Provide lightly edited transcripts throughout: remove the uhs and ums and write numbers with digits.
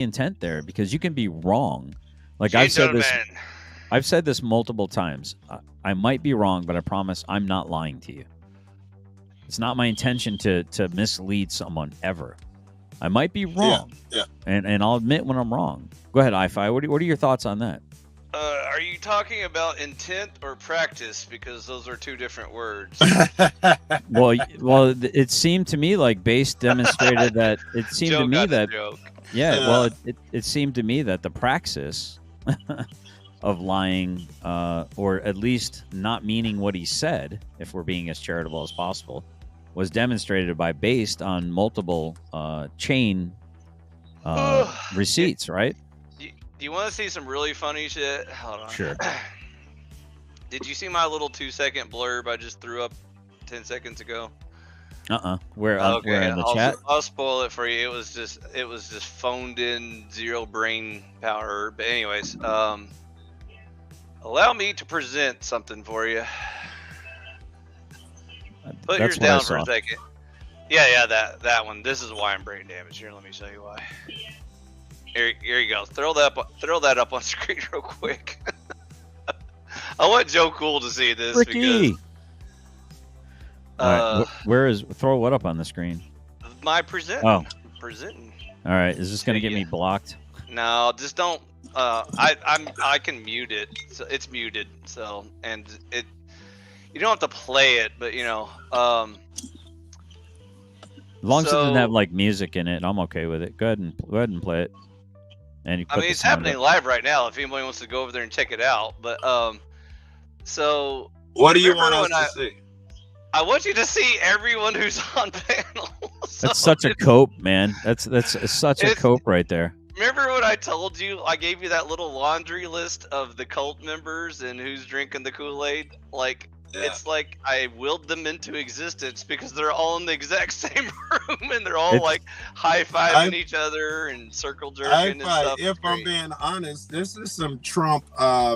intent there, because you can be wrong. Like I've said this multiple times. I might be wrong, but I promise I'm not lying to you. It's not my intention to mislead someone ever. I might be wrong, and I'll admit when I'm wrong. Go ahead, iFi. What are your thoughts on that? Are you talking about intent or practice? Because those are two different words. Well, it seemed to me like Base demonstrated that. It seemed to me that. Yeah, well, it seemed to me that the praxis of lying, or at least not meaning what he said, if we're being as charitable as possible, was demonstrated by based on multiple chain receipts, right? Do you want to see some really funny shit? Hold on. Sure. Did you see my little 2-second blurb I just threw up 10 seconds ago? Where in the chat? I'll spoil it for you. It was just phoned in, zero brain power. But anyways, allow me to present something for you. Put yours down for a second. Yeah, that one. This is why I'm brain damaged. Here, let me show you why. Here you go. Throw that up on screen real quick. I want Joe Cool to see this. Ricky. Because where is throw what up on the screen? My present. Oh, presenting. All right, is this gonna get me blocked? No, just don't. I can mute it. So it's muted. So and it. You don't have to play it, but you know. As long as it doesn't have like music in it, I'm okay with it. Go ahead and play it. And I mean, it's happening live right now. If anybody wants to go over there and check it out, but so. What do you want us to see? I want you to see everyone who's on panel. That's such a cope, man. That's such a cope right there. Remember what I told you? I gave you that little laundry list of the cult members and who's drinking the Kool-Aid. Like, it's like I willed them into existence because they're all in the exact same room and they're all like high-fiving each other and circle jerking and stuff. If I'm being honest, this is some Trump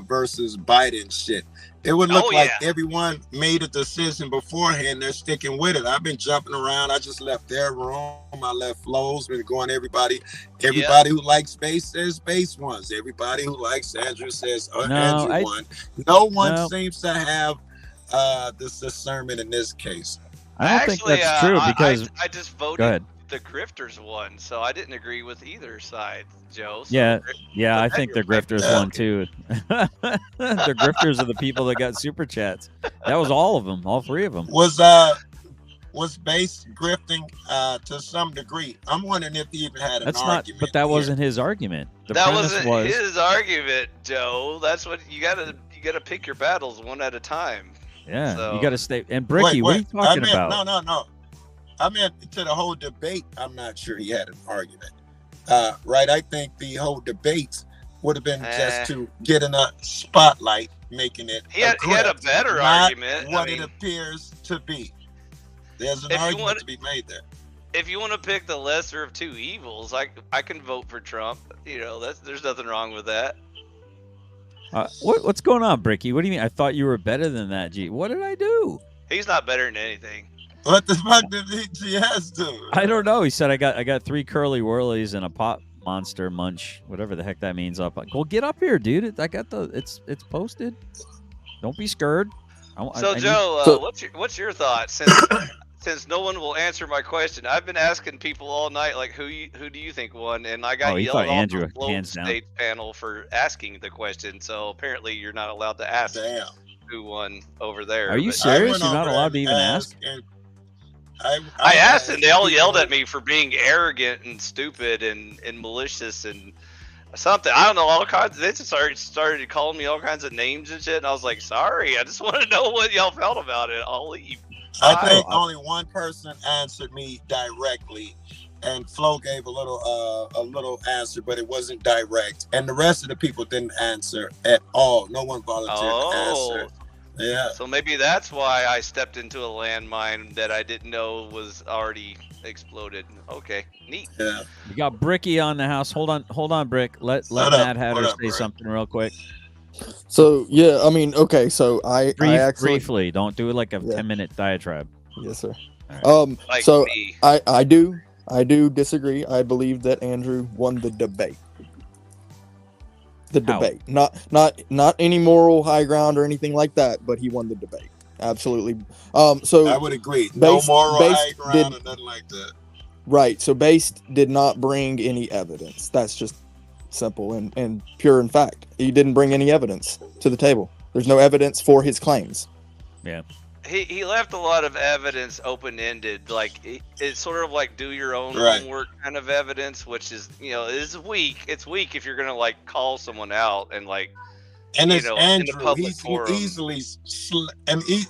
versus Biden shit. It would look like everyone made a decision beforehand. They're sticking with it. I've been jumping around. I just left their room. I left Flo's. Been going everybody. Everybody who likes space says space ones. Everybody who likes Andrew says Andrew one. No one seems to have this discernment in this case. I don't think that's true because I just voted the grifters won, so I didn't agree with either side, Joe. So I think the grifters won too. The grifters are the people that got super chats. That was all of them, all three of them. Was Base grifting to some degree? I'm wondering if he even had an argument. But that wasn't his argument. That wasn't his argument, Joe. That's what you gotta pick your battles one at a time. Yeah, so. You gotta stay. And Bricky, what are you talking about? No. I meant to the whole debate. I'm not sure he had an argument. Right? I think the whole debate would have been just to get in a spotlight, making it. He had a better argument. What it appears to be. There's an argument to be made there. If you want to pick the lesser of two evils, I can vote for Trump. You know, there's nothing wrong with that. What's going on, Bricky? What do you mean? I thought you were better than that, G. What did I do? He's not better than anything. What the fuck did he has to? I don't know. He said I got 3 curly whirlies and a pop monster munch, whatever the heck that means. Up. Well, get up here, dude. It's posted. Don't be scared. Joe, what's your thoughts? Since no one will answer my question, I've been asking people all night, like, who do you think won? And I got yelled off the Globe State panel for asking the question. So apparently you're not allowed to ask who won over there. Are you serious? You're not allowed to even ask? I asked, and they all yelled at me for being arrogant and stupid and malicious and something. I don't know, all kinds. They just started calling me all kinds of names and shit. And I was like, sorry, I just want to know what y'all felt about it. I'll leave. I think only one person answered me directly, and Flo gave a little answer, but it wasn't direct. And the rest of the people didn't answer at all. No one volunteered to answer. Yeah. So maybe that's why I stepped into a landmine that I didn't know was already exploded. Okay, neat. Yeah. We got Bricky on the house. Hold on, Brick. Let Mad Hatter say something real quick. So yeah, I mean, okay. So I actually briefly don't do it like a 10-minute diatribe. Yes, sir. Right. Like so me. I do I do disagree. I believe that Andrew won the debate. The debate, not any moral high ground or anything like that, but he won the debate. Absolutely. So I would agree. No moral high ground or nothing like that. Right. So Based did not bring any evidence. That's just simple and pure in fact. He didn't bring any evidence to the table. There's no evidence for his claims. Yeah. He left a lot of evidence open-ended, like it's sort of like do your own homework kind of evidence, which is is weak. It's weak if you're gonna like call someone out and like it's Andrew. in a public forum.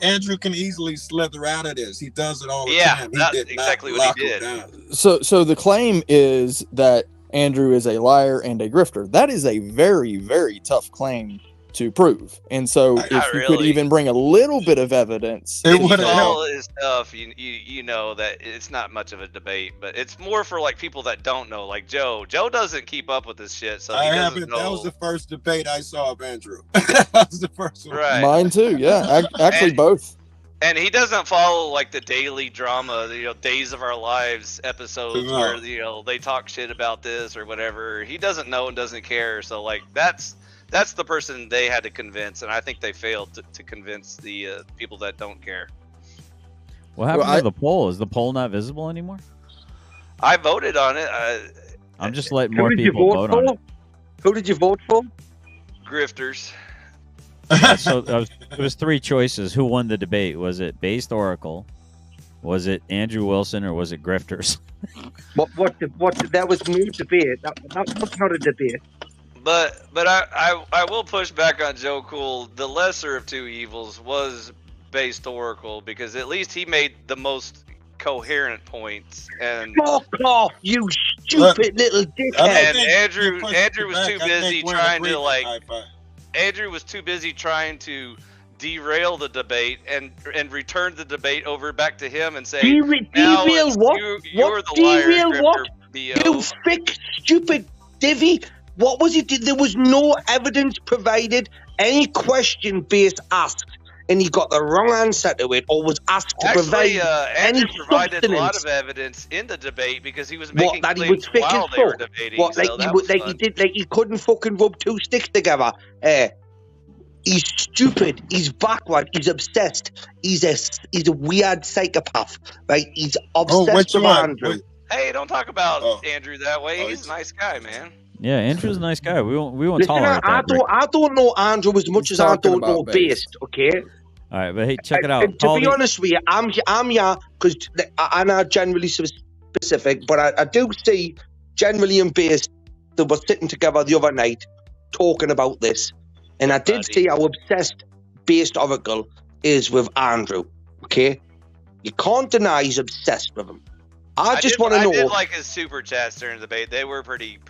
Andrew can easily slither out of this. He does it all the time. Yeah, that's exactly what he did. So the claim is that Andrew is a liar and a grifter. That is a very, very tough claim to prove. And so if you could even bring a little bit of evidence, it would help. All his stuff, you know that it's not much of a debate, but it's more for like people that don't know, like Joe. Joe doesn't keep up with this shit, so he doesn't know. That was the first debate I saw of Andrew. That was the first one. Right. Mine too. Yeah, actually both. And he doesn't follow like the daily drama, Days of Our Lives episodes where they talk shit about this or whatever. He doesn't know and doesn't care. So like that's the person they had to convince, and I think they failed to convince the people that don't care. What happened to the poll? Is the poll not visible anymore? I voted on it. I'm just letting more people vote on it. Who did you vote for? Grifters. So it was three choices. Who won the debate? Was it Based Oracle? Was it Andrew Wilson, or was it Grifters? What? That was no debate. That was not a debate. But I will push back on Joe Cool. The lesser of two evils was Based Oracle, because at least he made the most coherent points. And fuck off, you stupid little dickhead! And Andrew was too busy trying to like. Andrew was too busy trying to derail the debate and return the debate over back to him and say, derail what? You're the liar, derail what? BO. You thick, stupid divvy. What was it? There was no evidence provided. Any question Based asked, and he got the wrong answer to it, or was asked to provide any provided substance. A lot of evidence in the debate because he was making that he claims was thick while as they were fuck. debating. What, like he did, like he couldn't fucking rub two sticks together. He's stupid. He's backward. He's obsessed. He's a weird psychopath. Right? He's obsessed with Andrew. Hey, don't talk about Andrew that way. He's a nice guy, man. Yeah, Andrew's a nice guy. We won't tolerate that. I don't know Andrew as much as I don't know Based. Okay. All right, but hey, check it out. To be honest with you, I'm here because I'm not generally specific, but I do see generally in Based that we're sitting together the other night talking about this, and I did see how obsessed Based Oracle is with Andrew. Okay, you can't deny he's obsessed with him. I just want to know. I did like his super chats during the debate. They were pretty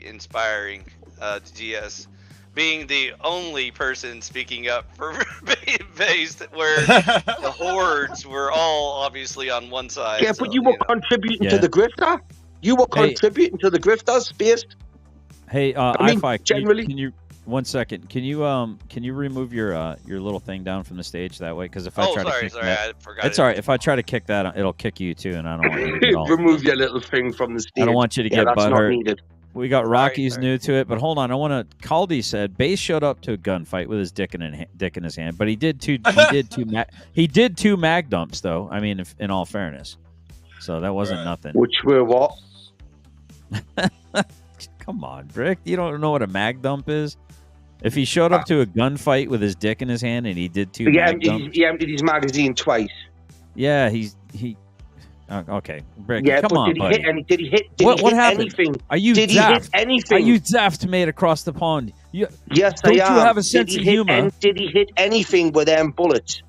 inspiring. GS being the only person speaking up for Based, where the hordes were all obviously on one side. Yeah, but you were contributing to the grifter. You were contributing to the grifters, Based. Hey, generally, can you 1 second? Can you remove your little thing down from the stage that way? Because if I try to kick that, I forgot. It's all right. If I try to kick that, it'll kick you too, and I don't want you to get all, remove your little thing from the stage. I don't want you to get butthurt. We got Rocky's sorry. new to it, but hold on. I want to. Caldy said Based showed up to a gunfight with his dick in his hand, but he did two mag dumps though. I mean, in all fairness, so that wasn't nothing. Which were what? Come on, Brick. You don't know what a mag dump is? If he showed up to a gunfight with his dick in his hand and he did two mag dumps, he emptied his magazine twice. Yeah, he. Okay, Brick. Yeah, come on, buddy. Did he hit what happened? Anything? Are you did daft? He hit anything? Are you daft, mate, across the pond? Yes, don't I am. You have a sense of humor? Did he hit anything with them bullets?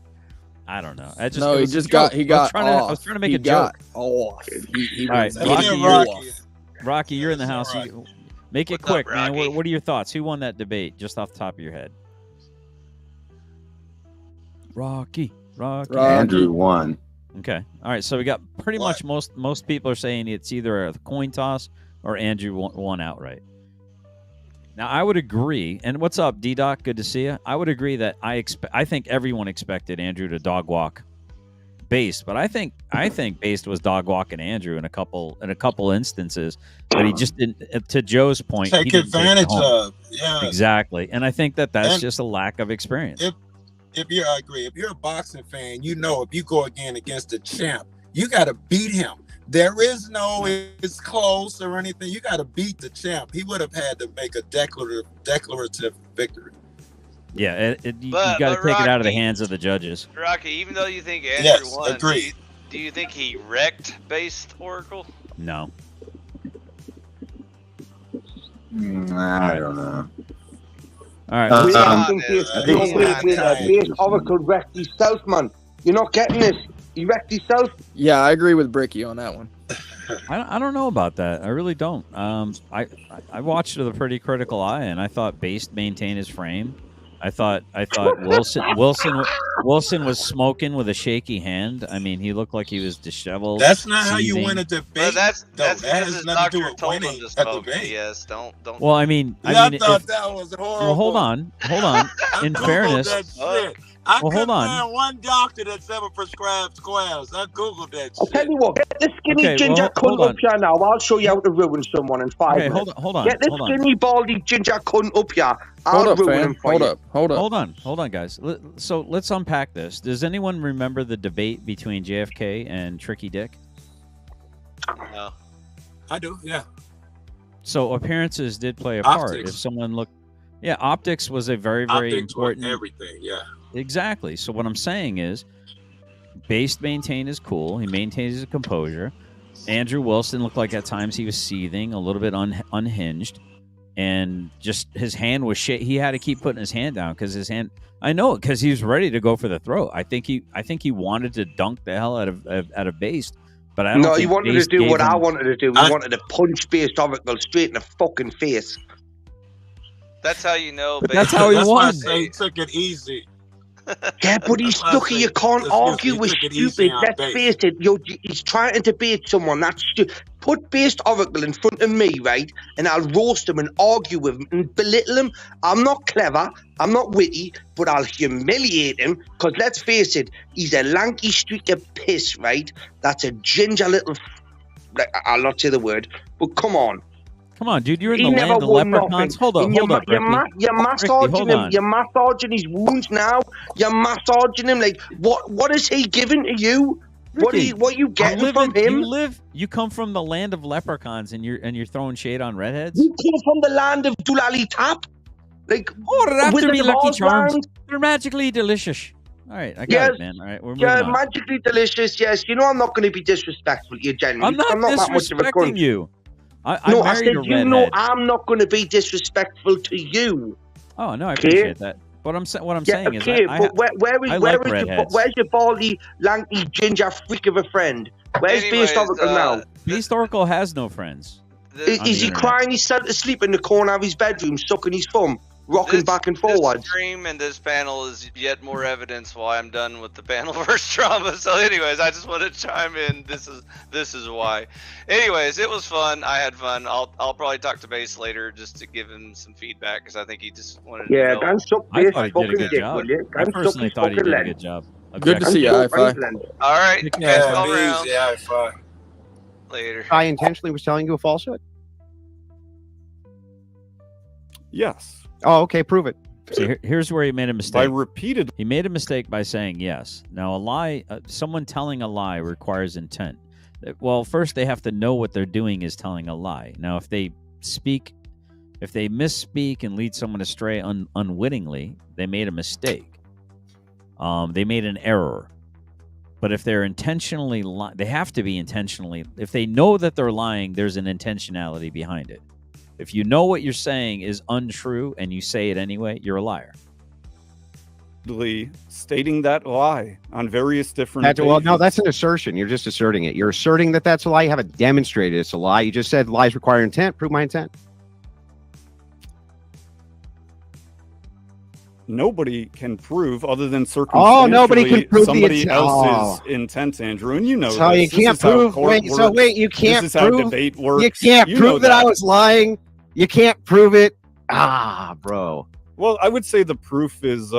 I don't know. He got off. I was trying to make a joke. Off. All right, Rocky, you're in the house. Make it quick, man. What are your thoughts? Who won that debate, just off the top of your head? Rocky. Andrew won. Okay. All right. So we got pretty much most people are saying it's either a coin toss or Andrew won outright. Now I would agree. And what's up, D-Doc? Good to see you. I would agree that I think everyone expected Andrew to dog walk Based, but I think Based was dog walking Andrew in a couple instances, but he just didn't. To Joe's point, take advantage of. Yeah, exactly, and I think that's and just a lack of experience. I agree. If you're a boxing fan, you know if you go against a champ, you got to beat him. There is no it's close or anything. You got to beat the champ. He would have had to make a declarative victory. Yeah, you got to take Rocky, it out of the hands of the judges. Rocky, even though you think Andrew won, agree. Do you think he wrecked Based Oracle? No. I don't know. All right. I think Based Oracle wrecked himself, man. You're not getting this. He wrecked himself. Yeah, I agree with Bricky on that one. I don't know about that. I really don't. I watched it with a pretty critical eye, and I thought Based maintained his frame. I thought Wilson was smoking with a shaky hand. I mean, he looked like he was disheveled. That's not how seething. you win a debate. Well, that's that because has nothing to do with told winning him to a smoke. debate. Yes, don't. Well, I mean, I thought that was horrible. well, hold on. In fairness, I well, hold on. find one doctor that's ever prescribed squares. I googled that I'll shit. tell you what, get the skinny ginger cunt up here now. I'll show you how to ruin someone in 5 minutes. Hold on. Get the skinny, baldy ginger cunt up here. I'll ruin him for you. Hold on, guys. So let's unpack this. Does anyone remember the debate between JFK and Tricky Dick? No. I do, yeah. So appearances did play a part. Optics. If someone looked, optics was a very, very Optics important. Everything, yeah. Exactly. So what I'm saying is, Based maintained his cool. He maintained his composure. Andrew Wilson looked like at times he was seething, a little bit unhinged, and just his hand was shit. He had to keep putting his hand down because his hand. I know it because he was ready to go for the throat. I think he wanted to dunk the hell out of Based, but I don't. No, think he wanted Based to do gave what him... I wanted to do. He wanted to punch Based Oracle straight in the fucking face. That's how you know. But that's how he That's won. why I say he took it easy. Yeah, but he's stuck. You can't argue with stupid. Let's face it. He's trying to debate someone. That's put Based Oracle in front of me, right? And I'll roast him and argue with him and belittle him. I'm not clever. I'm not witty, but I'll humiliate him. Because let's face it, he's a lanky streak of piss, right? That's a ginger little. I'll not say the word, but come on. Come on, dude! You're in the land of leprechauns. Hold up, You're massaging him. You're massaging his wounds now. You're massaging him. Like what is he giving to you? Ricky, what are you getting from him? You come from the land of leprechauns, and you're throwing shade on redheads. You come from the land of Doolally Tap. Like after me, Lucky Charms. They're magically delicious. All right, I got it, man. All right, we're moving on. Magically delicious. Yes, you know I'm not going to be disrespectful to you, generally. I'm not disrespecting you. I said you know I'm not going to be disrespectful to you. Oh no, I appreciate that. But what I'm saying is, where's your baldy, lanky, ginger freak of a friend? Where's Based Oracle now? Based Oracle has no friends. Is he crying himself to sleep in the corner of his bedroom, sucking his thumb? Rocking back and forwards. This stream and this panel is yet more evidence why I'm done with the panel versus drama. So, anyways, I just want to chime in. This is why. Anyways, it was fun. I had fun. I'll probably talk to Base later just to give him some feedback because I think he just wanted to know. I thought he did a good job. I personally thought he did a good job. Good to see you, Hi-Fi. All right, Hi-Fi. Later. I intentionally was telling you a falsehood. Yes. Oh, okay. Prove it. So here's where he made a mistake. He made a mistake by saying yes. Now, a lie, someone telling a lie requires intent. Well, first they have to know what they're doing is telling a lie. Now, if they misspeak and lead someone astray unwittingly, they made a mistake. They made an error. But if they're intentionally lying, they have to be intentionally. If they know that they're lying, there's an intentionality behind it. If you know what you're saying is untrue and you say it anyway, you're a liar. Stating that lie on various different occasions. Well, no, that's an assertion. You're just asserting it. You're asserting that that's a lie. You haven't demonstrated it's a lie. You just said lies require intent. Prove my intent. Nobody can prove other than circumstantially nobody can prove somebody else's intent, Andrew, and you know so this. You can't prove. You can't this is prove. How debate works. You can't prove that I was lying. You can't prove it. Bro. Well, I would say the proof is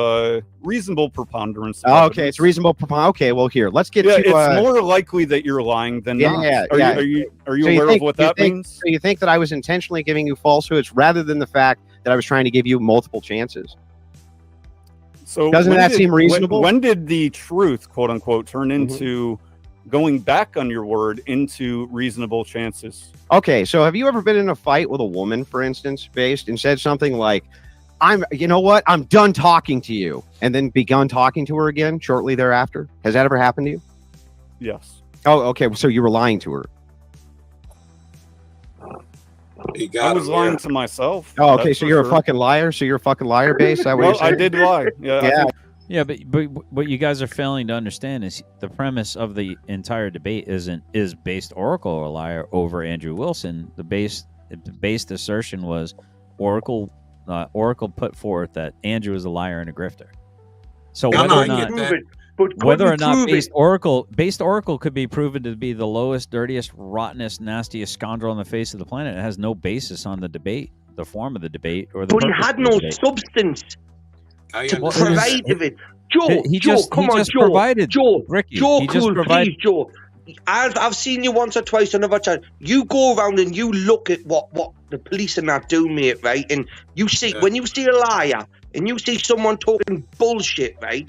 reasonable preponderance. Oh, okay, it's reasonable preponderance. Okay, well, here, let's get to. It's more likely that you're lying than not. Are you so aware of what that means? So you think that I was intentionally giving you falsehoods rather than the fact that I was trying to give you multiple chances? So doesn't that seem reasonable? When did the truth, quote unquote, turn into going back on your word into reasonable chances? Okay, so have you ever been in a fight with a woman, for instance, and said something like, you know what? I'm done talking to you. And then begun talking to her again shortly thereafter. Has that ever happened to you? Yes. Oh, okay. So you were lying to her. I was lying to myself. Oh, okay. So you're a fucking liar. So you're a fucking liar, base. Well, I did lie. Yeah. Yeah, but what you guys are failing to understand is the premise of the entire debate is based Oracle a liar over Andrew Wilson. The based assertion was Oracle put forth that Andrew is a liar and a grifter. So whether or not based Oracle could be proven to be the lowest, dirtiest, rottenest, nastiest scoundrel on the face of the planet, it has no basis on the debate, the form of the debate, or the. But he had no substance to provide of it. Joe, come on, Joe. Ricky, Joe, please, Joe. I've seen you once or twice on another channel. You go around and you look at what the police are not doing, mate, right? And you see when you see a liar and you see someone talking bullshit, right?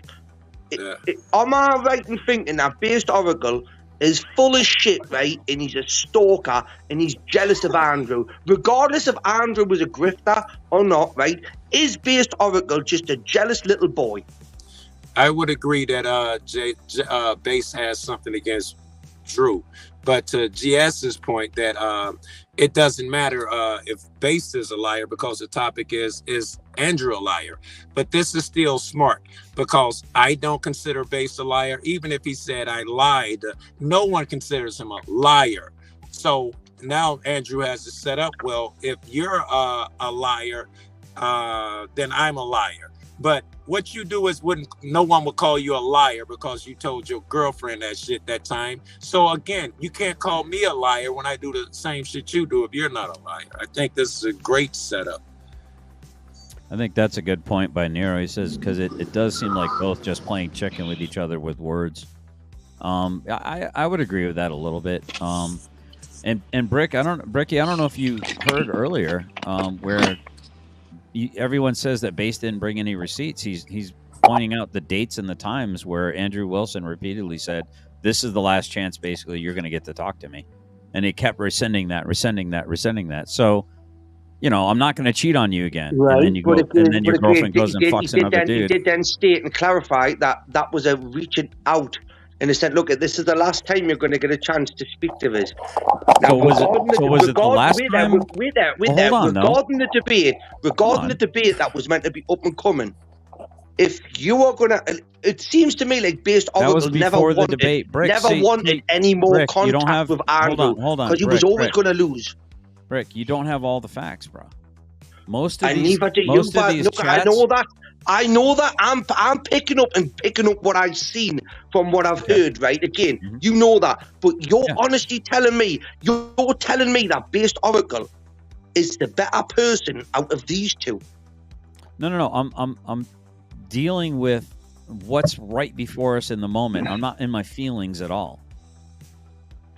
Am I right in thinking that based Oracle is full of shit, right? And he's a stalker and he's jealous of Andrew. Regardless if Andrew was a grifter or not, right? Is based Oracle just a jealous little boy? I would agree that Base has something against Drew, but to GS's point that it doesn't matter if Base is a liar because the topic is Andrew a liar. But this is still smart because I don't consider Base a liar. Even if he said I lied, no one considers him a liar. So now Andrew has it set up. Well, if you're a liar, then I'm a liar. But what you do is no one would call you a liar because you told your girlfriend that shit that time. So again, you can't call me a liar when I do the same shit you do if you're not a liar. I think this is a great setup. I think that's a good point by Nero. He says because it does seem like both just playing chicken with each other with words. I would agree with that a little bit. And Bricky, I don't know if you heard earlier where. Everyone says that Base didn't bring any receipts. He's pointing out the dates and the times where Andrew Wilson repeatedly said, "This is the last chance. Basically, you're going to get to talk to me," and he kept rescinding that. So, I'm not going to cheat on you again. Right. And then you go, and then your girlfriend goes and fucks another dude. He did then state and clarify that was a reaching out. And he said, "Look, this is the last time you're going to get a chance to speak to us." Now, was it the last time? Regarding the debate that was meant to be up and coming, if you are going to, it seems to me like based on never wanted any more contact with Andrew because he was always going to lose. Rick, you don't have all the facts, bro. Most of I these I know that. I know that I'm picking up what I've seen from what I've heard, right? Again, you know that. But you're honestly telling me that based Oracle is the better person out of these two. No. I'm dealing with what's right before us in the moment. I'm not in my feelings at all.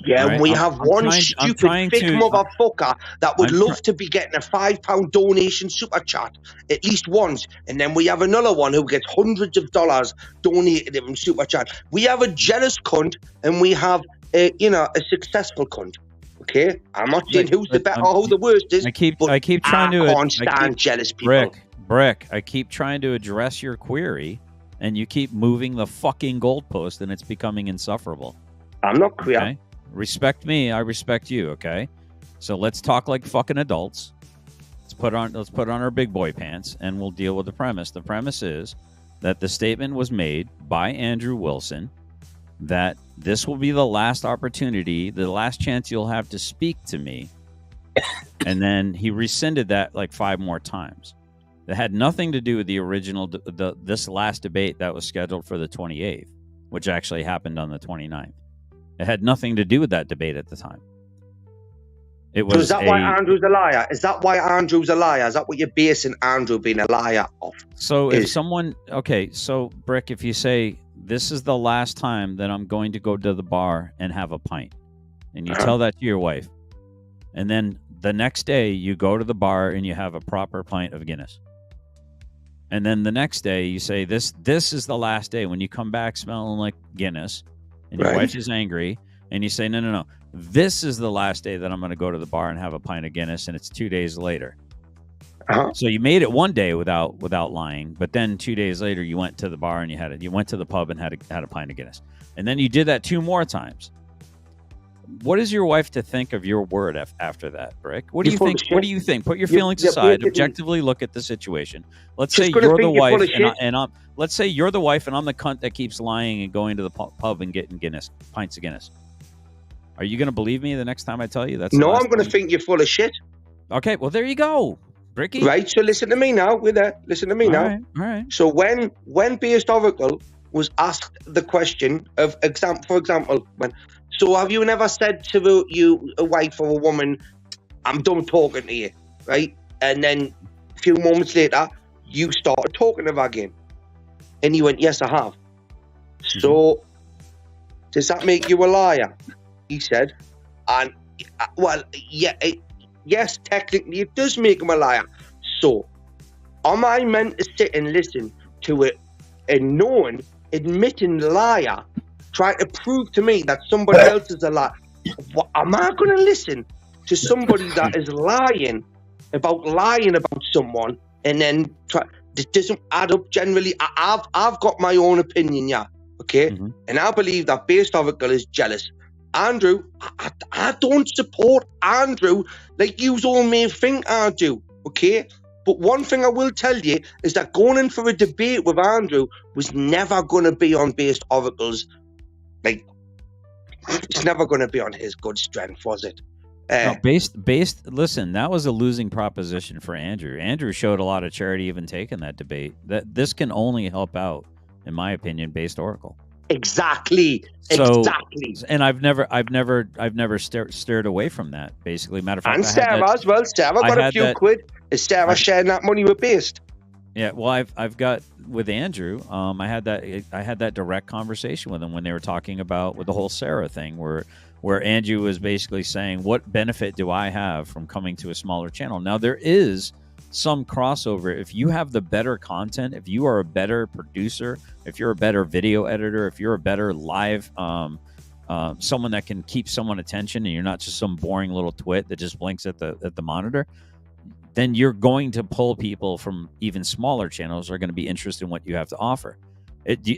Yeah, right? We have one stupid thick motherfucker that would love to be getting a £5 donation super chat at least once, and then we have another one who gets hundreds of dollars donated in super chat. We have a jealous cunt, and we have a successful cunt. Okay, I'm not saying who's the better or who the worst is. I keep trying to. I can't stand jealous people. Brick, I keep trying to address your query, and you keep moving the fucking goalpost, and it's becoming insufferable. I'm not queer. Okay? Respect me, I respect you, okay? So let's talk like fucking adults. Let's put on our big boy pants and we'll deal with the premise. The premise is that the statement was made by Andrew Wilson that this will be the last opportunity, the last chance you'll have to speak to me. And then he rescinded that like 5 more times. That had nothing to do with the original this last debate that was scheduled for the 28th, which actually happened on the 29th. It had nothing to do with that debate at the time. It was. So is that why Andrew's a liar? Is that why Andrew's a liar? Is that what you're basing Andrew being a liar off? So if someone, okay, so Brick, if you say this is the last time that I'm going to go to the bar and have a pint, and you tell that to your wife, and then the next day you go to the bar and you have a proper pint of Guinness, and then the next day you say this is the last day, when you come back smelling like Guinness, and your wife is angry, and you say no, this is the last day that I'm going to go to the bar and have a pint of Guinness, and it's 2 days later. So you made it one day without lying, but then 2 days later you went to the bar and you went to the pub and had a pint of Guinness, and then you did that 2 more times. What is your wife to think of your word after that, Brick? What do you think? What do you think? Put your feelings aside. Objectively look at the situation. Let's say you're the wife, let's say you're the wife, and I'm the cunt that keeps lying and going to the pub and getting pints of Guinness. Are you going to believe me the next time I tell you that's? No, I'm going to think you're full of shit. Okay, well there you go, Bricky. Right. So listen to me now. Listen to me now. All right. So when Based Oracle was asked the question of for example, so have you never said to a wife or a woman, I'm done talking to you, right? And then a few moments later, you started talking to her again. And he went, yes, I have. So does that make you a liar? He said. And, yes, technically it does make him a liar. So am I meant to sit and listen to it and admitting liar, trying to prove to me that somebody else is a liar? Am I going to listen to somebody that is lying about someone and then it doesn't add up? Generally, I've got my own opinion, okay? And I believe that Based Oracle is jealous. Andrew, I don't support Andrew like you all may think I do, okay? But one thing I will tell you is that going in for a debate with Andrew was never going to be on Based Oracle's, it's never going to be on his good strength, was it? No, listen, that was a losing proposition for Andrew. Andrew showed a lot of charity even taking that debate. This can only help out, in my opinion, Based Oracle. Exactly. And I've never steered away from that. Basically, matter of fact, and Sarah as well. Sarah got a few quid. Is Sarah sharing that money with Based? Yeah. Well, I've got with Andrew. I had that direct conversation with him when they were talking about with the whole Sarah thing, where Andrew was basically saying, what benefit do I have from coming to a smaller channel? Now there is some crossover. If you have the better content, if you are a better producer, if you're a better video editor, if you're a better live someone that can keep someone attention, and you're not just some boring little twit that just blinks at the monitor, then you're going to pull people from even smaller channels who are going to be interested in what you have to offer.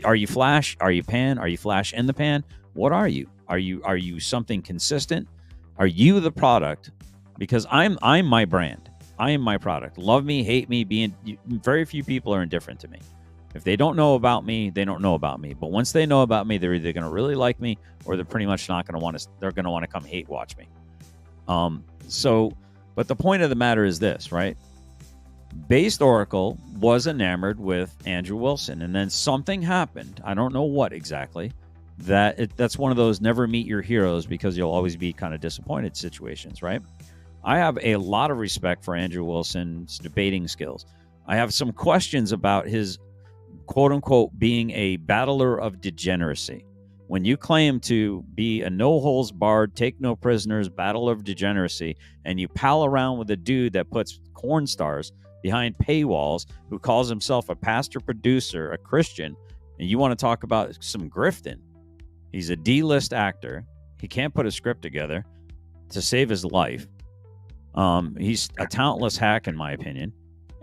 Are you Flash? Are you Pan? Are you Flash in the Pan? What are you? Are you something consistent? Are you the product? Because I'm my brand. I am my product. Love me, hate me, very few people are indifferent to me. If they don't know about me, they don't know about me. But once they know about me, they're either going to really like me, or they're pretty much not going to want to. They're going to want to come hate watch me. But the point of the matter is this, right? Based Oracle was enamored with Andrew Wilson, and then something happened. I don't know what exactly. That's one of those never meet your heroes because you'll always be kind of disappointed situations, right? I have a lot of respect for Andrew Wilson's debating skills. I have some questions about his quote-unquote being a battler of degeneracy. When you claim to be a no-holds-barred, take-no-prisoners battle of degeneracy, and you pal around with a dude that puts corn stars behind paywalls, who calls himself a pastor-producer, a Christian, and you want to talk about some grifting. He's a D-list actor. He can't put a script together to save his life. He's a talentless hack, in my opinion,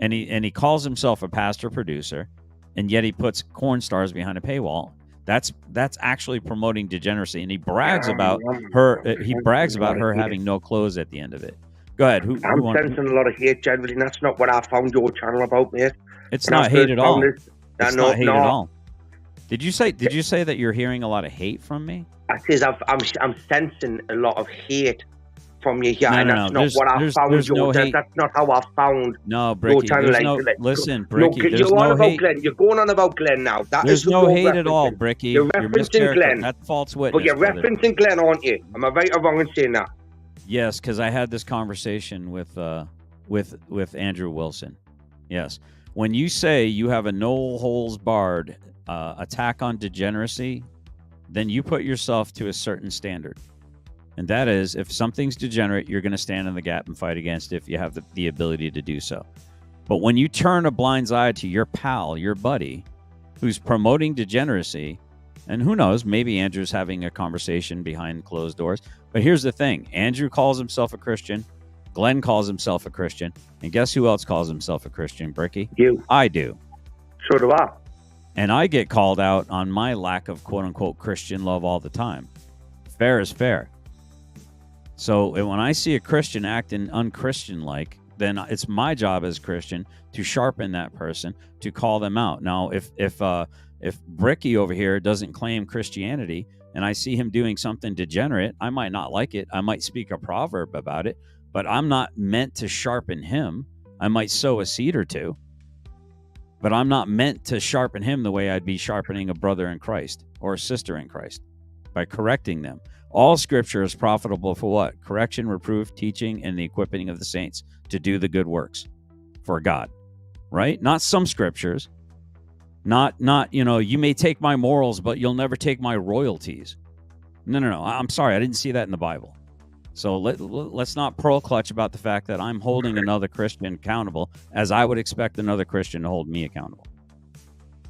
and he calls himself a pastor producer, and yet he puts corn stars behind a paywall. That's actually promoting degeneracy, and he brags about her. He brags about her having no clothes at the end of it. Go ahead. I'm sensing a lot of hate, generally, and that's not what I found your channel about, mate. It's not hate at all. It's not hate at all. Did you say that you're hearing a lot of hate from me? I says I'm sensing a lot of hate from you here, and that's not what I found. That's not how I found. No, Bricky. Listen, Bricky. There's no hate. Glenn. You're going on about Glenn now. There's no hate at all, Bricky. You're referencing Glenn. That's false witness. But you're referencing Glenn, aren't you? Am I right or wrong in saying that? Yes, because I had this conversation with Andrew Wilson. Yes, when you say you have a no holds barred attack on degeneracy, then you put yourself to a certain standard, and that is if something's degenerate, you're going to stand in the gap and fight against it if you have the ability to do so. But when you turn a blind eye to your pal, your buddy, who's promoting degeneracy, and who knows, maybe Andrew's having a conversation behind closed doors. But here's the thing. Andrew calls himself a Christian. Glenn calls himself a Christian. And guess who else calls himself a Christian, Bricky? You. I do. So do I. And I get called out on my lack of quote-unquote Christian love all the time. Fair is fair. So when I see a Christian acting unchristian-like, then it's my job as a Christian to sharpen that person, to call them out. Now, if Bricky over here doesn't claim Christianity and I see him doing something degenerate, I might not like it. I might speak a proverb about it, but I'm not meant to sharpen him. I might sow a seed or two, but I'm not meant to sharpen him the way I'd be sharpening a brother in Christ or a sister in Christ by correcting them. All scripture is profitable for what? Correction, reproof, teaching, and the equipping of the saints to do the good works for God, right? Not some scriptures. Not, you may take my morals, but you'll never take my royalties. No. I'm sorry. I didn't see that in the Bible. So let's not pearl clutch about the fact that I'm holding another Christian accountable as I would expect another Christian to hold me accountable.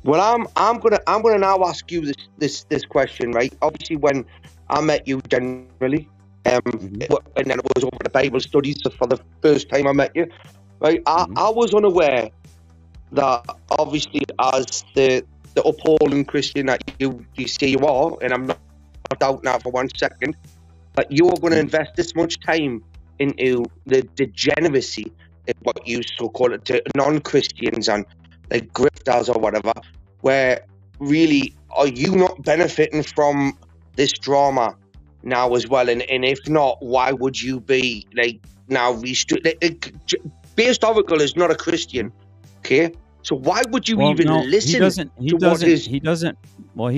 Well, I'm gonna now ask you this question, right? Obviously, when I met you generally, and then it was over the Bible studies for the first time I met you, right? I was unaware that obviously as the upholding Christian that you say you are, and I'm not doubting that for 1 second, that you're going to invest this much time into the degeneracy, what you so call it, to non-Christians and like grifters or whatever, where really are you not benefiting from this drama now as well? And if not, why would you be like now restricted? Based Oracle is not a Christian, okay? So why would you listen? He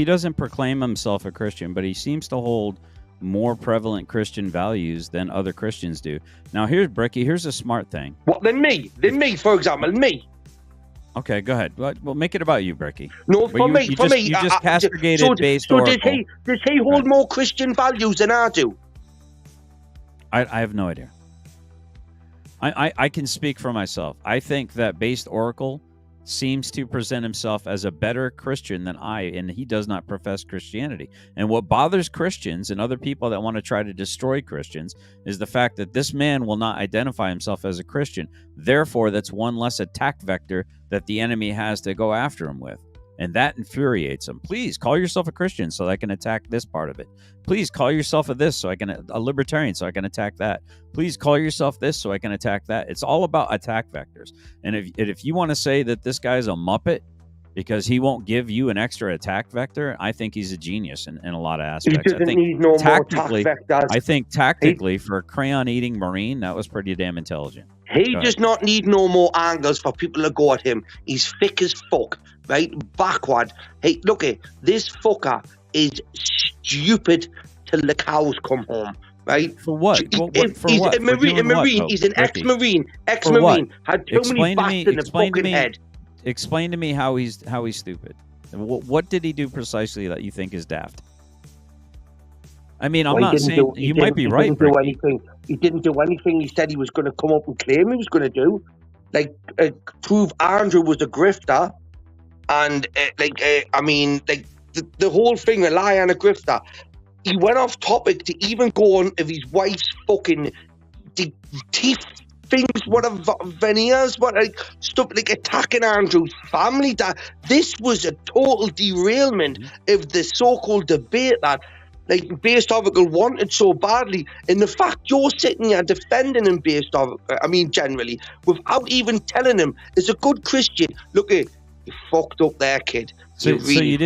doesn't proclaim himself a Christian, but he seems to hold more prevalent Christian values than other Christians do. Now, here's Bricky. Here's a smart thing. What than me? For example, me. Okay, go ahead. Well, make it about you, Bricky. No, for me. You just castigated based Oracle. Does he hold more Christian values than I do? I have no idea. I can speak for myself. I think that based Oracle seems to present himself as a better Christian than and he does not profess Christianity. And what bothers Christians and other people that want to try to destroy Christians is the fact that this man will not identify himself as a Christian. Therefore, that's one less attack vector that the enemy has to go after him with. And that infuriates him. Please call yourself a Christian so I can attack this part of it. Please call yourself a libertarian so I can attack that. Please call yourself this so I can attack that. It's all about attack vectors. And if you want to say that this guy's a Muppet because he won't give you an extra attack vector, I think he's a genius in a lot of aspects. I think tactically for a crayon-eating Marine, that was pretty damn intelligent. He does not need no more angles for people to go at him. He's thick as fuck, right? Backward. Hey, look it. This fucker is stupid till the cows come home, right? For what? He's a Marine. He's an ex-Marine. Ex-Marine. Had too many facts in the fucking head. Explain to me how he's stupid. What did he do precisely that you think is daft? I mean, I'm not saying you might be right. He didn't do anything. He said he was going to come up and claim he was going to do, like prove Andrew was a grifter, and the whole thing, a lie and a grifter. He went off topic to even go on of his wife's fucking teeth things, whatever veneers, what like stuff like attacking Andrew's family. That this was a total derailment of the so-called debate that. Like, Based Oracle wanted so badly, and the fact you're sitting here defending him generally, without even telling him, as a good Christian, look at you fucked up there, kid. You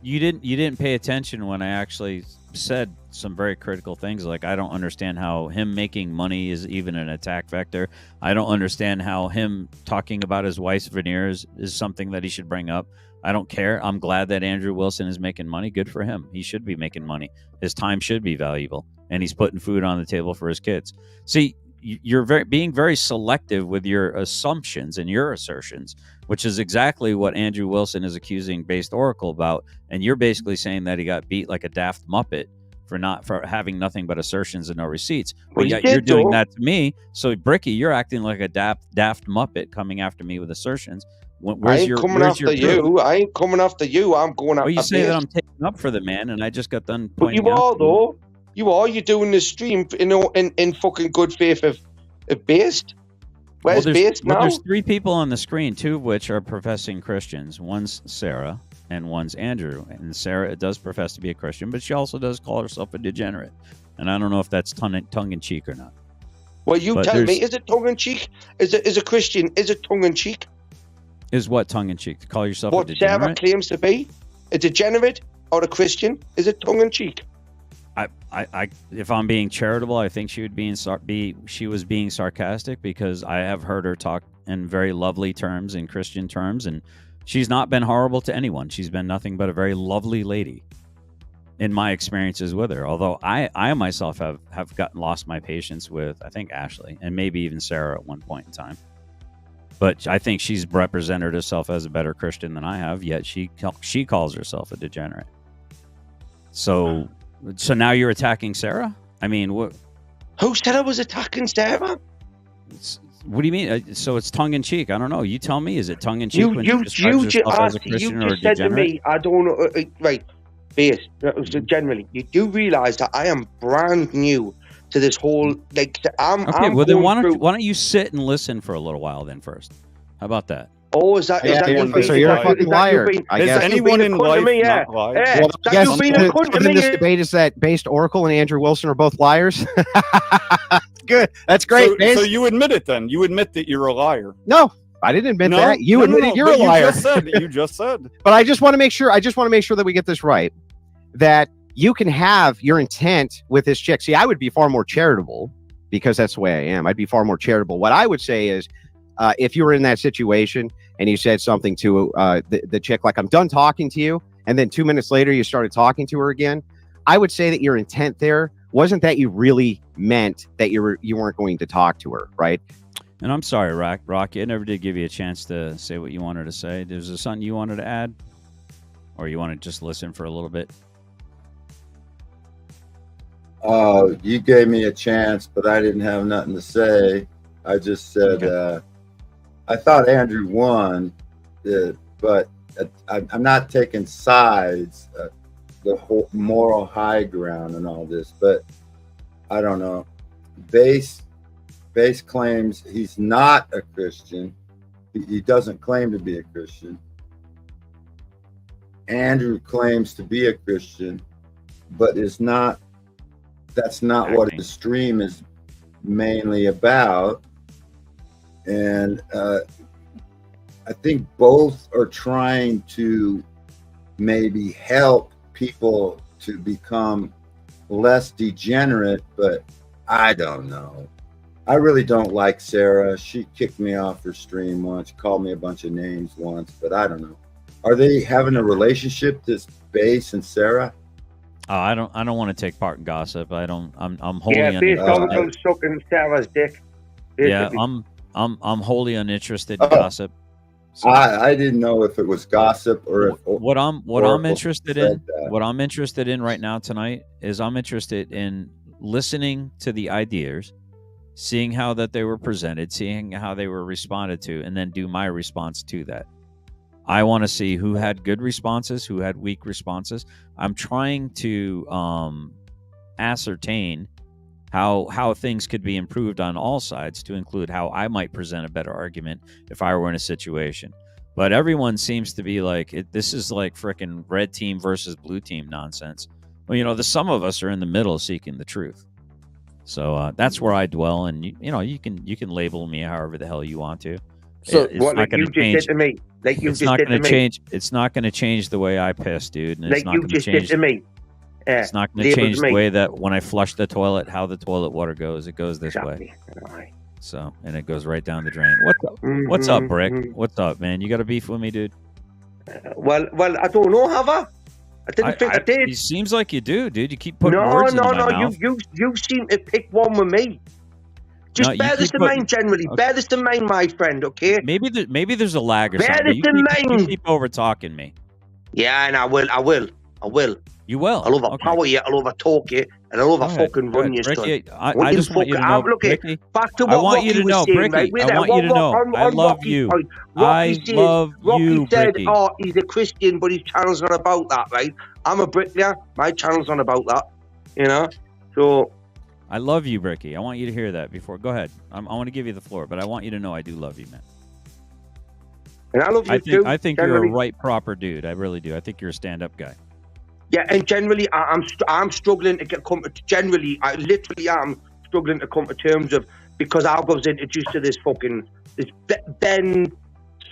didn't pay attention when I actually said some very critical things, like I don't understand how him making money is even an attack vector. I don't understand how him talking about his wife's veneers is something that he should bring up. I don't care. I'm glad that Andrew Wilson is making money. Good for him. He should be making money. His time should be valuable. and he's putting food on the table for his kids. See, you're being very selective with your assumptions and your assertions, which is exactly what Andrew Wilson is accusing Based Oracle about. And you're basically saying that he got beat like a daft muppet for having nothing but assertions and no receipts. But yet you're doing that to me. So Bricky, you're acting like a daft muppet coming after me with assertions. I ain't coming after you. I ain't coming after you. I'm going after. Well, you say that I'm taking up for the man, and I just got done pointing but you are out though. You are. You're doing the stream in fucking good faith of Based. Where's Based now? Well, there's 3 people on the screen, 2 of which are professing Christians. One's Sarah and one's Andrew. And Sarah does profess to be a Christian, but she also does call herself a degenerate. And I don't know if that's tongue-in-cheek or not. Well, you tell me, is it tongue-in-cheek? Is a Christian, is it tongue-in-cheek? Is what tongue-in-cheek? To call yourself a degenerate? What Sarah claims to be? A degenerate or a Christian? Is it tongue-in-cheek? If I'm being charitable, I think she was being sarcastic, because I have heard her talk in very lovely terms, in Christian terms, and she's not been horrible to anyone. She's been nothing but a very lovely lady in my experiences with her. Although I myself have lost my patience with, I think, Ashley and maybe even Sarah at one point in time. But I think she's represented herself as a better Christian than I have, yet she calls herself a degenerate. So now you're attacking Sarah? I mean, what? Who said I was attacking Sarah? What do you mean? So it's tongue in cheek? I don't know. You tell me. Is it tongue in cheek when you describes yourself as a Christian or a degenerate? Said to me, I don't know. Right, Based. Generally, you do realize that I am brand new to this whole. Like, okay. Well, then why don't you sit and listen for a little while then first? How about that? Oh, is that so you're a fucking liar? I guess anyone in life not lie? Well, I guess in this debate is that Based Oracle and Andrew Wilson are both liars. Good. That's great. So you admit it then? You admit that you're a liar? No, I didn't admit that. You admitted you're a liar. You just said. But I just want to make sure. That we get this right. That you can have your intent with this chick. See, I would be far more charitable, because that's the way I am. I'd be far more charitable. What I would say is, if you were in that situation and you said something to the chick, like, I'm done talking to you, and then 2 minutes later you started talking to her again, I would say that your intent there wasn't that you really meant that you weren't going to talk to her, right? And I'm sorry, Rocky, I never did give you a chance to say what you wanted to say. Was there something you wanted to add? Or you want to just listen for a little bit? You gave me a chance, but I didn't have nothing to say. I just said, okay. I thought Andrew won, but I'm not taking sides, the whole moral high ground and all this, but I don't know. Base claims he's not a Christian. He doesn't claim to be a Christian. Andrew claims to be a Christian, but that's not what the stream is mainly about. And I think both are trying to maybe help people to become less degenerate, but I don't know. I really don't like Sarah. She kicked me off her stream once, called me a bunch of names once, but I don't know. Are they having a relationship, this Base and Sarah? I don't want to take part in gossip. I'm wholly uninterested. Sucking Sarah's dick. Yeah, I'm wholly uninterested in gossip. So I didn't know if it was gossip or what I'm interested in right now tonight is I'm interested in listening to the ideas, seeing how that they were presented, seeing how they were responded to, and then do my response to that. I want to see who had good responses, who had weak responses. I'm trying to ascertain how things could be improved on all sides, to include how I might present a better argument if I were in a situation. But everyone seems to be like, this is like frickin' red team versus blue team nonsense. Well, some of us are in the middle seeking the truth. So that's where I dwell, and you can label me however the hell you want to. So it's not going to change. It's not going to change. It's not going to change the way I piss, dude. And it's not going to change. It's not going to change the way that when I flush the toilet, how the toilet water goes. It goes this way. So, and it goes right down the drain. What's up? What's up, Brick? What's up, man? You got a beef with me, dude? Well, I don't know, have I? I didn't think I did. It seems like you do, dude. You keep putting words in my mouth. You seem to pick one with me. Just bear this in mind, generally. Okay. Bear this in mind, my friend, okay? Maybe there's a lag or something. Bear this in mind. You keep over-talking me. Yeah, and I will. You will. I'll overpower you, I'll overtalk you, and I'll fucking run you, Ricky, I just want you to know, Ricky, back to what I want you to know, saying, Ricky, right? I want you to know, I love you. I love you, said, Ricky. oh, he's a Christian, but his channel's not about that, right? I'm a bricklayer. My channel's not about that, you know? So... I love you, Ricky. I want you to hear that before. Go ahead. I want to give you the floor, but I want you to know I do love you, man. And I love you too. I think you're a right, proper dude. I really do. I think you're a stand-up guy. Yeah, and generally, I'm struggling to come to. Generally, I literally am struggling to come to terms of, because I was introduced to this Ben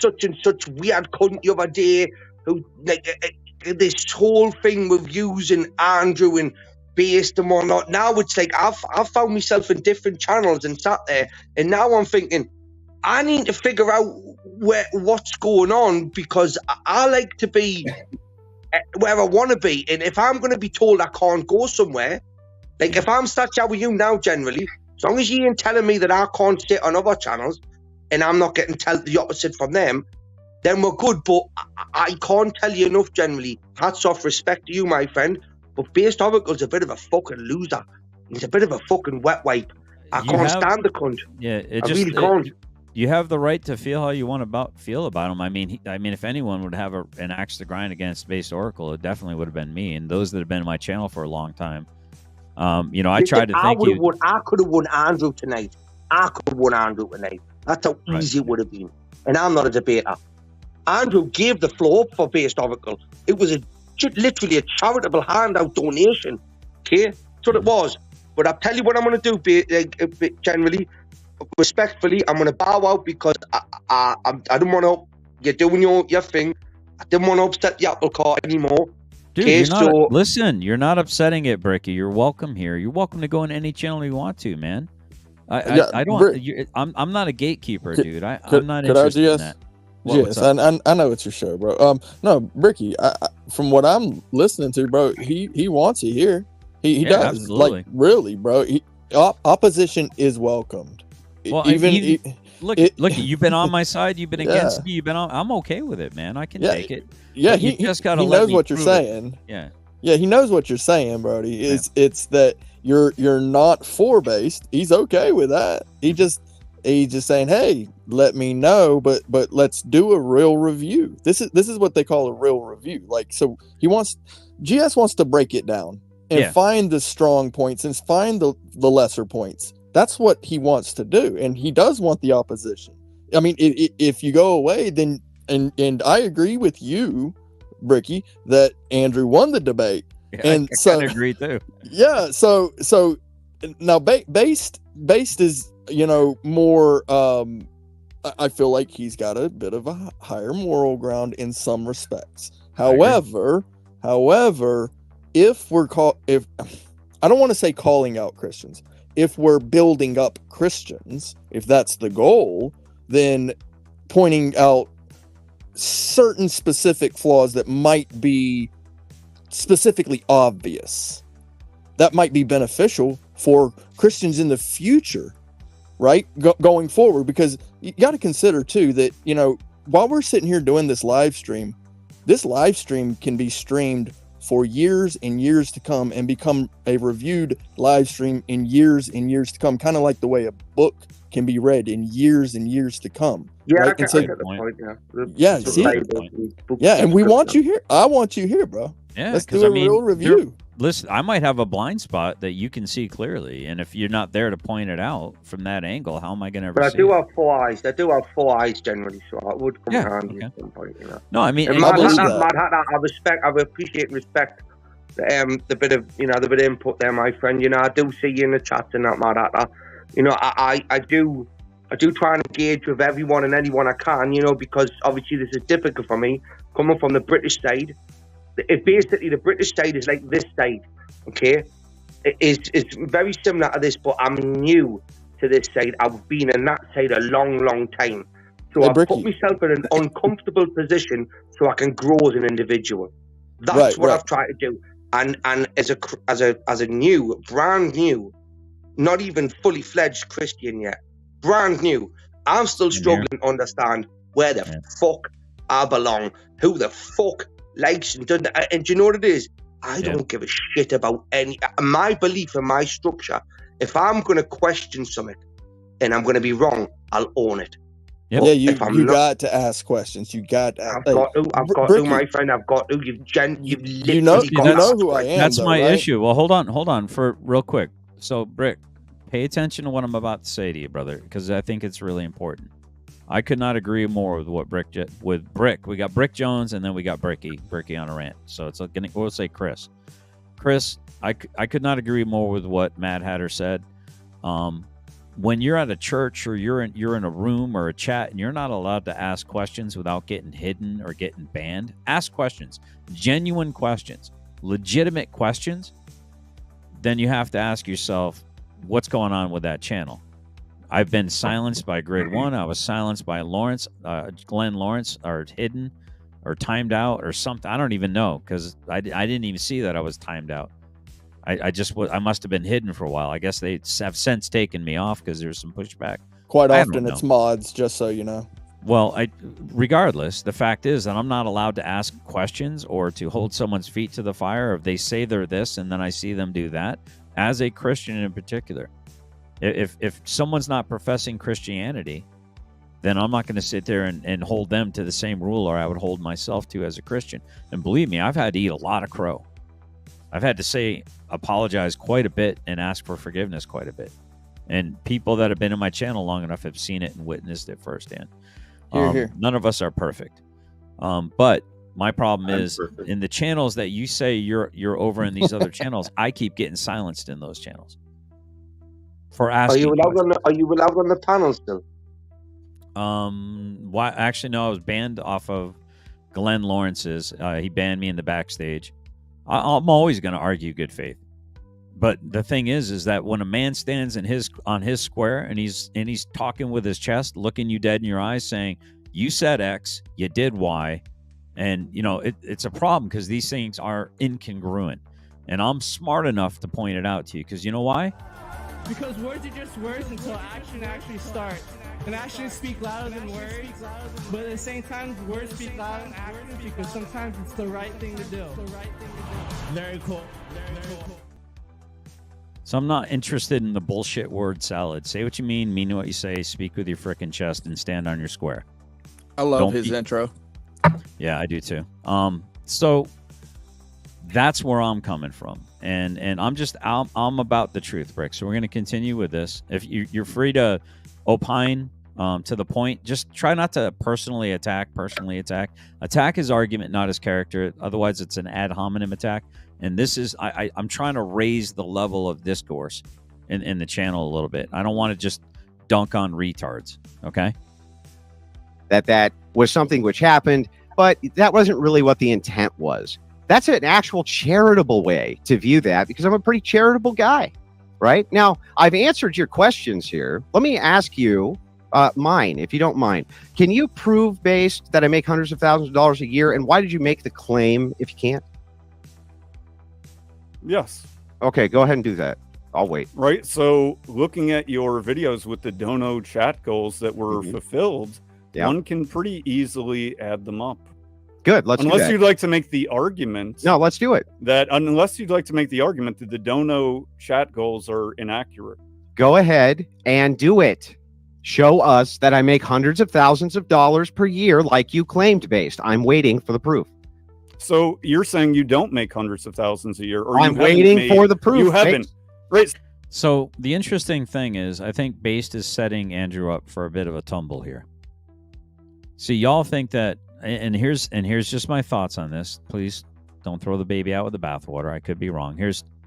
such and such weird cunt the other day who like this whole thing with using Andrew and based and whatnot. Now it's like I've found myself in different channels and sat there, and now I'm thinking I need to figure out what's going on, because I like to be where I want to be, and if I'm going to be told I can't go somewhere, like if I'm sat here with you now, generally, as long as you ain't telling me that I can't sit on other channels, and I'm not getting told the opposite from them, then we're good. But I can't tell you enough, generally. Hats off, respect to you, my friend. But Based Oracle's a bit of a fucking loser. He's a bit of a fucking wet wipe. I can't stand the cunt. Yeah, I really can't. You have the right to feel how you want feel about him. I mean, if anyone would have an axe to grind against Based Oracle, it definitely would have been me, and those that have been in my channel for a long time. I tried to think I could have won Andrew tonight. That's how easy it would have been. And I'm not a debater. Andrew gave the floor up for Based Oracle. It was literally a charitable handout donation. Okay, that's what it was. But I'll tell you what I'm going to do. Generally, respectfully, I'm going to bow out, because I don't want to. You're doing your thing. I didn't want to upset the apple cart anymore. Dude, listen, you're not upsetting it, Bricky. You're welcome here. You're welcome to go in any channel you want to, man. I'm not a gatekeeper, dude. I'm not interested in that. Yes, I know it's your show, bro. No, Ricky, from what I'm listening to, bro, he wants you here. He does. Absolutely. Like, really, bro. Opposition is welcomed. Well, look, you've been on my side. You've been against me. You've been on. I'm okay with it, man. I can take it. Yeah, he just gotta. He knows what you're saying. Yeah. Yeah, he knows what you're saying, Brody. It's that you're not for Based. He's okay with that. He's just saying, hey, let me know, but let's do a real review. This is what they call a real review. Like, so GS wants to break it down and find the strong points and find the lesser points. That's what he wants to do, and he does want the opposition. I mean, if you go away, then and I agree with you, Bricky, that Andrew won the debate, and I agree too. Yeah, so now Based is, more. I feel like he's got a bit of a higher moral ground in some respects. However, if I don't want to say calling out Christians, if we're building up Christians, if that's the goal, then pointing out certain specific flaws that might be specifically obvious, that might be beneficial for Christians in the future, right? Going forward, because you got to consider too that, while we're sitting here doing this live stream can be streamed for years and years to come and become a reviewed live stream in years and years to come, kind of like the way a book can be read in years and years to come. Yeah, right? I get the point. And we want you here. I want you here, bro. Yeah, let's do a real review. Listen, I might have a blind spot that you can see clearly, and if you're not there to point it out from that angle, how am I going to ever see it? I do have 4 eyes. I do have 4 eyes generally, so I would come handy at some point. No, I mean, I appreciate and respect the bit of input there, my friend. I do see you in the chat and that, Mad Hatter. I do try and engage with everyone and anyone I can, because obviously this is difficult for me coming from the British side. Basically, the British side is like this side, okay? It's very similar to this, but I'm new to this side. I've been in that side a long, long time. So I've put myself in an uncomfortable position so I can grow as an individual. That's what I've tried to do. And as a new, brand new, not even fully fledged Christian yet, brand new, I'm still struggling to understand where the fuck I belong, who the fuck likes and doesn't. And do you know what it is? I don't give a shit about my belief and my structure. If I'm going to question something and I'm going to be wrong, I'll own it. Yep. Yeah, you got to ask questions. You got. I've got to, my friend. I've got to. You know who I am. That's though, my right? issue. Well, hold on for real quick. So, Brick, pay attention to what I'm about to say to you, brother, because I think it's really important. I could not agree more with what Brick. We got Brick Jones, and then we got Bricky on a rant. So it's like, we'll say Chris. Chris, I could not agree more with what Mad Hatter said. When you're at a church or you're in a room or a chat and you're not allowed to ask questions without getting hidden or getting banned, ask questions, genuine questions, legitimate questions. Then you have to ask yourself, what's going on with that channel? I've been silenced by Grid 1. I was silenced by Glenn Lawrence, or hidden or timed out or something. I don't even know, because I didn't even see that I was timed out. I must have been hidden for a while. I guess they have since taken me off because there's some pushback. Quite often it's mods, just so you know. Well, regardless, the fact is that I'm not allowed to ask questions or to hold someone's feet to the fire if they say they're this and then I see them do that, as a Christian in particular. If someone's not professing Christianity, then I'm not going to sit there and hold them to the same rule or I would hold myself to as a Christian. And believe me, I've had to eat a lot of crow. I've had to apologize quite a bit and ask for forgiveness quite a bit. And people that have been in my channel long enough have seen it and witnessed it firsthand. Here. None of us are perfect. But my problem is in the channels that you say you're over in these other channels, I keep getting silenced in those channels. For asking. Are you allowed on the panel still? Why? Actually, no. I was banned off of Glenn Lawrence's. He banned me in the backstage. I'm always going to argue good faith, but the thing is that when a man stands on his square and he's talking with his chest, looking you dead in your eyes, saying you said X, you did Y, and it's a problem because these things are incongruent, and I'm smart enough to point it out to you because you know why? Because words are just words until action actually starts. And actions speak louder than words, but at the same time, words speak louder than actions because sometimes it's the right thing to do. Very cool. So I'm not interested in the bullshit word salad. Say what you mean what you say, speak with your frickin' chest, and stand on your square. I love his intro. Yeah, I do too. So that's where I'm coming from. And I'm about the truth, Brick. So we're going to continue with this. If you're free to opine to the point, just try not to personally attack. Attack his argument, not his character. Otherwise, it's an ad hominem attack. And this is, I'm trying to raise the level of discourse in the channel a little bit. I don't want to just dunk on retards, okay? That was something which happened, but that wasn't really what the intent was. That's an actual charitable way to view that because I'm a pretty charitable guy, right? Now, I've answered your questions here. Let me ask you mine, if you don't mind. Can you prove based that I make hundreds of thousands of dollars a year? And why did you make the claim if you can't? Yes. Okay, go ahead and do that. I'll wait. Right. So looking at your videos with the dono chat goals that were fulfilled, one can pretty easily add them up. Good. Let's do that. Unless you'd like to make the argument. No, let's do it. Unless you'd like to make the argument that the dono chat goals are inaccurate. Go ahead and do it. Show us that I make hundreds of thousands of dollars per year like you claimed based. I'm waiting for the proof. So you're saying you don't make hundreds of thousands a year, or I'm waiting for the proof. You haven't. Right. So the interesting thing is, I think Based is setting Andrew up for a bit of a tumble here. See, y'all think that, and here's just my thoughts on this. Please don't throw the baby out with the bathwater. I could be wrong.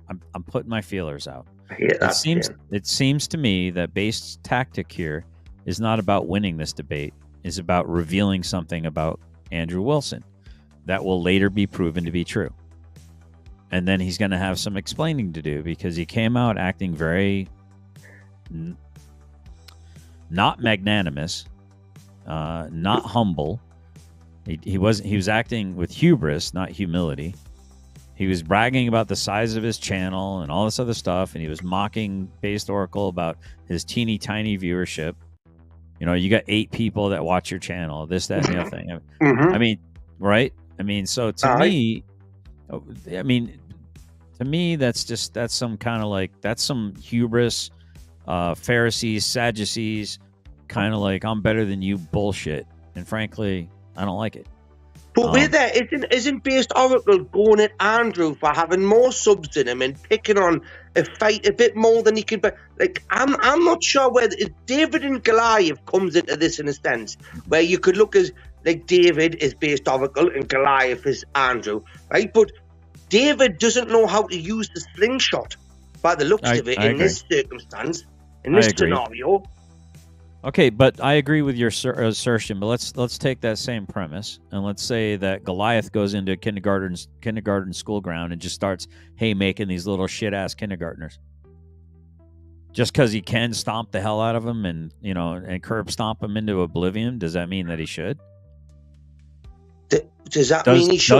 I'm putting my feelers out. It seems to me that Based's tactic here is not about winning this debate. It's about revealing something about Andrew Wilson that will later be proven to be true. And then he's going to have some explaining to do because he came out acting very not magnanimous, not humble. He was acting with hubris, not humility. He was bragging about the size of his channel and all this other stuff, and he was mocking Based Oracle about his teeny tiny viewership. You know, you got 8 people that watch your channel, this, that, and the other thing. I mean, right? I mean, so to me, that's some kind of like, that's some hubris, Pharisees, Sadducees, kind of like, I'm better than you bullshit. And frankly, I don't like it. But with that, isn't Based Oracle going at Andrew for having more subs than him and picking on a fight a bit more than he could? But like, I'm not sure whether David and Goliath comes into this in a sense where you could look as like David is Based Oracle and Goliath is Andrew, right? But David doesn't know how to use the slingshot by the looks of it in this circumstance, in this scenario. Okay, but I agree with your assertion. But let's take that same premise and let's say that Goliath goes into a kindergarten school ground and just starts haymaking these little shit ass kindergartners. Just because he can stomp the hell out of them and and curb stomp them into oblivion, does that mean that he should? Does that mean he should?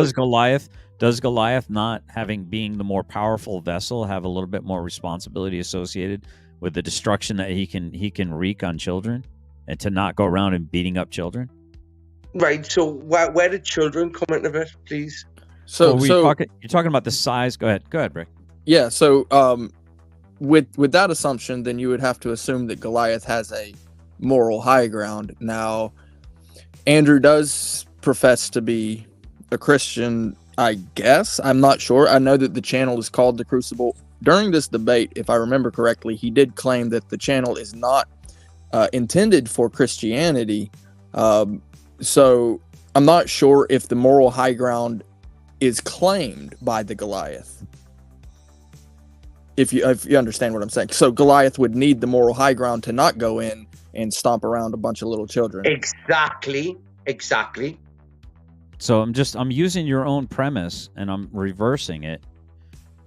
Does Goliath, not being the more powerful vessel, have a little bit more responsibility associated with the destruction that he can wreak on children, and to not go around and beating up children? Right. So where did children come into this, please? So you're talking about the size. Go ahead, Rick. Yeah. So with that assumption, then you would have to assume that Goliath has a moral high ground. Now, Andrew does profess to be a Christian, I guess. I'm not sure. I know that the channel is called The Crucible. During this debate, if I remember correctly, he did claim that the channel is not intended for Christianity. So I'm not sure if the moral high ground is claimed by the Goliath. If you understand what I'm saying. So Goliath would need the moral high ground to not go in and stomp around a bunch of little children. Exactly. So I'm using your own premise and I'm reversing it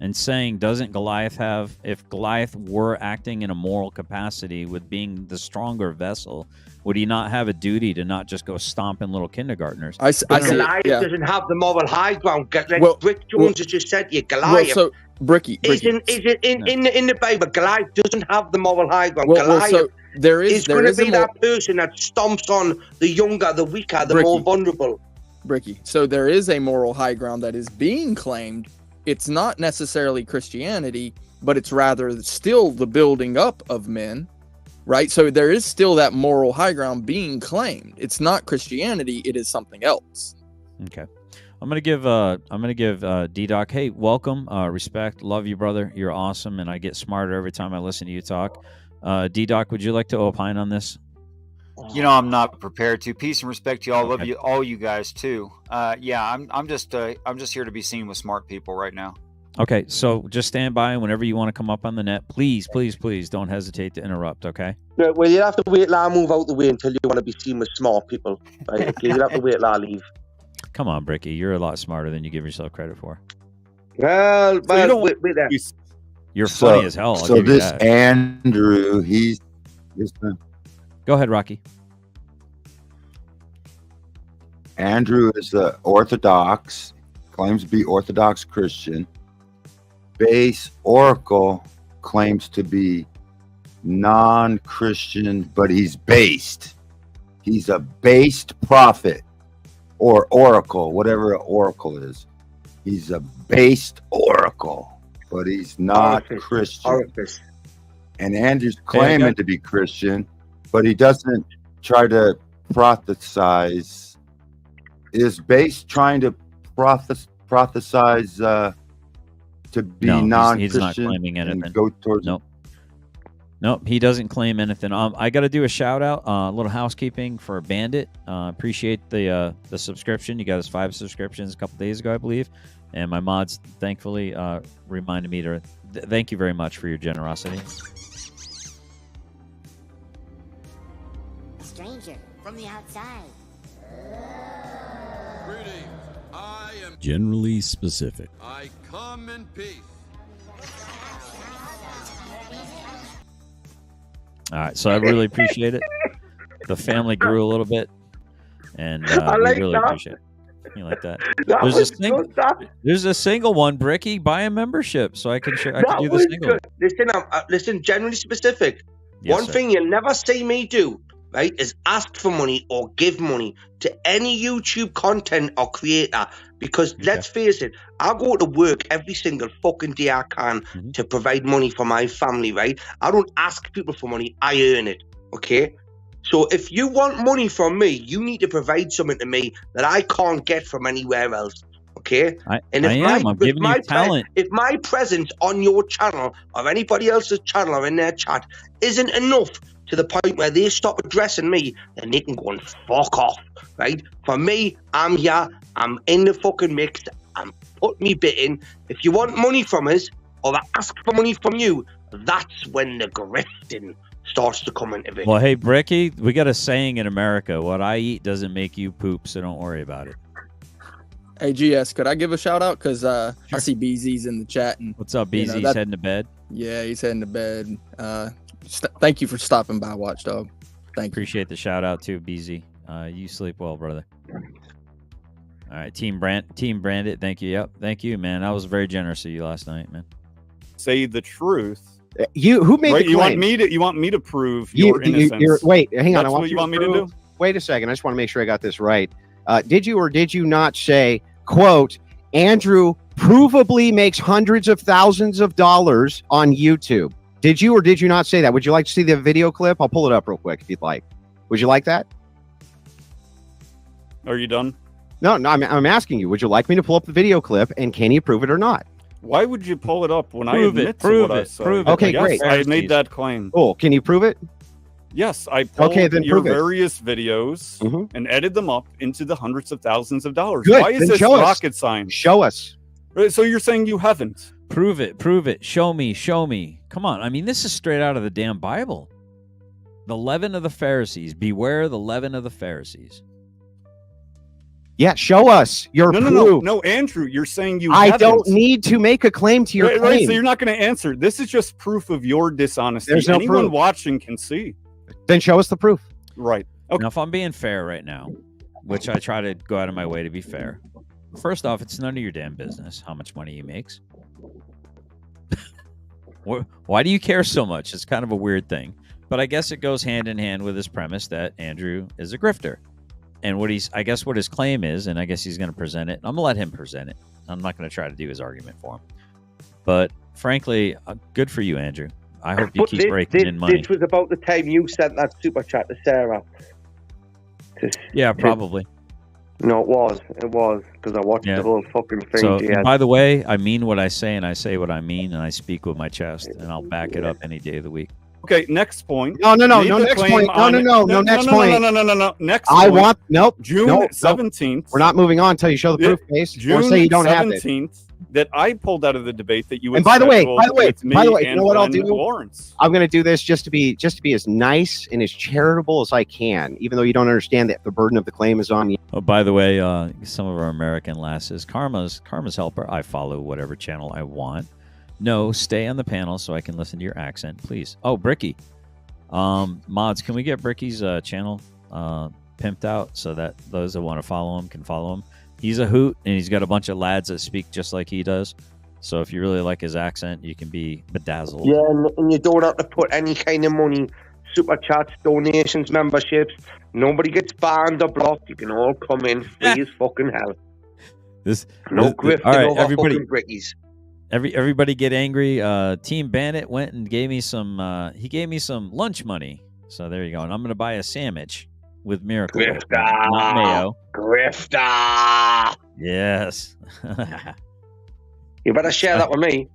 and saying, doesn't Goliath have, if Goliath were acting in a moral capacity with being the stronger vessel, would he not have a duty to not just go stomping little kindergartners? Goliath doesn't have the moral high ground. Like Rick Jones has just said to you, Goliath. So Bricky. Is it in the Bible? Goliath doesn't have the moral high ground. Goliath so there is going to be that person that stomps on the younger, the weaker, the more vulnerable. Bricky. So there is a moral high ground that is being claimed. It's not necessarily Christianity, but it's rather still the building up of men, right? So there is still that moral high ground being claimed. It's not Christianity; it is something else. Okay, I'm gonna give D-Doc. Hey, welcome, respect, love you, brother. You're awesome, and I get smarter every time I listen to you talk. D-Doc, would you like to opine on this? You know, I'm not prepared to. Peace and respect to you all. Love you, all you guys too. Yeah, I'm just here to be seen with smart people right now. Okay, so just stand by, and whenever you want to come up on the net, please don't hesitate to interrupt. Okay. Yeah, well, you'll have to wait till I move out the way until you want to be seen with smart people. Right? Okay, you'll have to wait till I leave. Come on, Bricky, you're a lot smarter than you give yourself credit for. Well, wait there. You're funny as hell. So this Andrew, Go ahead, Rocky. Andrew is the Orthodox, claims to be Orthodox Christian. Based Oracle claims to be non-Christian, but he's based. He's a based prophet or oracle, whatever an oracle is. He's a based oracle, but he's not Christian. And Andrew's claiming to be Christian, but he doesn't try to prophesize. Is Base trying to prophesize to be non-Christian? He's not claiming anything. And go towards Nope, he doesn't claim anything. I got to do a shout out, a little housekeeping for Bandit. Appreciate the subscription. You got us 5 subscriptions a couple days ago, I believe, and my mods thankfully reminded me to thank you very much for your generosity. A stranger from the outside. Greetings. I am generally specific. I come in peace. All right, so I really appreciate it. The family grew a little bit, and I like we really that. appreciate it. You like that? That There's was a single. good, that. There's a single one, Bricky. Buy a membership so I can share. I That can do the was single. good. Listen, listen, generally specific. Yes, One sir. thing you'll never see me do, right, is ask for money or give money to any YouTube content or creator. Because let's face it, I go to work every single fucking day I can to provide money for my family, right? I don't ask people for money, I earn it, okay? So if you want money from me, you need to provide something to me that I can't get from anywhere else. Okay, and I'm giving you talent. If my presence on your channel or anybody else's channel or in their chat isn't enough to the point where they stop addressing me, then they can go and fuck off, right? For me, I'm here, I'm in the fucking mix, I'm put me bit in. If you want money from us or ask for money from you, that's when the grifting starts to come into it. Well, hey, Bricky, we got a saying in America: "What I eat doesn't make you poop, so don't worry about it." Hey, GS, could I give a shout out? Because I see BZ's in the chat. And what's up, BZ? He's heading to bed. Yeah, he's heading to bed. Thank you for stopping by, Watchdog. Thank you. Appreciate the shout out too, BZ. You sleep well, brother. All right, Team Brandit, thank you. Yep, thank you, man. I was very generous of you last night, man. Say the truth. Who made the claim? You want me to prove your innocence? Wait, hang on. That's what you want me to do? Wait a second. I just want to make sure I got this right. Did you or did you not say, quote, Andrew provably makes hundreds of thousands of dollars on YouTube? Did you or did you not say that? Would you like to see the video clip? I'll pull it up real quick if you'd like. Would you like that? Are you done? No, I'm asking you. Would you like me to pull up the video clip and can you prove it or not? Why would you pull it up when I admit to what I said? Okay, yes, great. I made that claim. Cool. Can you prove it? Yes, I pulled then your prove it. various videos and edited them up into the hundreds of thousands of dollars. Good. Why is Then this show us. rocket science? Show us. So you're saying you haven't? Prove it. Prove it. Show me. Show me. Come on. I mean, this is straight out of the damn Bible. The leaven of the Pharisees. Beware the leaven of the Pharisees. Yeah, show us your proof. No, Andrew, you're saying you I haven't. don't need to make a claim to your claim. Right, so you're not going to answer. This is just proof of your dishonesty. There's no Anyone proof. watching can see. Then show us the proof. Right. Okay. Now, if I'm being fair right now, which I try to go out of my way to be fair, first off, it's none of your damn business how much money he makes. Why do you care so much? It's kind of a weird thing. But I guess it goes hand in hand with his premise that Andrew is a grifter. And what his claim is, and I guess he's going to present it. I'm going to let him present it. I'm not going to try to do his argument for him. But frankly, good for you, Andrew. I hope you keep raking in money. This was about the time you sent that super chat to Sarah. Yeah, probably. No, it was. It was, because I watched the whole fucking thing. So, by the way, I mean what I say, and I say what I mean, and I speak with my chest, and I'll back it up any day of the week. Okay, next point. No, next point. No, next point. No. Next I point. want, nope. June 17th. We're not moving on until you show the proof, case. June or say you don't 17th, have it. that I pulled out of the debate that you And by the way, you and know what I'll Glenn do? Lawrence. I'm going to do this just to be as nice and as charitable as I can, even though you don't understand that the burden of the claim is on you. Oh, by the way, some of our American lasses, Karma's helper. I follow whatever channel I want. No, stay on the panel so I can listen to your accent, please. Oh, Bricky. Mods, can we get Bricky's channel pimped out so that those that want to follow him can follow him? He's a hoot, and he's got a bunch of lads that speak just like he does. So if you really like his accent, you can be bedazzled. Yeah, and you don't have to put any kind of money, super chats, donations, memberships. Nobody gets banned or blocked. You can all come in free as fucking hell. Grifting all right, over everybody. fucking brickies. Everybody get angry. Team Bandit went and gave me some. He gave me some lunch money. So there you go. And I'm gonna buy a sandwich with Miracle, Grifter, not mayo. Grifter. Yes. You better share that with me.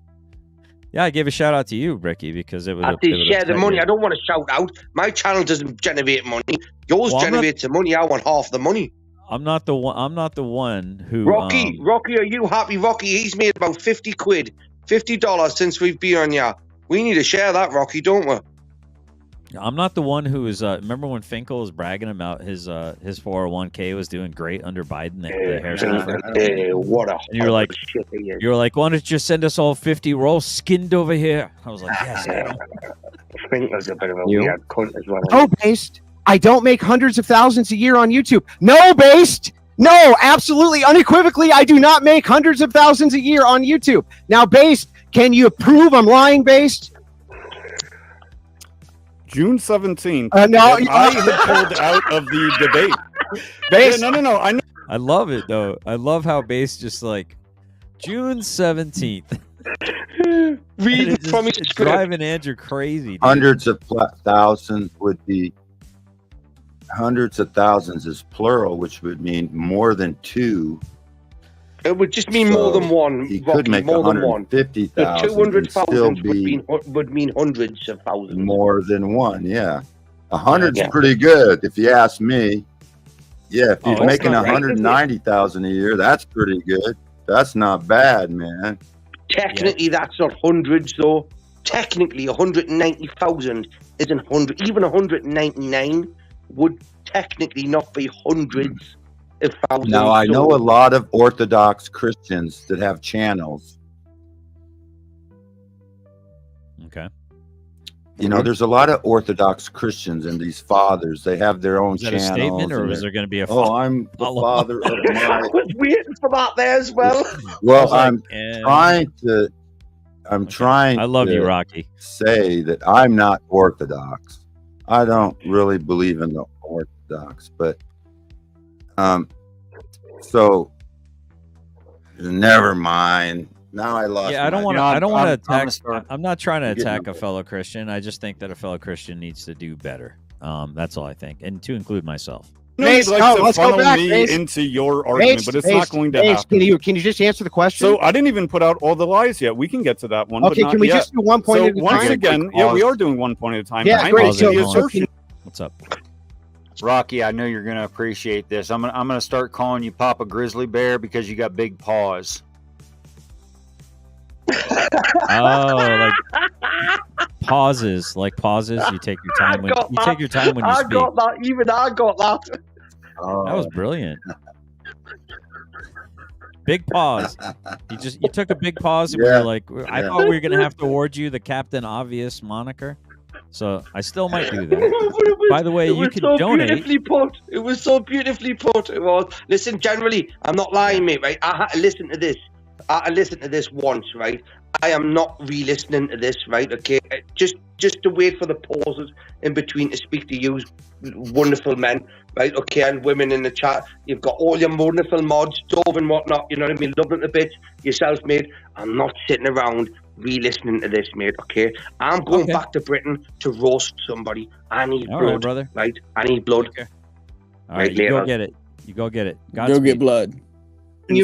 Yeah, I gave a shout out to you, Ricky, because it was. I did share the money. I don't want to shout out. My channel doesn't generate money. Yours generates the money. I want half the money. I'm not the one. I'm not the one who. Rocky, are you happy? Rocky, he's made about 50 quid, $50 since we've been on ya. We need to share that, Rocky, don't we? I'm not the one who is. Remember when Finkel was bragging about his 401k was doing great under Biden? The hair snuffer? What a! And you were like, why don't you just send us all 50? We're all skinned over here. I was like, yes. Finkel's a bit of a weird cunt as well. No, Based. I don't make hundreds of thousands a year on YouTube. No, Based. No, absolutely, unequivocally, I do not make hundreds of thousands a year on YouTube. Now, Based, can you prove I'm lying, Based? June 17th. No, I had pulled out of the debate. Based. Yeah, no. I know. I love it though. I love how Base just like June 17th. Reading from his it's script. driving Andrew crazy. Dude. Hundreds of thousands would be hundreds of thousands is plural, which would mean more than two. It would just mean more than one. He Rocky, could make more than one. 150,000. 200,000 would mean hundreds of thousands. More than one, yeah. 100's pretty good, if you ask me. Yeah, if he's making 190,000 a year, that's pretty good. That's not bad, man. Technically, that's not hundreds, though. Technically, 190,000 isn't 100. Even 199 would technically not be hundreds of thousands. Now, I know a lot of Orthodox Christians that have channels. Okay. You know, there's a lot of Orthodox Christians and these fathers. They have their own Is that channels. a statement, or is there going to be a? I'm the father of my. I was waiting for that there as well. Well, I'm trying to. I'm trying. I love you, Rocky. Say that I'm not Orthodox. I don't really believe in the Orthodox, but so never mind. Now I lost. Yeah, I don't want to. I don't want to attack. I'm not trying to attack getting a fellow Christian. I just think that a fellow Christian needs to do better. That's all I think, and to include myself. No, you'd like to let's go funnel back, me Base. into your argument, but it's not going to happen. Can you just answer the question? So I didn't even put out all the lies yet. We can get to that one. Okay, but not can we yet. just do one point so at a once time? again, yeah, we are doing one point at a time. Yeah, I'm great. making the So assertion. What's up? Rocky, I know you're going to appreciate this. I'm gonna start calling you Papa Grizzly Bear because you got big paws. Oh, like pauses, You take your time when you take your time when you speak. I got that. Even I got that. That was brilliant. Big pause. You took a big pause, and we were like, I thought we were gonna have to award you the Captain Obvious moniker. So I still might do that. By the way, you can donate. Beautifully put. It was so beautifully put. It was. Listen, generally, I'm not lying, mate. Right? I had to listen to this. I listened to this once, right? I am not re-listening to this, right? Okay, just to wait for the pauses in between to speak to you, wonderful men, right? Okay, and women in the chat. You've got all your wonderful mods, Dove and whatnot. You know what I mean? Loving it a bit yourself, mate. I'm not sitting around re-listening to this, mate. Okay, I'm going back to Britain to roast somebody. I need blood, right, brother. Right? I need blood. Okay. All right, you go get it. You go get it. Go get blood.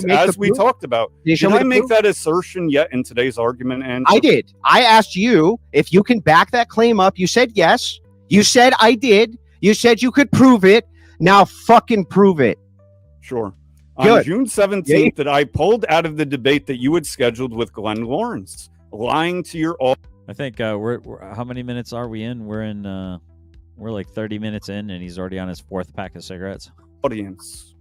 As we talked about, did I make that assertion yet in today's argument? And I did. I asked you if you can back that claim up. You said yes. You said I did. You said you could prove it. Now fucking prove it. Sure. Good. On June 17th, that I pulled out of the debate that you had scheduled with Glenn Lawrence, lying to your all. I think we're how many minutes are we in? We're in. We're like 30 minutes in, and he's already on his fourth pack of cigarettes. Audience.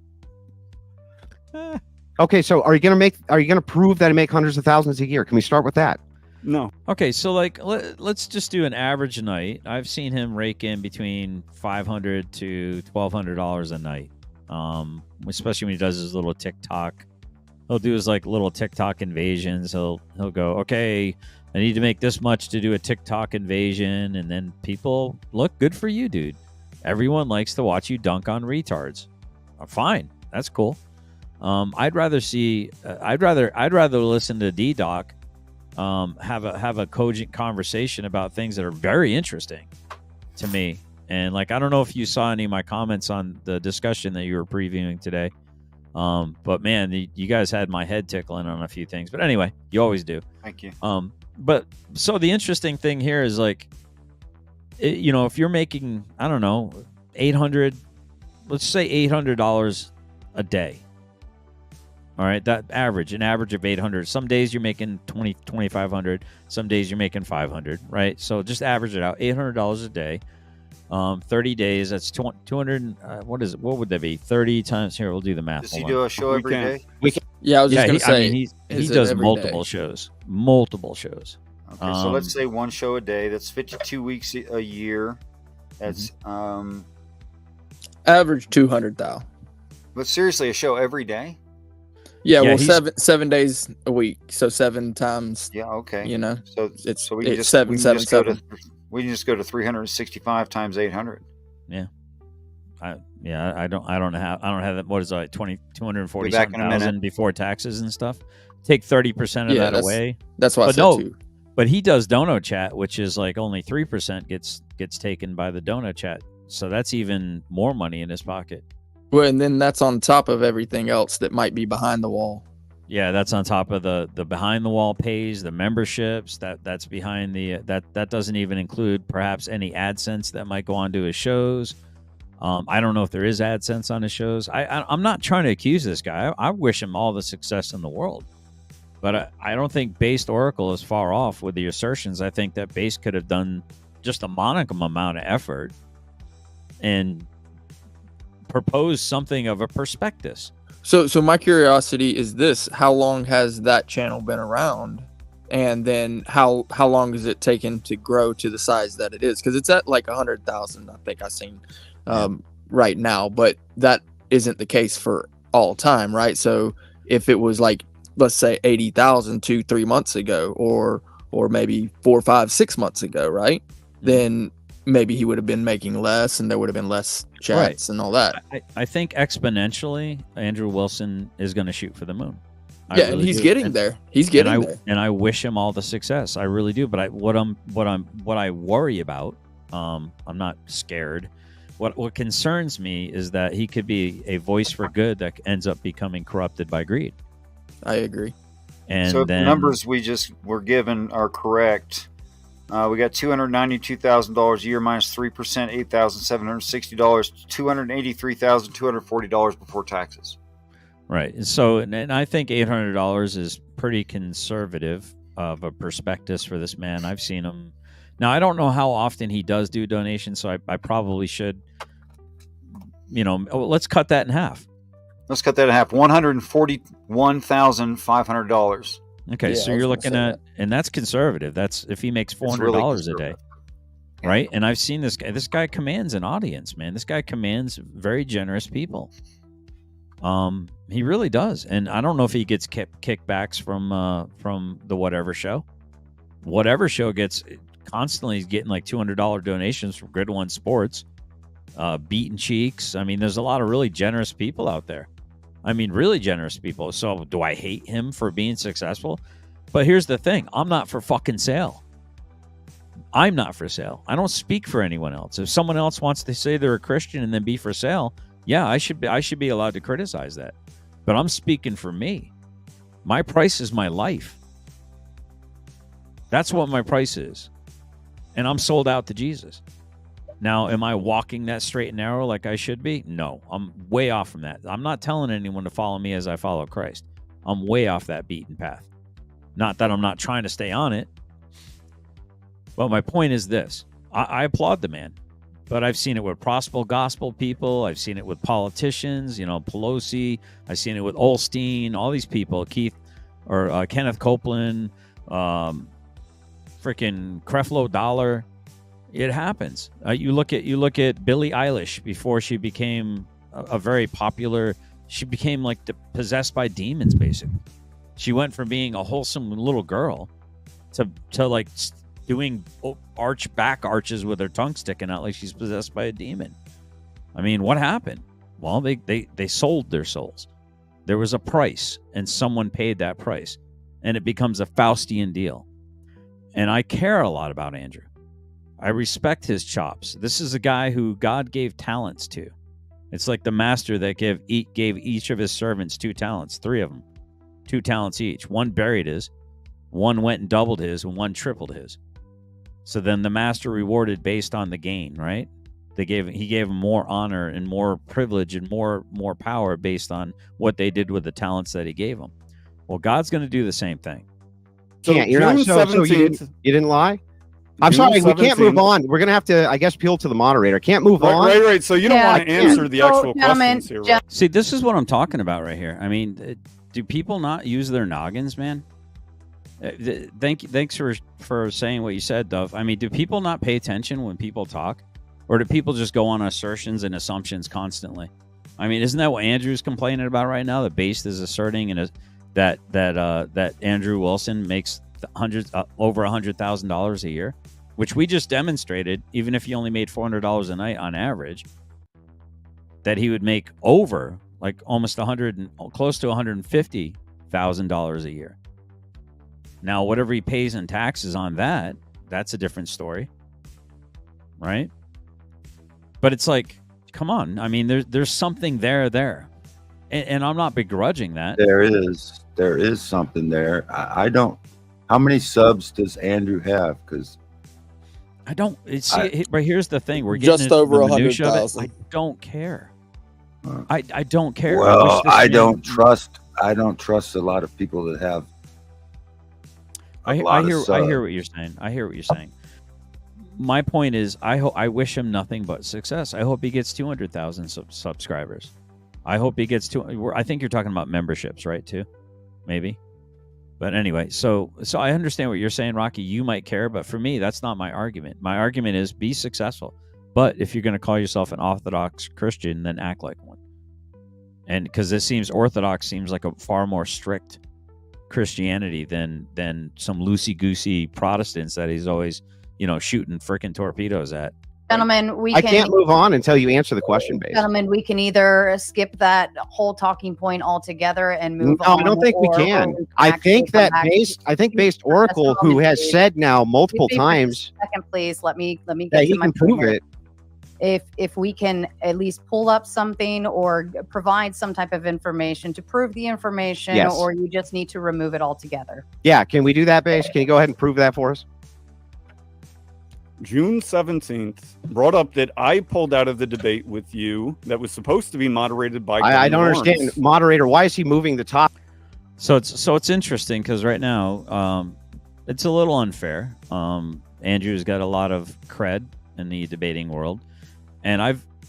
Okay, so are you gonna prove that I make hundreds of thousands a year? Can we start with that? No. Okay, so like let's just do an average night. I've seen him rake in between $500 to $1,200 a night. Especially when he does his little TikTok. He'll do his like little TikTok invasions. He'll go, okay, I need to make this much to do a TikTok invasion, and then people look, good for you, dude. Everyone likes to watch you dunk on retards. Fine, that's cool. I'd rather listen to D-Doc have a cogent conversation about things that are very interesting to me. And like, I don't know if you saw any of my comments on the discussion that you were previewing today. But man, you guys had my head tickling on a few things. But anyway, you always do. Thank you. But so the interesting thing here is like, if you're making, I don't know, let's say $800 a day. All right, that an average of 800. Some days you're making 2,500. Some days you're making 500, right? So just average it out, $800 a day. 30 days, that's 200. What is it? What would that be? 30 times, here, we'll do the math. Does he do a show every day? Yeah, I was just going to say. He does multiple shows. Multiple shows. Okay, so let's say one show a day. That's 52 weeks a year. That's average 200,000. But seriously, a show every day? Yeah, well, 7 days a week, so 7 times. Yeah, okay. You know, so we can just seven. We can just go to 365 times 800. Yeah. I don't have that. What is it, 240 back in a minute. thousand before taxes and stuff? Take 30% of that away. That's what I said too. But he does Dono Chat, which is like only 3% gets taken by the Dono Chat. So that's even more money in his pocket. Well, and then that's on top of everything else that might be behind the wall. Yeah, that's on top of the behind the wall pays, the memberships. That's behind the that doesn't even include perhaps any AdSense that might go onto his shows. I don't know if there is AdSense on his shows. I'm not trying to accuse this guy. I wish him all the success in the world. But I don't think Based Oracle is far off with the assertions. I think that Based could have done just a modicum amount of effort and proposed something of a prospectus. So my curiosity is this: how long has that channel been around? And then how long has it taken to grow to the size that it is? Because it's at like 100,000, I think I've seen right now, but that isn't the case for all time, right? So if it was like, let's say 80,000 2-3 months ago, or maybe 4, 5, 6 months ago, right? Then maybe he would have been making less, and there would have been less chats and all that. I think exponentially, Andrew Wilson is going to shoot for the moon. And he's getting there. He's getting there, and I wish him all the success. I really do. But what I worry about, I'm not scared. What concerns me is that he could be a voice for good that ends up becoming corrupted by greed. I agree. And so if the numbers we just were given are correct, we got $292,000 a year minus 3%, $8,760, $283,240 before taxes. Right. So, and I think $800 is pretty conservative of a prospectus for this man. I've seen him. Now, I don't know how often he does do donations, so I probably should, let's cut that in half. Let's cut that in half. $141,500. Okay, so you're looking at, and that's conservative. That's if he makes $400 a day, right? And I've seen this guy. This guy commands an audience, man. This guy commands very generous people. He really does, and I don't know if he gets kickbacks from the whatever show. Whatever show gets constantly getting like $200 donations from Grid One Sports, Beaten Cheeks. I mean, there's a lot of really generous people out there. I mean, really generous people. So do I hate him for being successful? But here's the thing. I'm not for fucking sale. I'm not for sale. I don't speak for anyone else. If someone else wants to say they're a Christian and then be for sale, yeah, I should be allowed to criticize that. But I'm speaking for me. My price is my life. That's what my price is. And I'm sold out to Jesus. Now, am I walking that straight and narrow like I should be? No, I'm way off from that. I'm not telling anyone to follow me as I follow Christ. I'm way off that beaten path. Not that I'm not trying to stay on it. But my point is this. I applaud the man. But I've seen it with gospel people. I've seen it with politicians, Pelosi. I've seen it with Olstein, all these people, Kenneth Copeland, freaking Creflo Dollar. It happens. You look at Billie Eilish before she became a very popular. She became like possessed by demons. Basically, she went from being a wholesome little girl to like doing back arches with her tongue sticking out like she's possessed by a demon. I mean, what happened? Well, they sold their souls. There was a price, and someone paid that price, and it becomes a Faustian deal. And I care a lot about Andrew. I respect his chops. This is a guy who God gave talents to. It's like the master that gave each of his servants 2 talents, 3 of them, 2 talents each. One buried his, one went and doubled his, and one tripled his. So then the master rewarded based on the gain, right? He gave them more honor and more privilege and more power based on what they did with the talents that he gave them. Well, God's going to do the same thing. So you're not so you didn't lie? I'm sorry, we can't move on. We're going to have to, I guess, appeal to the moderator. Can't move on. Right. So you don't want to answer the actual questions here, right? See, this is what I'm talking about right here. I mean, do people not use their noggins, man? Thanks for saying what you said, Dove. I mean, do people not pay attention when people talk? Or do people just go on assertions and assumptions constantly? I mean, isn't that what Andrew's complaining about right now? The Based is asserting that Andrew Wilson makes over $100,000 a year, which we just demonstrated. Even if he only made $400 a night on average, that he would make over like almost close to $150,000 a year. Now, whatever he pays in taxes on that, that's a different story, right? But it's like, come on. I mean, there's something there. And I'm not begrudging that. There is something there. I don't. How many subs does Andrew have? Because I don't see. But here's the thing: we're getting just over 100,000. I don't care. I don't care. Well, I don't trust a lot of people that have. I hear what you're saying. I hear what you're saying. My point is, I wish him nothing but success. I hope he gets 200,000 subscribers. I hope he gets I think you're talking about memberships, right? Too, maybe. But anyway, so I understand what you're saying, Rocky. You might care, but for me, that's not my argument. My argument is be successful. But if you're going to call yourself an Orthodox Christian, then act like one. And because Orthodox seems like a far more strict Christianity than some loosey-goosey Protestants that he's always, shooting frickin' torpedoes at. Gentlemen, I can't move on until you answer the question, Base. Gentlemen, we can either skip that whole talking point altogether and move on. No, I don't think we can. I think Based Oracle, who has said now multiple times. Second, please let me get that to he my can prove it. If we can at least pull up something or provide some type of information to prove the information, yes. Or you just need to remove it altogether. Yeah, can we do that, Base? Can you go ahead and prove that for us? June 17th brought up that I pulled out of the debate with you that was supposed to be moderated by I don't understand. Moderator, why is he moving the top? So it's interesting because right now it's a little unfair. Andrew's got a lot of cred in the debating world, and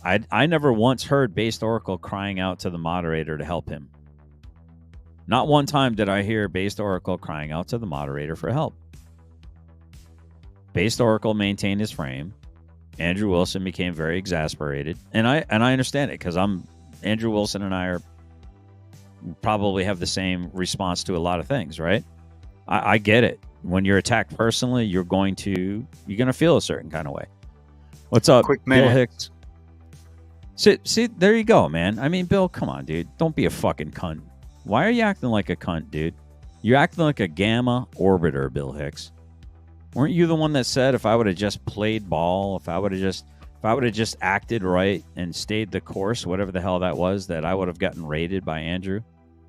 I never once heard Based Oracle crying out to the moderator to help him. Not one time did I hear Based Oracle crying out to the moderator for help. Based Oracle maintained his frame. Andrew Wilson became very exasperated, and I understand it because Andrew Wilson and I probably have the same response to a lot of things, right? I get it. When you're attacked personally, you're gonna feel a certain kind of way. What's up, Quick Bill minute. Hicks? See, there you go, man. I mean, Bill, come on, dude. Don't be a fucking cunt. Why are you acting like a cunt, dude? You're acting like a gamma orbiter, Bill Hicks. Weren't you the one that said if I would have just played ball, if I would have just acted right and stayed the course, whatever the hell that was, that I would have gotten raided by Andrew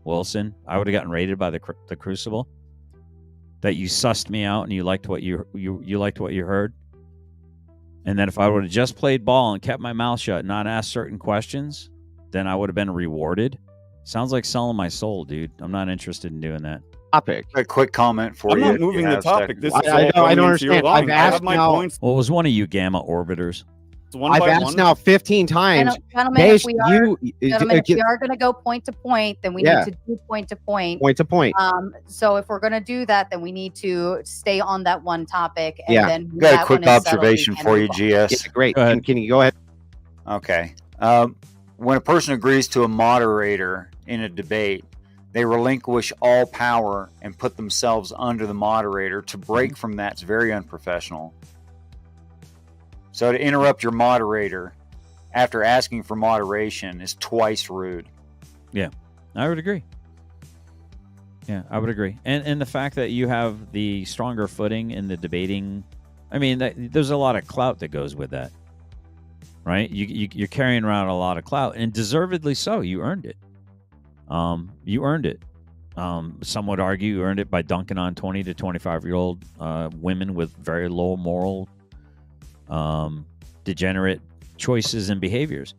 Wilson? I would have gotten raided by the Crucible. That you sussed me out and you liked what you liked what you heard. And then if I would have just played ball and kept my mouth shut and not asked certain questions, then I would have been rewarded. Sounds like selling my soul, dude. I'm not interested in doing that. Topic. A quick comment for I'm you. not moving the topic. This is I don't understand. I've asked my points. Well, it was one of you gamma orbiters. I've asked now 15 times. Gentlemen, if we are going to go point to point, then we need to do point to point. Point to point. So if we're going to do that, then we need to stay on that one topic. And then got a quick observation for you, GS. Yeah, great. Can you go ahead? Okay. When a person agrees to a moderator in a debate, they relinquish all power and put themselves under the moderator. To break from that's very unprofessional. So to interrupt your moderator after asking for moderation is twice rude. Yeah, I would agree. Yeah, I would agree. And the fact that you have the stronger footing in the debating, I mean, there's a lot of clout that goes with that, right? You're carrying around a lot of clout, and deservedly so. You earned it. You earned it. Some would argue you earned it by dunking on 20 to 25-year-old women with very low moral, degenerate choices and behaviors,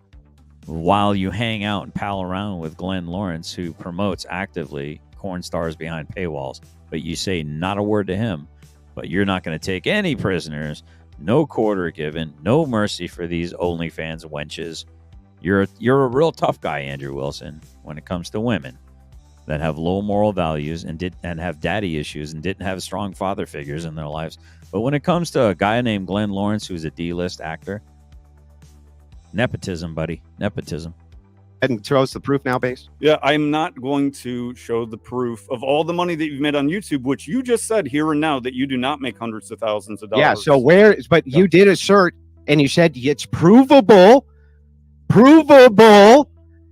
while you hang out and pal around with Glenn Lawrence, who promotes actively porn stars behind paywalls. But you say not a word to him. But you're not going to take any prisoners. No quarter given. No mercy for these OnlyFans wenches. You're a real tough guy, Andrew Wilson, when it comes to women that have low moral values and have daddy issues and didn't have strong father figures in their lives. But when it comes to a guy named Glenn Lawrence, who's a D-list actor, nepotism, buddy, nepotism. and show us the proof now, Base? Yeah, I'm not going to show the proof of all the money that you've made on YouTube, which you just said here and now that you do not make hundreds of thousands of dollars. Yeah, so but you did assert, and you said it's provable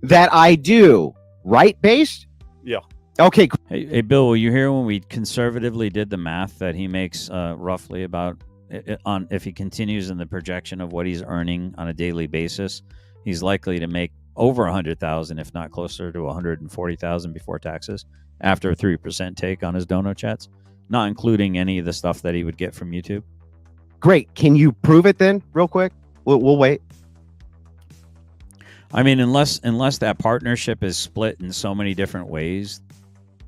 that I do, right, Base? Yeah. Okay. Hey, Bill, will you hear when we conservatively did the math that he makes roughly about on if he continues in the projection of what he's earning on a daily basis, he's likely to make over 100,000, if not closer to 140,000 before taxes, after a 3% take on his dono chats, not including any of the stuff that he would get from YouTube. Great. Can you prove it then, real quick? We'll wait. I mean, unless that partnership is split in so many different ways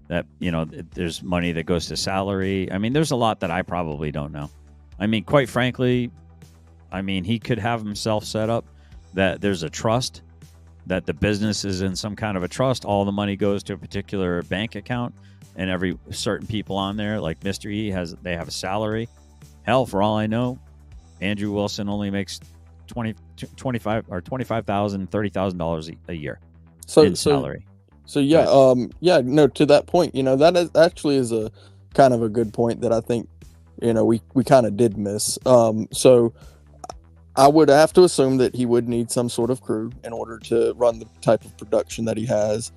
that, you know, there's money that goes to salary. I mean, there's a lot that I probably don't know. I mean, quite frankly, I mean, he could have himself set up that there's a trust, that the business is in some kind of a trust. All the money goes to a particular bank account, and every certain people on there, like Mr. E, they have a salary. Hell, for all I know, Andrew Wilson only makes $25,000 or $25,000, $30,000 a year in salary. So yeah, no, to that point, you know, that is actually is a kind of a good point that I think, you know, we kind of did miss. So I would have to assume that he would need some sort of crew in order to run the type of production that he has.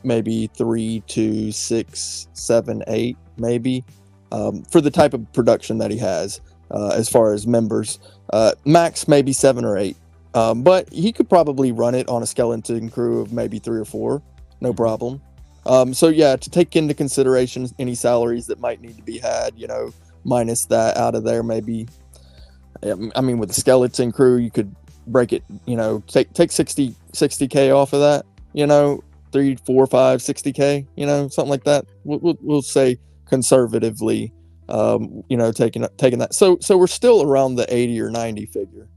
Maybe 3 to 6, 7, 8, maybe, for the type of production that he has, as far as members. Max maybe 7 or 8. But he could probably run it on a skeleton crew of maybe 3 or 4, no problem. So yeah, to take into consideration any salaries that might need to be had, you know, minus that out of there, maybe. I mean, with the skeleton crew, you could break it, you know, take 60K off of that, you know, 3, 4, 5, 60K, you know, something like that. We'll say conservatively, you know, taking that. So we're still around the 80 or 90 figure.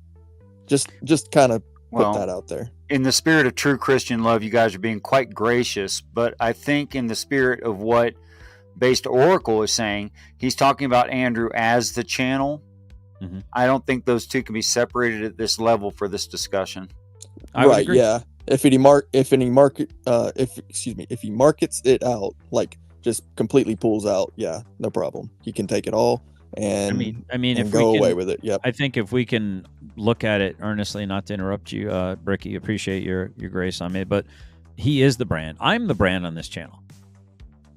Just kind of put that out there. In the spirit of true Christian love, you guys are being quite gracious, but I think in the spirit of what Based Oracle is saying, he's talking about Andrew as the channel. Mm-hmm. I don't think those two can be separated at this level for this discussion. Right? Yeah. If he markets it out, like just completely pulls out, yeah, no problem. He can take it all and I mean, and if go we can, away with it. Yep. I think if we can look at it earnestly, not to interrupt you, Bricky, appreciate your grace on me, but he is the brand. I'm the brand on this channel,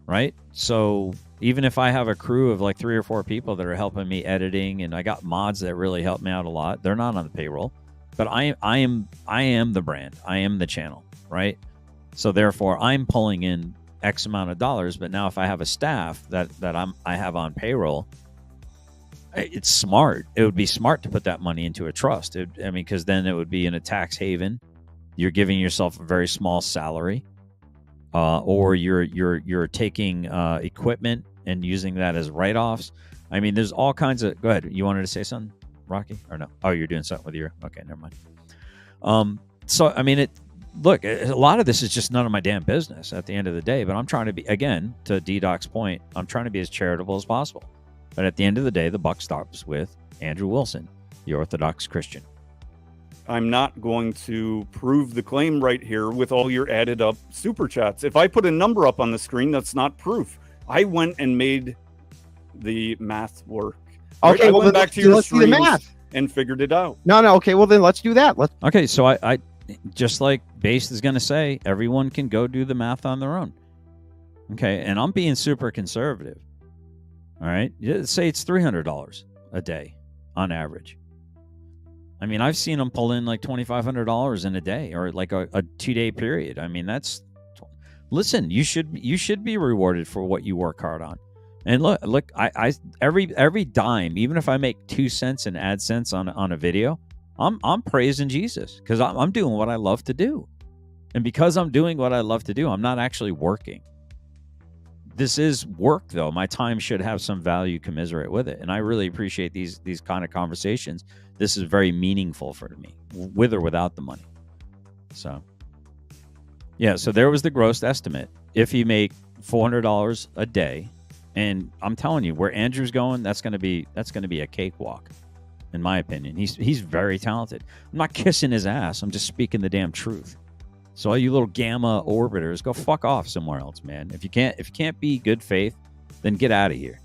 right? So even if I have a crew of like 3 or 4 people that are helping me editing, and I got mods that really help me out a lot, they're not on the payroll, but I am the brand. I am the channel, right? So therefore, I'm pulling in X amount of dollars. But now, if I have a staff that I have on payroll, it's smart. It would be smart to put that money into a trust. Because then it would be in a tax haven. You're giving yourself a very small salary, or you're taking equipment and using that as write-offs. I mean, there's all kinds of. Go ahead. You wanted to say something, Rocky, or no? Oh, you're doing something with your. Okay, never mind. So I mean, look, a lot of this is just none of my damn business at the end of the day. But I'm trying to be, again, to D-Doc's point, I'm trying to be as charitable as possible. But at the end of the day, the buck stops with Andrew Wilson, the Orthodox Christian. I'm not going to prove the claim right here with all your added up super chats. If I put a number up on the screen, that's not proof. I went and made the math work. Okay, I well, went back to your let's do the math and figured it out. No, okay, well then let's do that. Okay, so I just like Base is going to say, everyone can go do the math on their own. Okay, and I'm being super conservative. All right, say it's $300 a day on average. I mean, I've seen them pull in like $2,500 in a day, or like a 2-day period. I mean, listen, you should be rewarded for what you work hard on. And look, I every dime, even if I make 2 cents in AdSense on a video, I'm praising Jesus, because I'm doing what I love to do. And because I'm doing what I love to do, I'm not actually working. This is work, though. My time should have some value commensurate with it. And I really appreciate these kind of conversations. This is very meaningful for me, with or without the money. So, yeah, so there was the gross estimate. If you make $400 a day, and I'm telling you, where Andrew's going, that's going to be a cakewalk, in my opinion. He's very talented. I'm not kissing his ass. I'm just speaking the damn truth. So all you little gamma orbiters, go fuck off somewhere else, man. If you can't be good faith, then get out of here.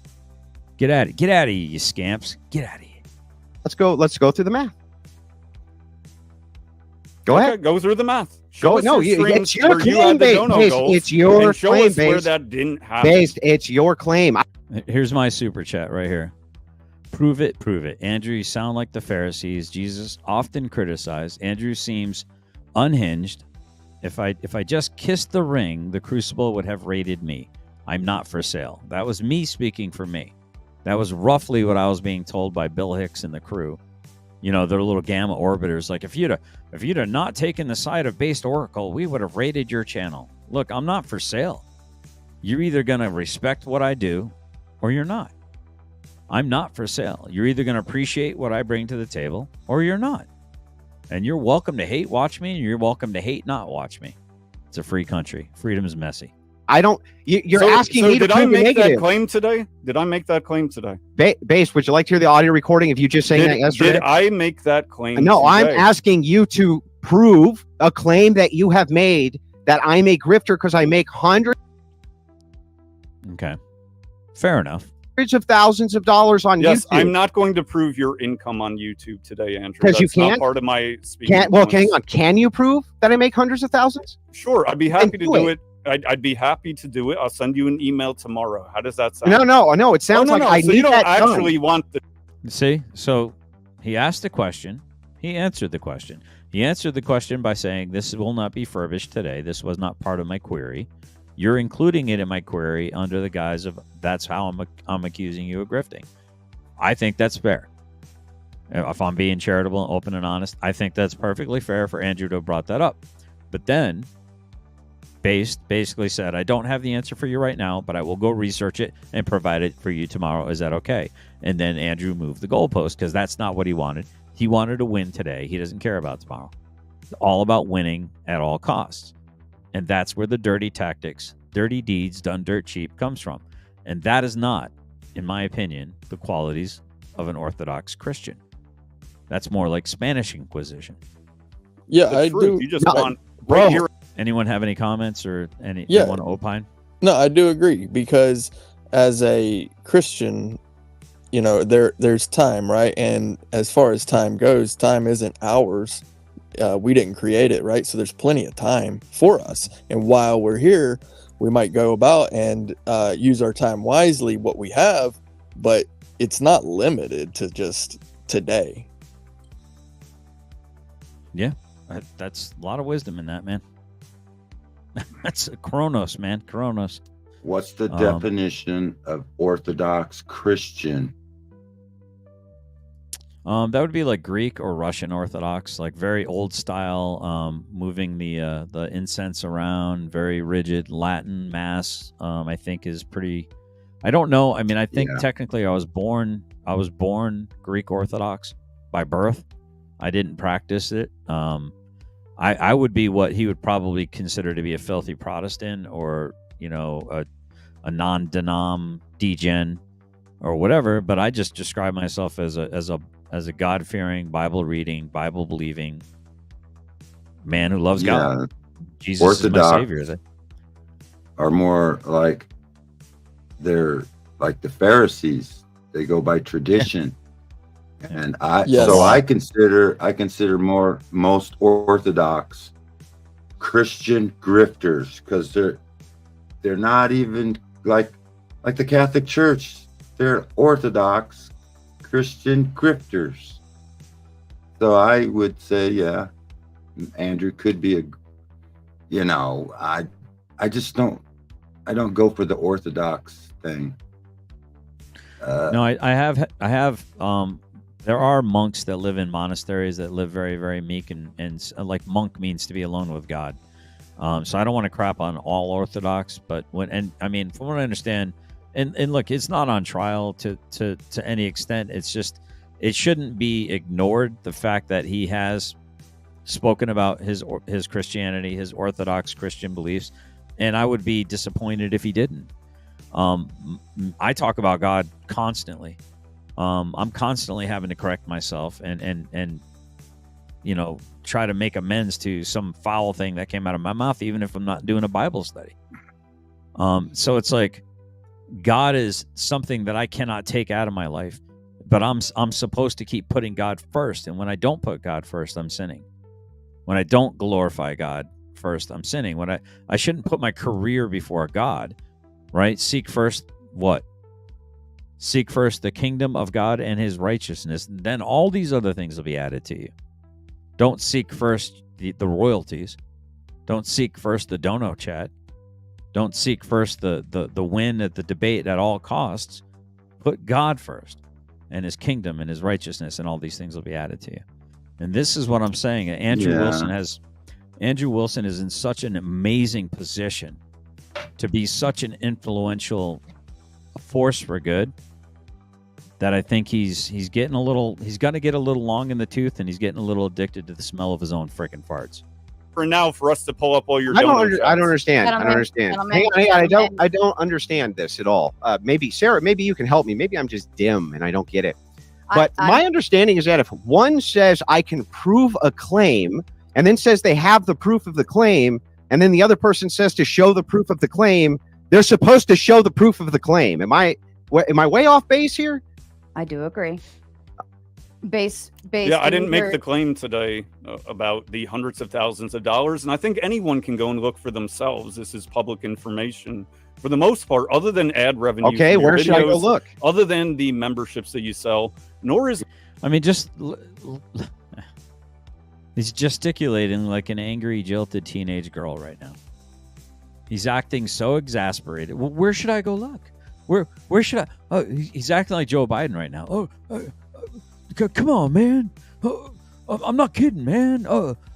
Get out of here, you scamps. Get out of here. Let's go through the math. Go ahead. Go through the math. It's your claim, Based. It's your claim, where Based. that didn't happen. Based. It's your claim. Here's my super chat right here. Prove it, prove it. Andrew, you sound like the Pharisees. Jesus often criticized. Andrew seems unhinged. If I just kissed the ring, the crucible would have raided me. I'm not for sale. That was me speaking for me. That was roughly what I was being told by Bill Hicks and the crew. You know, their little gamma orbiters. Like, if you'd have not taken the side of Based Oracle, we would have raided your channel. Look, I'm not for sale. You're either going to respect what I do or you're not. I'm not for sale. You're either going to appreciate what I bring to the table or you're not. And you're welcome to hate watch me, and you're welcome to hate not watch me. It's a free country. Freedom is messy. I don't. You're asking me to prove negative. Did I make that claim today? Did I make that claim today? Based, would you like to hear the audio recording of you just saying that yesterday? Did I make that claim? No, today? I'm asking you to prove a claim that you have made that I'm a grifter because I make hundreds. Okay, fair enough. Of thousands of dollars on yes, YouTube. I'm not going to prove your income on YouTube today, Andrew. Because you can't. Not part of my speaking. Hang on. Can you prove that I make hundreds of thousands? Sure, I'd be happy to do it. I'd be happy to do it. I'll send you an email tomorrow. How does that sound? No. It sounds like I need you don't that actually done. want the. See, so he asked the question. He answered the question. He answered the question by saying, "This will not be furbished today. This was not part of my query. You're including it in my query under the guise of that's how I'm accusing you of grifting." I think that's fair. If I'm being charitable, open, and honest, I think that's perfectly fair for Andrew to have brought that up. But then, basically said, "I don't have the answer for you right now, but I will go research it and provide it for you tomorrow. Is that okay?" And then Andrew moved the goalpost because that's not what he wanted. He wanted to win today. He doesn't care about tomorrow. It's all about winning at all costs. And that's where the dirty tactics, dirty deeds done dirt cheap comes from. And that is not, in my opinion, the qualities of an Orthodox Christian. That's more like Spanish Inquisition. Yeah, I do. You just want right here. Anyone have any comments or any want to opine? No, I do agree, because as a Christian, you know, there's time, right? And as far as time goes, time isn't ours. We didn't create it, right? So there's plenty of time for us. And while we're here, we might go about and use our time wisely, what we have, but it's not limited to just today. Yeah, that's a lot of wisdom in that, man. That's a Chronos, man. Chronos. What's the definition of Orthodox Christian? That would be like Greek or Russian Orthodox, like very old style, moving the incense around, very rigid. Latin Mass, I think, is pretty. I don't know. I mean, I think technically I was born Greek Orthodox by birth. I didn't practice it. I would be what he would probably consider to be a filthy Protestant, or a non-denom degen or whatever. But I just describe myself as a God-fearing, Bible-reading, Bible-believing man who loves God. Jesus Orthodox is my savior. Are more like they're like the Pharisees. They go by tradition. And I consider most Orthodox Christian grifters, because they're not even like the Catholic Church. They're Orthodox Christian grifters. So I would say, Andrew could be I just don't go for the Orthodox thing. No, I have there are monks that live in monasteries that live very, very meek and like monk means to be alone with God. So I don't want to crap on all Orthodox, but from what I understand, and look, it's not on trial to any extent. It's just, it shouldn't be ignored, the fact that he has spoken about his Christianity, his Orthodox Christian beliefs, and I would be disappointed if he didn't. I talk about God constantly. I'm constantly having to correct myself and try to make amends to some foul thing that came out of my mouth, even if I'm not doing a Bible study. So it's like God is something that I cannot take out of my life, but I'm supposed to keep putting God first. And when I don't put God first, I'm sinning. When I don't glorify God first, I'm sinning. When I shouldn't put my career before God, right? Seek first what? Seek first the kingdom of God and his righteousness, and then all these other things will be added to you. Don't seek first the royalties. Don't seek first the dono chat. Don't seek first the win at the debate at all costs. Put God first and his kingdom and his righteousness, and all these things will be added to you. And this is what I'm saying. Andrew Wilson is in such an amazing position to be such an influential force for good, that I think he's getting he's going to get a little long in the tooth, and he's getting a little addicted to the smell of his own freaking farts. For now, for us to pull up all your I don't understand. Hang on. I don't understand this at all. Maybe Sarah, maybe you can help me. Maybe I'm just dim and I don't get it. But my understanding is that if one says I can prove a claim, and then says they have the proof of the claim, and then the other person says to show the proof of the claim, they're supposed to show the proof of the claim. Am I way off base here? I do agree. Base. Yeah, I didn't make the claim today about the hundreds of thousands of dollars, and I think anyone can go and look for themselves. This is public information for the most part, other than ad revenue. Okay, where should I go look? Other than the memberships that you sell, nor is. I mean, just he's gesticulating like an angry, jilted teenage girl right now. He's acting so exasperated. Well, where should I go look? Where should I? Oh, he's acting like Joe Biden right now. Come on, man. I'm not kidding, man.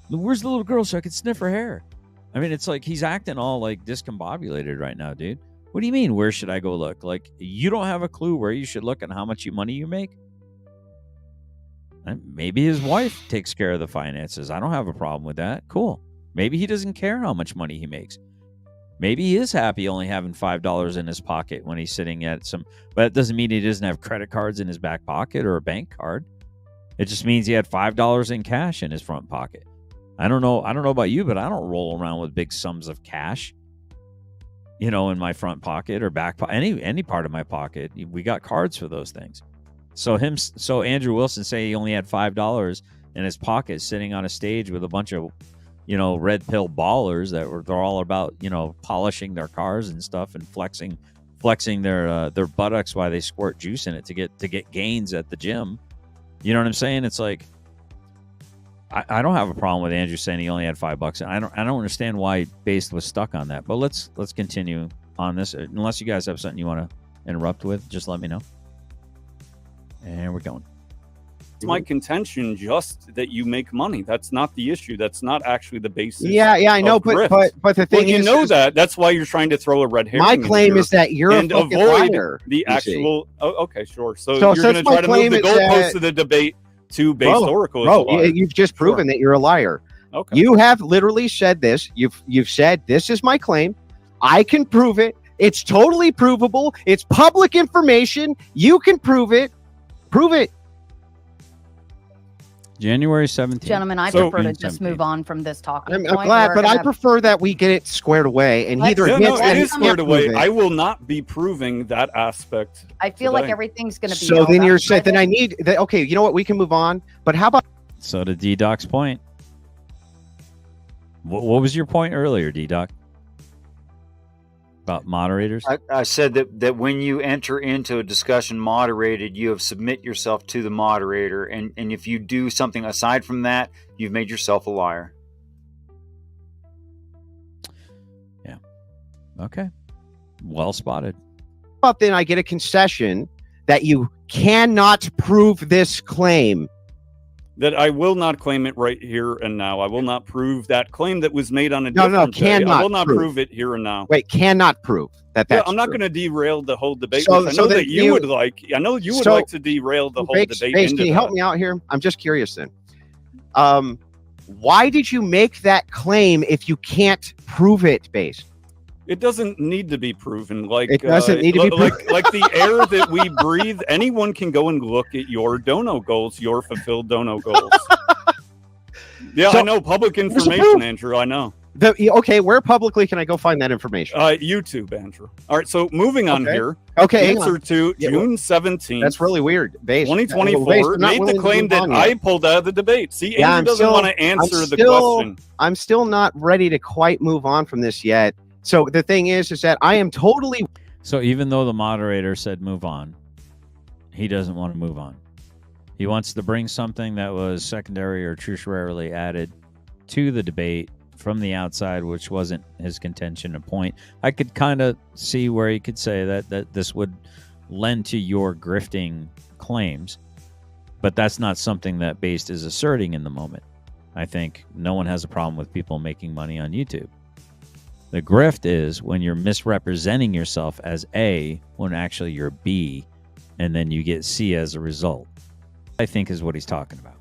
Where's the little girl so I can sniff her hair? I mean, it's like he's acting all like discombobulated right now, dude. What do you mean, where should I go look? Like, you don't have a clue where you should look and how much money you make? And maybe his wife takes care of the finances. I don't have a problem with that. Cool. Maybe he doesn't care how much money he makes. Maybe he is happy only having $5 in his pocket when he's sitting at some, but it doesn't mean he doesn't have credit cards in his back pocket or a bank card. It just means he had $5 in cash in his front pocket. I don't know about you, but I don't roll around with big sums of cash, in my front pocket or back pocket, any part of my pocket. We got cards for those things. So Andrew Wilson say he only had $5 in his pocket sitting on a stage with a bunch of red pill ballers they're all about, polishing their cars and stuff and flexing their buttocks while they squirt juice in it to get gains at the gym. You know what I'm saying? It's like, I don't have a problem with Andrew saying he only had $5. And I don't understand why Based was stuck on that. But let's continue on this. Unless you guys have something you want to interrupt with, just let me know. And we're going. It's my contention just that you make money. That's not the issue. That's not actually the basis. Yeah, I know, but the thing is, that's why you're trying to throw a red herring. My claim is that you're a fucking liar. The actual. Oh, okay, sure. So you're going to try to move the goalposts of the debate to Based Oracle. Bro, you've just proven that you're a liar. Okay. You have literally said this. You've said this is my claim. I can prove it. It's totally provable. It's public information. You can prove it. Prove it. January 17th. Gentlemen, I prefer to just move on from this talking I'm glad, but I prefer that we get it squared away. And it is squared away. I will not be proving that aspect. I feel like everything's going to be. So then you're saying, then I need that. Okay, you know what? We can move on. But how about? So to D-Doc's point. What was your point earlier, D-Doc? About moderators? I said that when you enter into a discussion moderated, you have submit yourself to the moderator, and if you do something aside from that, you've made yourself a liar. Yeah. Okay. Well spotted. But then I get a concession that you cannot prove this claim. That I will not claim it right here and now. I will not prove that claim that was made on a different day. I will not prove it here and now. Wait, cannot prove that. I'm not going to derail the whole debate. I know that you would like. I know you would like to derail the whole debate. Can you help me out here? I'm just curious then. Why did you make that claim if you can't prove it, Based? It doesn't need to be proven. Like it doesn't need to be proven. Like the air that we breathe. Anyone can go and look at your dono goals, your fulfilled dono goals. Yeah, So- I know public proof. information, Andrew. I know. Okay, where publicly can I go find that information? YouTube, Andrew. All right, so moving on Okay. here. Okay, hang Answer on. to Yeah, June 17th. That's really weird. Base 2024 Base, I'm not made willing the to claim move that on yet. I pulled out of the debate. See, Andrew I'm doesn't still- want to answer the question. I'm still not ready to quite move on from this yet. So the thing is that I am totally. So even though the moderator said move on, he doesn't want to move on. He wants to bring something that was secondary or tertiarily added to the debate from the outside, which wasn't his contention or point. I could kind of see where he could say that this would lend to your grifting claims, but that's not something that Based is asserting in the moment. I think no one has a problem with people making money on YouTube. The grift is when you're misrepresenting yourself as A when actually you're B, and then you get C as a result, I think is what he's talking about.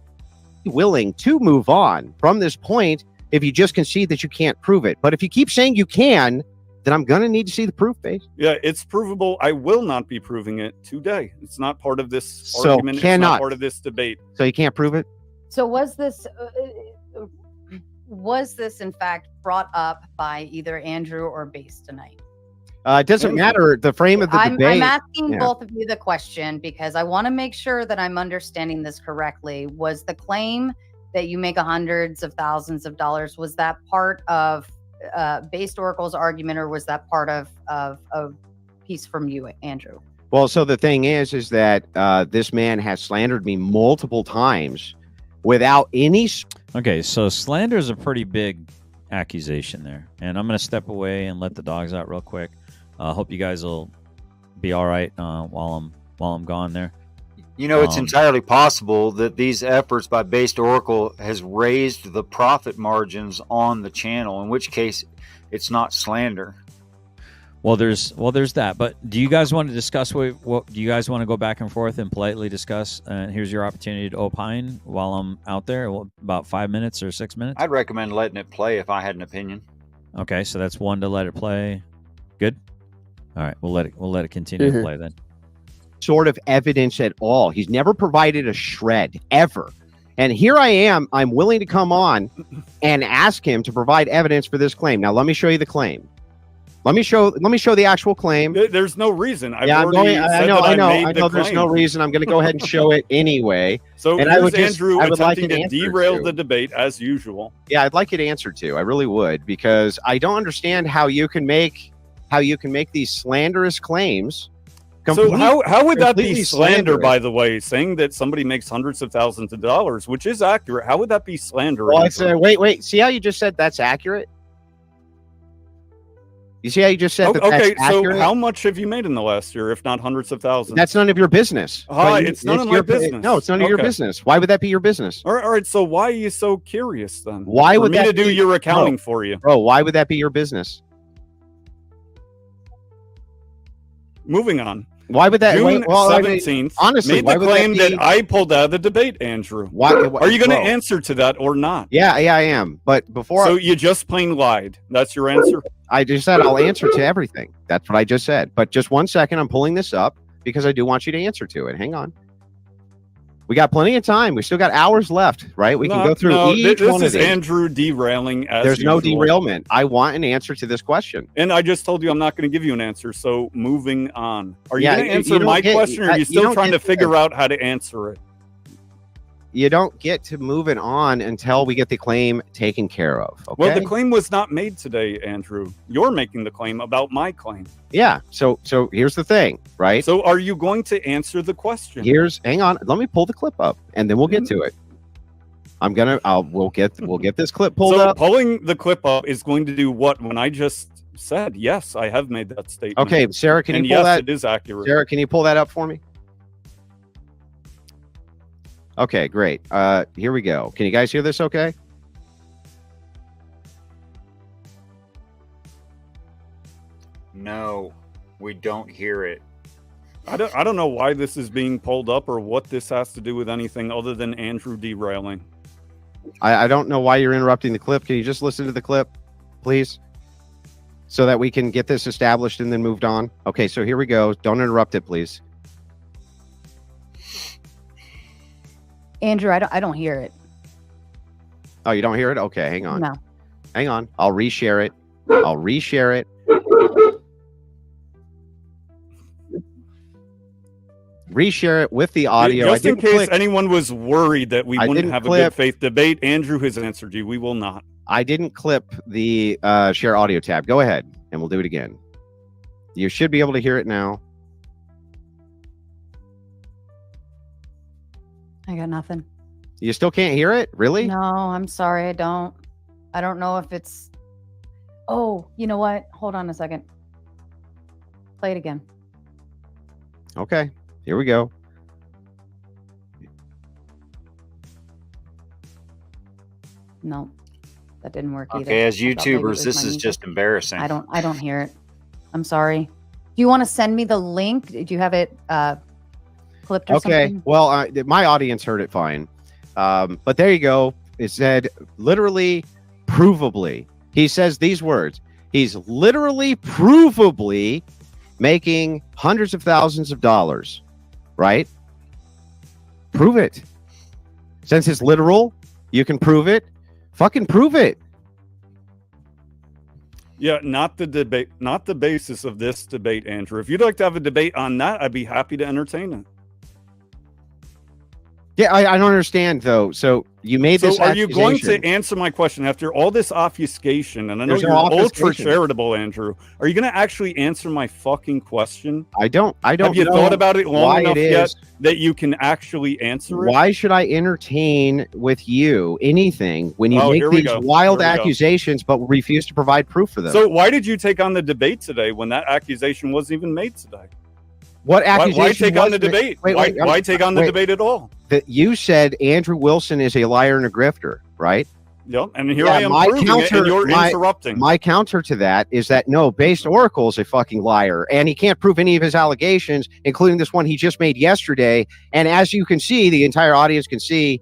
Willing to move on from this point if you just concede that you can't prove it. But if you keep saying you can, then I'm going to need to see the proof base. Yeah, it's provable. I will not be proving it today. It's not part of this So argument. It's cannot. not part of this debate. So you can't prove it? So was this in fact brought up by either Andrew or Base tonight? It doesn't matter the frame of the I'm debate. asking Yeah. both of you the question because I want to make sure that I'm understanding this correctly. Was the claim that you make hundreds of thousands of dollars, was that part of Based Oracle's argument, or was that part of a piece from you, Andrew? Well, so the thing is that this man has slandered me multiple times without any. Okay, so slander is a pretty big accusation there, and I'm going to step away and let the dogs out real quick. Hope you guys will be all right while I'm gone there. You know, it's entirely possible that these efforts by Based Oracle has raised the profit margins on the channel, in which case it's not slander. Well, there's that. But do you guys want to discuss what do you guys want to go back and forth and politely discuss? Here's your opportunity to opine while I'm out there. About 5 minutes or 6 minutes. I'd recommend letting it play if I had an opinion. Okay, so that's one to let it play. Good. All right, we'll let it continue to play then. Sort of evidence at all. He's never provided a shred ever. And here I am. I'm willing to come on and ask him to provide evidence for this claim. Now, let me show you the claim. Let me show the actual claim. There's no reason. I know. There's no reason. I'm going to go ahead and show it anyway. So and Andrew I would like attempting an to answer derail to. the debate as usual. Yeah, I'd like you to answer to. I really would, because I don't understand how you can make these slanderous claims. So how would that be completely slander, slanderous. by the way? Saying that somebody makes hundreds of thousands of dollars, which is accurate, how would that be slander? Well, I'd say, wait. See how you just said that's accurate? You see how you just said that okay, that's accurate? so how much have you made in the last year, if not hundreds of thousands? That's none of your business. It's none of my business. No, it's none of your business. Why would that be your business? All right, so why are you so curious then? Why For would me that to do be- your accounting Bro, for you? Bro, why would that be your business? Moving on. Why would that? June well, I mean, 17th honestly, made why the would that claim be- that I pulled out of the debate, Andrew. Why Are you going to bro. answer to that or not? Yeah, I am. But before So you just plain lied. That's your answer? I just said I'll answer to everything. That's what I just said. But just 1 second, I'm pulling this up because I do want you to answer to it. Hang on. We got plenty of time. We still got hours left, right? We can go through each this one of is these. Andrew derailing as There's no usual. derailment. I want an answer to this question. And I just told you I'm not going to give you an answer. So moving on. Are you Yeah, going to you answer don't my get- question, or are you you still don't trying to get- figure out how to answer it? You don't get to move it on until we get the claim taken care of. Okay. Well, the claim was not made today, Andrew. You're making the claim about my claim. Yeah. So here's the thing, right? So are you going to answer the question? Hang on. Let me pull the clip up and then we'll get to it. We'll get this clip pulled So up. pulling the clip up is going to do what when I just said, yes, I have made that statement. Okay, Sarah, can you And pull yes, that? it is accurate. Sarah, can you pull that up for me? Okay, great. Here we go. Can you guys hear this okay? No, we don't hear it. I don't know why this is being pulled up or what this has to do with anything other than Andrew derailing. I don't know why you're interrupting the clip. Can you just listen to the clip, please? So that we can get this established and then moved on. Okay, so here we go. Don't interrupt it, please. Andrew, I don't hear it. Oh, you don't hear it? Okay, hang on. No. Hang on. I'll reshare it. I'll reshare it. Reshare it with the audio. Just in case anyone was worried that we wouldn't have a good faith debate, Andrew has answered you. We will not. I didn't clip the share audio tab. Go ahead, and we'll do it again. You should be able to hear it now. I got nothing. You still can't hear it? Really? No, I'm sorry. I don't know if it's. Oh, you know what? Hold on a second. Play it again. Okay, here we go. No, that didn't work either. Okay, as I thought maybe it YouTubers, was this my is music. just embarrassing. I don't hear it. I'm sorry. Do you want to send me the link? Do you have it clipped or Okay, something? well, my audience heard it fine. But there you go. It said literally, provably. He says these words. He's literally, provably making hundreds of thousands of dollars, right? Prove it. Since it's literal, you can prove it. Fucking prove it. Yeah, not the debate, not the basis of this debate, Andrew. If you'd like to have a debate on that, I'd be happy to entertain it. Yeah, I don't understand though. So you made this. So are you going to accusation. answer my question after all this obfuscation? And I know There's no you're ultra obfuscation. charitable, Andrew. Are you going to actually answer my fucking question? I don't. Have you know thought about it long why enough it yet is. that you can actually answer it? Why should I entertain with you anything when you Oh, make here we these go. wild Here we go. accusations but refuse to provide proof for them? So why did you take on the debate today when that accusation wasn't even made today? what Why accusation? take on was the it? debate? Wait, Why take on the debate at all? That you said Andrew Wilson is a liar and a grifter, right? Yep, and here Yeah, I am proving it, and you're interrupting. My counter to that is that no, Based Oracle is a fucking liar, and he can't prove any of his allegations, including this one he just made yesterday. And as you can see, the entire audience can see,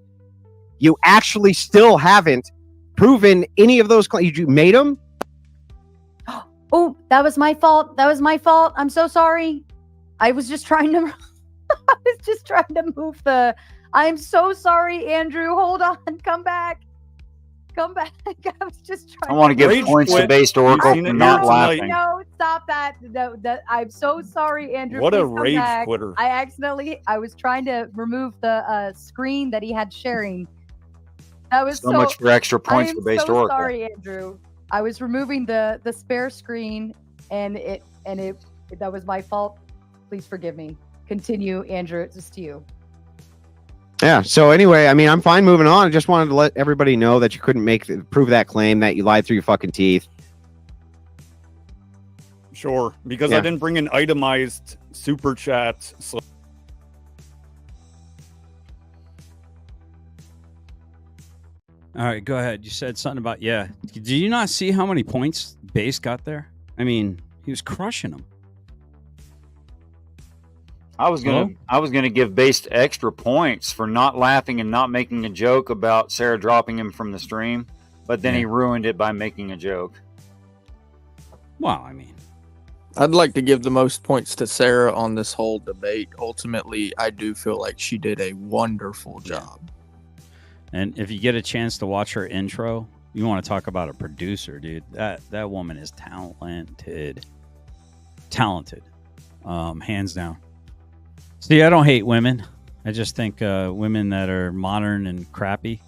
you actually still haven't proven any of those claims. You made them. Oh, that was my fault. That was my fault. I'm so sorry. I was just trying to move the. I'm so sorry, Andrew. Hold on. Come back. Come back. I was just trying. I want to give Rage points to quit. Based Oracle You've seen for it not here laughing. tonight. No, stop that. No, I'm so sorry, Andrew. What a Please come rage back. quitter. I was trying to remove the screen that he had sharing. That was So much for extra points for Based so Oracle. sorry, Andrew. I was removing the spare screen, and it that was my fault. Please forgive me. Continue, Andrew. It's just you. Yeah. So anyway, I mean, I'm fine moving on. I just wanted to let everybody know that you couldn't prove that claim, that you lied through your fucking teeth. Sure, because Yeah. I didn't bring an itemized super chat. So All right, go ahead. You said something about, yeah. Did you not see how many points Base got there? I mean, he was crushing them. I was gonna give Based extra points for not laughing and not making a joke about Sarah dropping him from the stream, but then he ruined it by making a joke. Well, I mean, I'd like to give the most points to Sarah on this whole debate. Ultimately, I do feel like she did a wonderful job. and if you get a chance to watch her intro, you want to talk about a producer, dude. That woman is talented. Hands down. See, I don't hate women. I just think women that are modern and crappy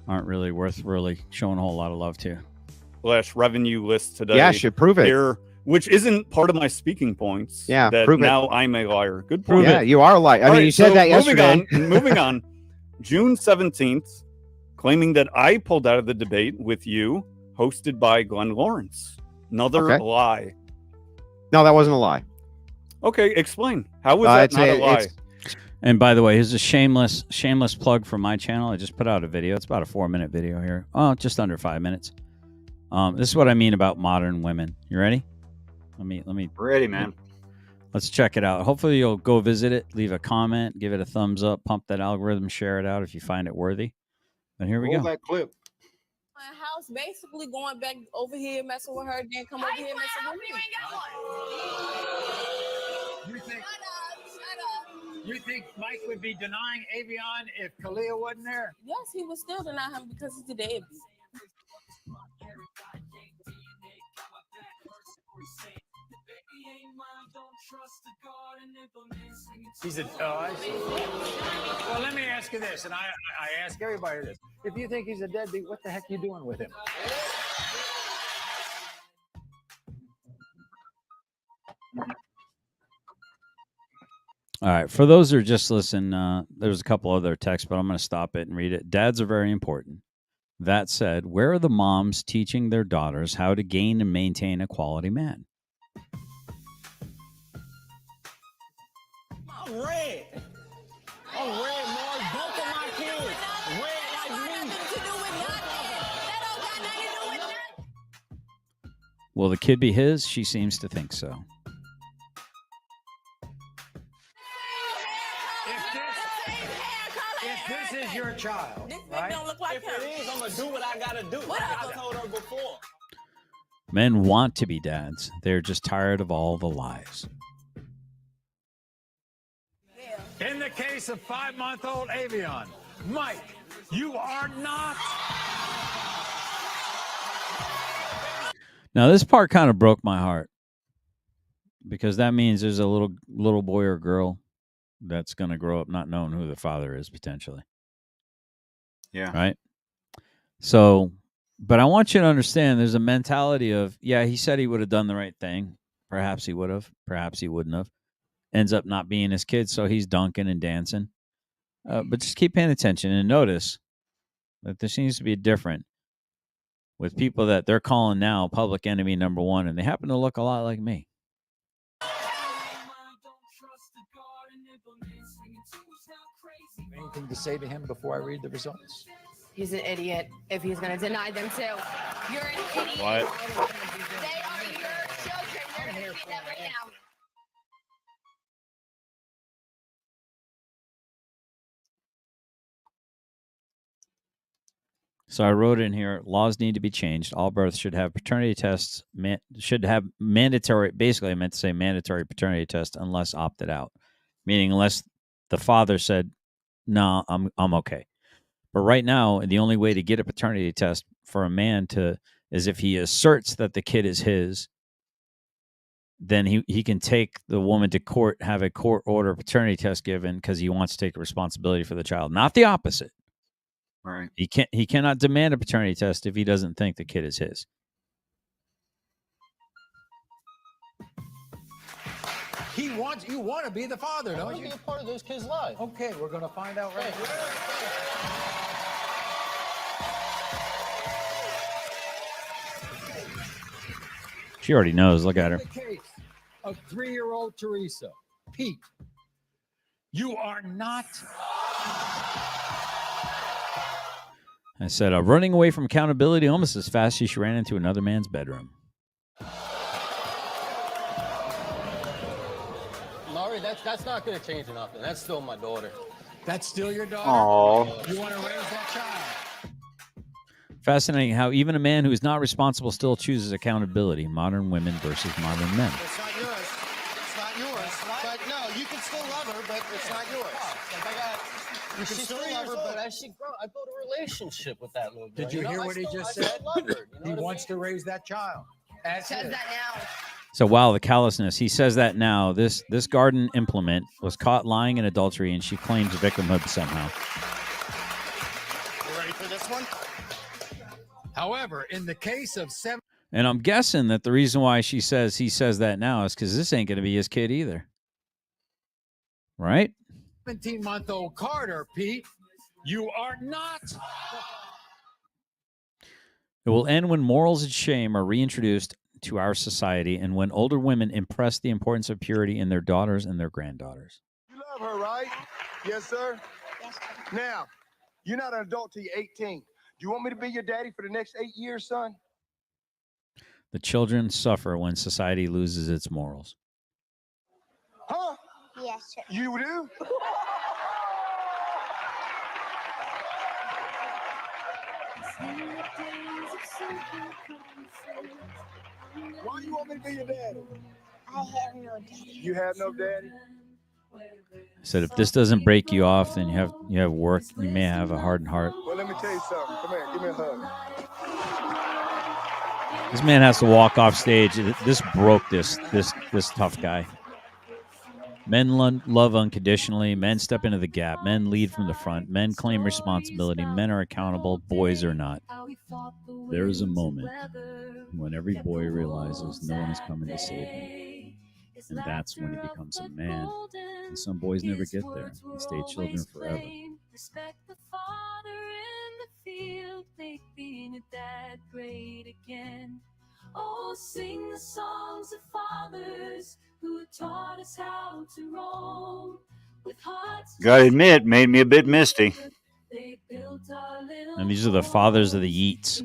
aren't really worth showing a whole lot of love to. Flash revenue list today. Yeah, should prove it. Here, which isn't part of my speaking points. Yeah, that prove it. now I'm a liar. Good point. Yeah, you are a liar. I mean, you said that yesterday. Moving on. June 17th, claiming that I pulled out of the debate with you, hosted by Glenn Lawrence. Another Okay. lie. No, that wasn't a lie. Okay, explain. How was that not a lie? And by the way, here's a shameless plug for my channel. I just put out a video. It's about a 4-minute video here. Oh, just under 5 minutes. This is what I mean about modern women. You ready? Let me Ready, man. Let's check it out. Hopefully you'll go visit it, leave a comment, give it a thumbs up, pump that algorithm, share it out if you find it worthy. And here we Roll go. that clip. My house, basically going back over here messing with her, then come over here messing with me. You ain't got one. You think? Shut up. You think Mike would be denying Avion if Kalia wasn't there? Yes, he would still deny him because he's the deadbeat. He's a. I see. Well, let me ask you this, and I ask everybody this: if you think he's a deadbeat, what the heck are you doing with him? All right. For those who are just listening, there's a couple other texts, but I'm going to stop it and read it. Dads are very important. That said, where are the moms teaching their daughters how to gain and maintain a quality man? I'm red. I'm red, Lord. Both of my kids. Red like me. Will the kid be his? She seems to think so. If this is your child, right? Don't look like if it is, I'm gonna do what I gotta do. Like I told her before. Men want to be dads. They're just tired of all the lies. In the case of 5-month-old Avion, Mike, you are not. Now, this part kind of broke my heart because that means there's a little boy or girl that's going to grow up not knowing who the father is potentially. Yeah. Right? So, but I want you to understand there's a mentality of, yeah, he said he would have done the right thing. Perhaps he would have. Perhaps he wouldn't have. Ends up not being his kid, so he's dunking and dancing. But just keep paying attention and notice that there seems to be a different with people that they're calling now public enemy number one, and they happen to look a lot like me. Anything to say to him before I read the results? He's an idiot if he's going to deny them too. You're an idiot. What? They are your children. You're going to see them right now. So I wrote in here, laws need to be changed. All births should have paternity tests, should have mandatory, basically I meant to say mandatory paternity test unless opted out, meaning unless the father said, no, I'm okay. But right now, the only way to get a paternity test for a man is if he asserts that the kid is his, then he can take the woman to court, have a court order paternity test given because he wants to take responsibility for the child, not the opposite. Right. He cannot demand a paternity test if he doesn't think the kid is his. You want to be the father, don't you? Be a part of those kids' lives. Okay, we're going to find out right now. She already knows. Look at her. In the case of 3-year-old Teresa, Pete, you are not. I said, running away from accountability almost as fast as she ran into another man's bedroom. Laurie, that's not going to change nothing. That's still my daughter. That's still your daughter? Aww. You want to raise that child? Fascinating how even a man who is not responsible still chooses accountability. Modern women versus modern men. It's not yours. It's not yours. But no, you can still love her, but it's not yours. You can still love her, but as she grows, I built a relationship with that little girl. Did you hear what he just said? He wants to raise that child. Says that now. So wow, the callousness. He says that now. This garden implement was caught lying in adultery, and she claims victimhood somehow. You ready for this one? However, in the case of 7. And I'm guessing that the reason why he says that now is because this ain't going to be his kid either. Right? 17-month-old Carter, Pete, you are not. It will end when morals and shame are reintroduced to our society and when older women impress the importance of purity in their daughters and their granddaughters. You love her, right? Yes, sir? Yes, sir. Now, you're not an adult till you're 18. Do you want me to be your daddy for the next 8 years, son? The children suffer when society loses its morals. Huh? Yes, sir. You do? Why do you want me to be your daddy? I have no daddy. You have no daddy? I said, if this doesn't break you off, then you have work. You may have a hardened heart. Well, let me tell you something. Come here, give me a hug. This man has to walk off stage. This broke this tough guy. Men love unconditionally. Men step into the gap. Men lead from the front. Men claim responsibility. Men are accountable. Boys are not. There is a moment when every boy realizes no one is coming to save him. And that's when he becomes a man. And some boys never get there and stay children forever. Respect the father in the field, make being a dad great again. Oh, sing the songs of fathers who taught us how to roam with hearts. Gotta admit, made me a bit misty. And these are the fathers of the Yeats.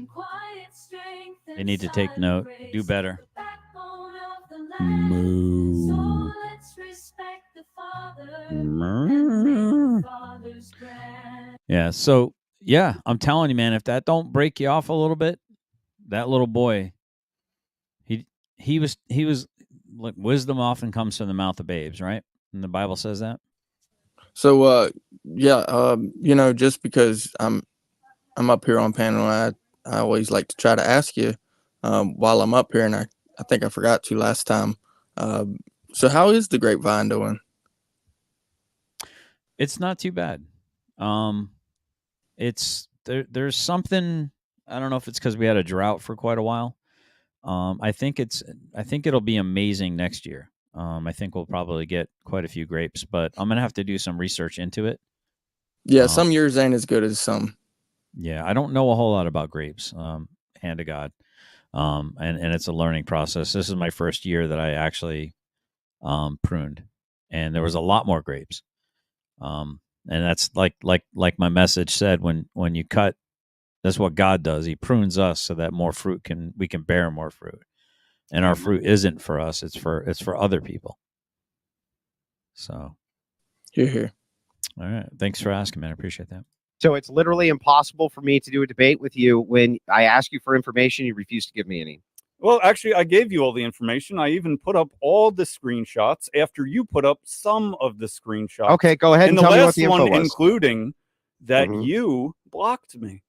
They need to take note. Do better. Moo. Yeah, so yeah, I'm telling you, man, if that don't break you off a little bit, that little boy, he was like, wisdom often comes from the mouth of babes, right? And the Bible says that. So just because I'm up here on panel, I always like to try to ask you while I'm up here, and I think I forgot to last time. So how is the grapevine doing? It's not too bad. It's there's something, I don't know if it's because we had a drought for quite a while. I think it'll be amazing next year. I think we'll probably get quite a few grapes, but I'm gonna have to do some research into it. Yeah, some years ain't as good as some. Yeah, I don't know a whole lot about grapes. Hand to God, and it's a learning process. This is my first year that I actually pruned, and there was a lot more grapes. And that's like my message said, when you cut, that's what God does. He prunes us so that we can bear more fruit. And our fruit isn't for us, it's for other people. So here. All right. Thanks for asking, man. I appreciate that. So it's literally impossible for me to do a debate with you when I ask you for information, you refuse to give me any. Well, actually, I gave you all the information. I even put up all the screenshots after you put up some of the screenshots. Okay, go ahead and tell me what the info was. Including that you blocked me.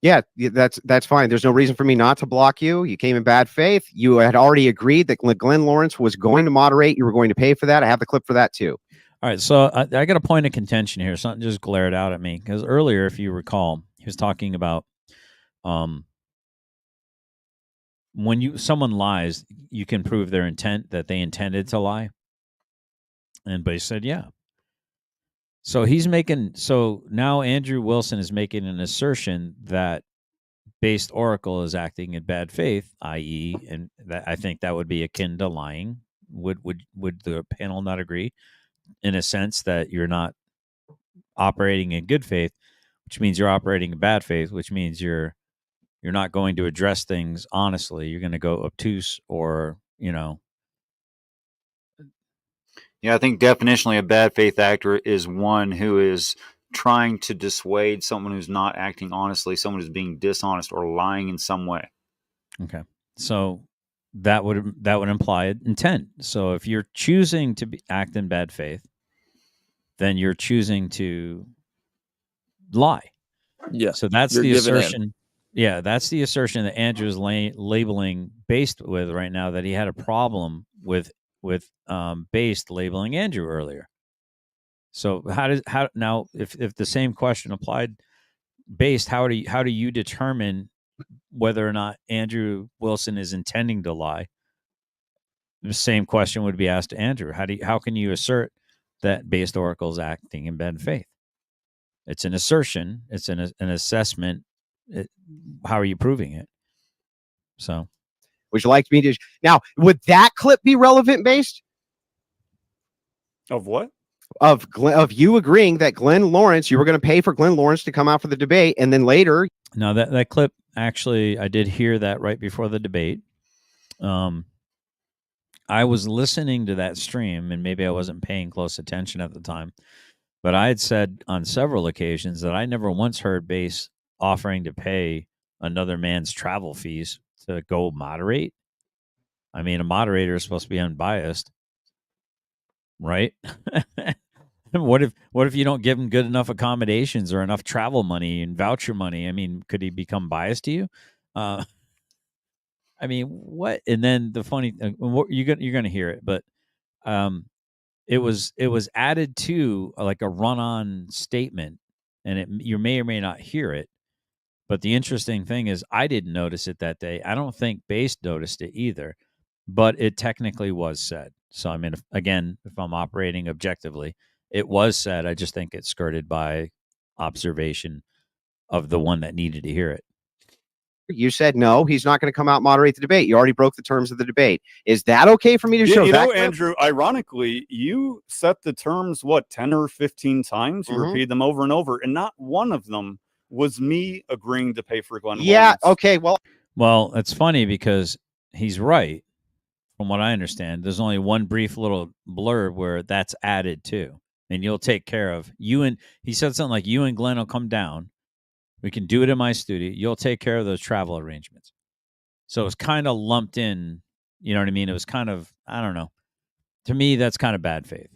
Yeah, that's fine. There's no reason for me not to block you. You came in bad faith. You had already agreed that Glenn Lawrence was going to moderate. You were going to pay for that. I have the clip for that too. All right, so I got a point of contention here. Something just glared out at me because earlier, if you recall, he was talking about when someone lies, you can prove their intent, that they intended to lie. But he said, yeah. So now Andrew Wilson is making an assertion that Based Oracle is acting in bad faith, i.e., and that I think that would be akin to lying. Would the panel not agree? In a sense that you're not operating in good faith, which means you're operating in bad faith, which means you're not going to address things honestly. You're going to go obtuse or, Yeah, I think definitionally a bad faith actor is one who is trying to dissuade someone who's not acting honestly, someone who's being dishonest or lying in some way. Okay. So that would imply intent. So if you're choosing to act in bad faith, then you're choosing to lie. Yeah. So that's the assertion. Yeah, that's the assertion that Andrew is labeling Based with right now, that he had a problem with Based labeling Andrew earlier. So now if the same question applied Based, how do you determine whether or not Andrew Wilson is intending to lie? The same question would be asked to Andrew. How can you assert that Based Oracle is acting in bad faith? It's an assertion. It's an assessment. How are you proving it? So, would you like me to now? Would that clip be relevant? Based of what? Of you agreeing that Glenn Lawrence, you were going to pay for Glenn Lawrence to come out for the debate, and then later. No, that clip actually, I did hear that right before the debate. I was listening to that stream, and maybe I wasn't paying close attention at the time, but I had said on several occasions that I never once heard Based offering to pay another man's travel fees to go moderate. I mean, a moderator is supposed to be unbiased. right? What if you don't give him good enough accommodations or enough travel money and voucher money? I mean, could he become biased to you? I mean, what? And then the funny, you're gonna hear it, but it was added to like a run-on statement, and you may or may not hear it. But the interesting thing is, I didn't notice it that day. I don't think Base noticed it either, but it technically was said. So I mean, if I'm operating objectively, it was said. I just think it's skirted by observation of the one that needed to hear it. You said no, he's not going to come out and moderate the debate. You already broke the terms of the debate. Is that okay for me to show? You know, Andrew, ironically, you set the terms, 10 or 15 times? You repeated them over and over, and not one of them was me agreeing to pay for Glenn Lawrence. Okay, well, it's funny because he's right. From what I understand, there's only one brief little blurb where that's added to, and you'll take care of you. And he said something like, "You and Glenn will come down. We can do it in my studio. You'll take care of those travel arrangements." So it's kind of lumped in. You know what I mean? It was kind of, I don't know. To me, that's kind of bad faith.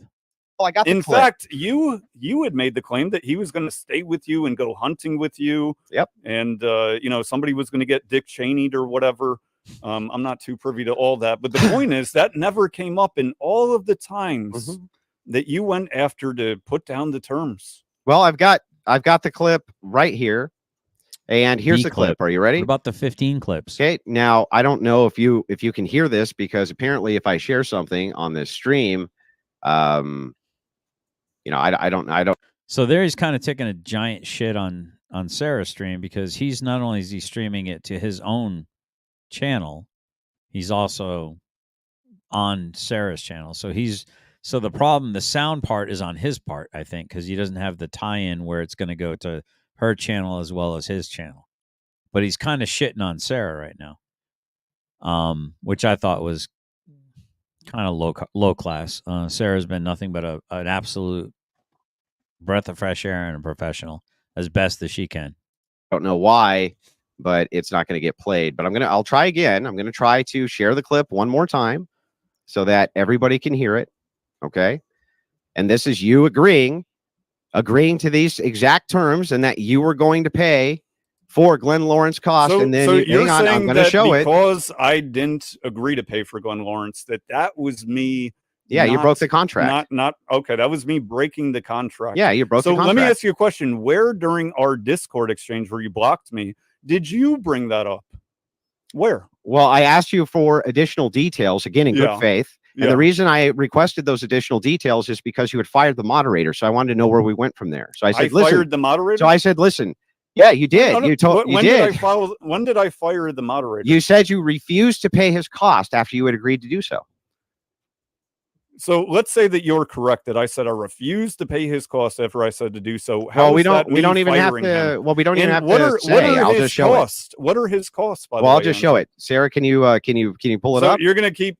I got in fact, you had made the claim that he was going to stay with you and go hunting with you. Yep. And somebody was going to get Dick Cheney'd or whatever. I'm not too privy to all that, but the point is that never came up in all of the times that you went after to put down the terms. Well, I've got the clip right here, and here's the clip. Are you ready? What about the 15 clips? Okay. Now I don't know if you can hear this, because apparently if I share something on this stream, I don't. So there he's kind of taking a giant shit on Sarah's stream, because he's not only is he streaming it to his own channel, he's also on Sarah's channel. So the problem, the sound part is on his part, I think, because he doesn't have the tie-in where it's going to go to her channel as well as his channel. But he's kind of shitting on Sarah right now, which I thought was kind of low class. Sarah's been nothing but an absolute breath of fresh air and a professional, as best as she can. Don't know why, but it's not going to get played. But I'll try again. I'm going to try to share the clip one more time so that everybody can hear it. Okay. And this is you agreeing to these exact terms, and that you were going to pay for Glenn Lawrence cost. And then you're hang on, I'm going to show it. Because I didn't agree to pay for Glenn Lawrence, that was me. Yeah, you broke the contract. Not okay. That was me breaking the contract. Yeah, you broke the contract. So let me ask you a question. Where during our Discord exchange where you blocked me, did you bring that up? Where? Well, I asked you for additional details, again, in good faith. And the reason I requested those additional details is because you had fired the moderator. So I wanted to know where we went from there. So I said, listen. Fired the moderator? So I said, listen. Yeah, you did. You told you did. When did I fire the moderator? You said you refused to pay his cost after you had agreed to do so. So let's say that you're correct, that I said I refused to pay his costs after I said to do so. Well, we don't even have to. Well, we don't even have to say. I'll just show it. What are his costs? By the way, I'll just show it. Sarah, can you pull it up? You're gonna keep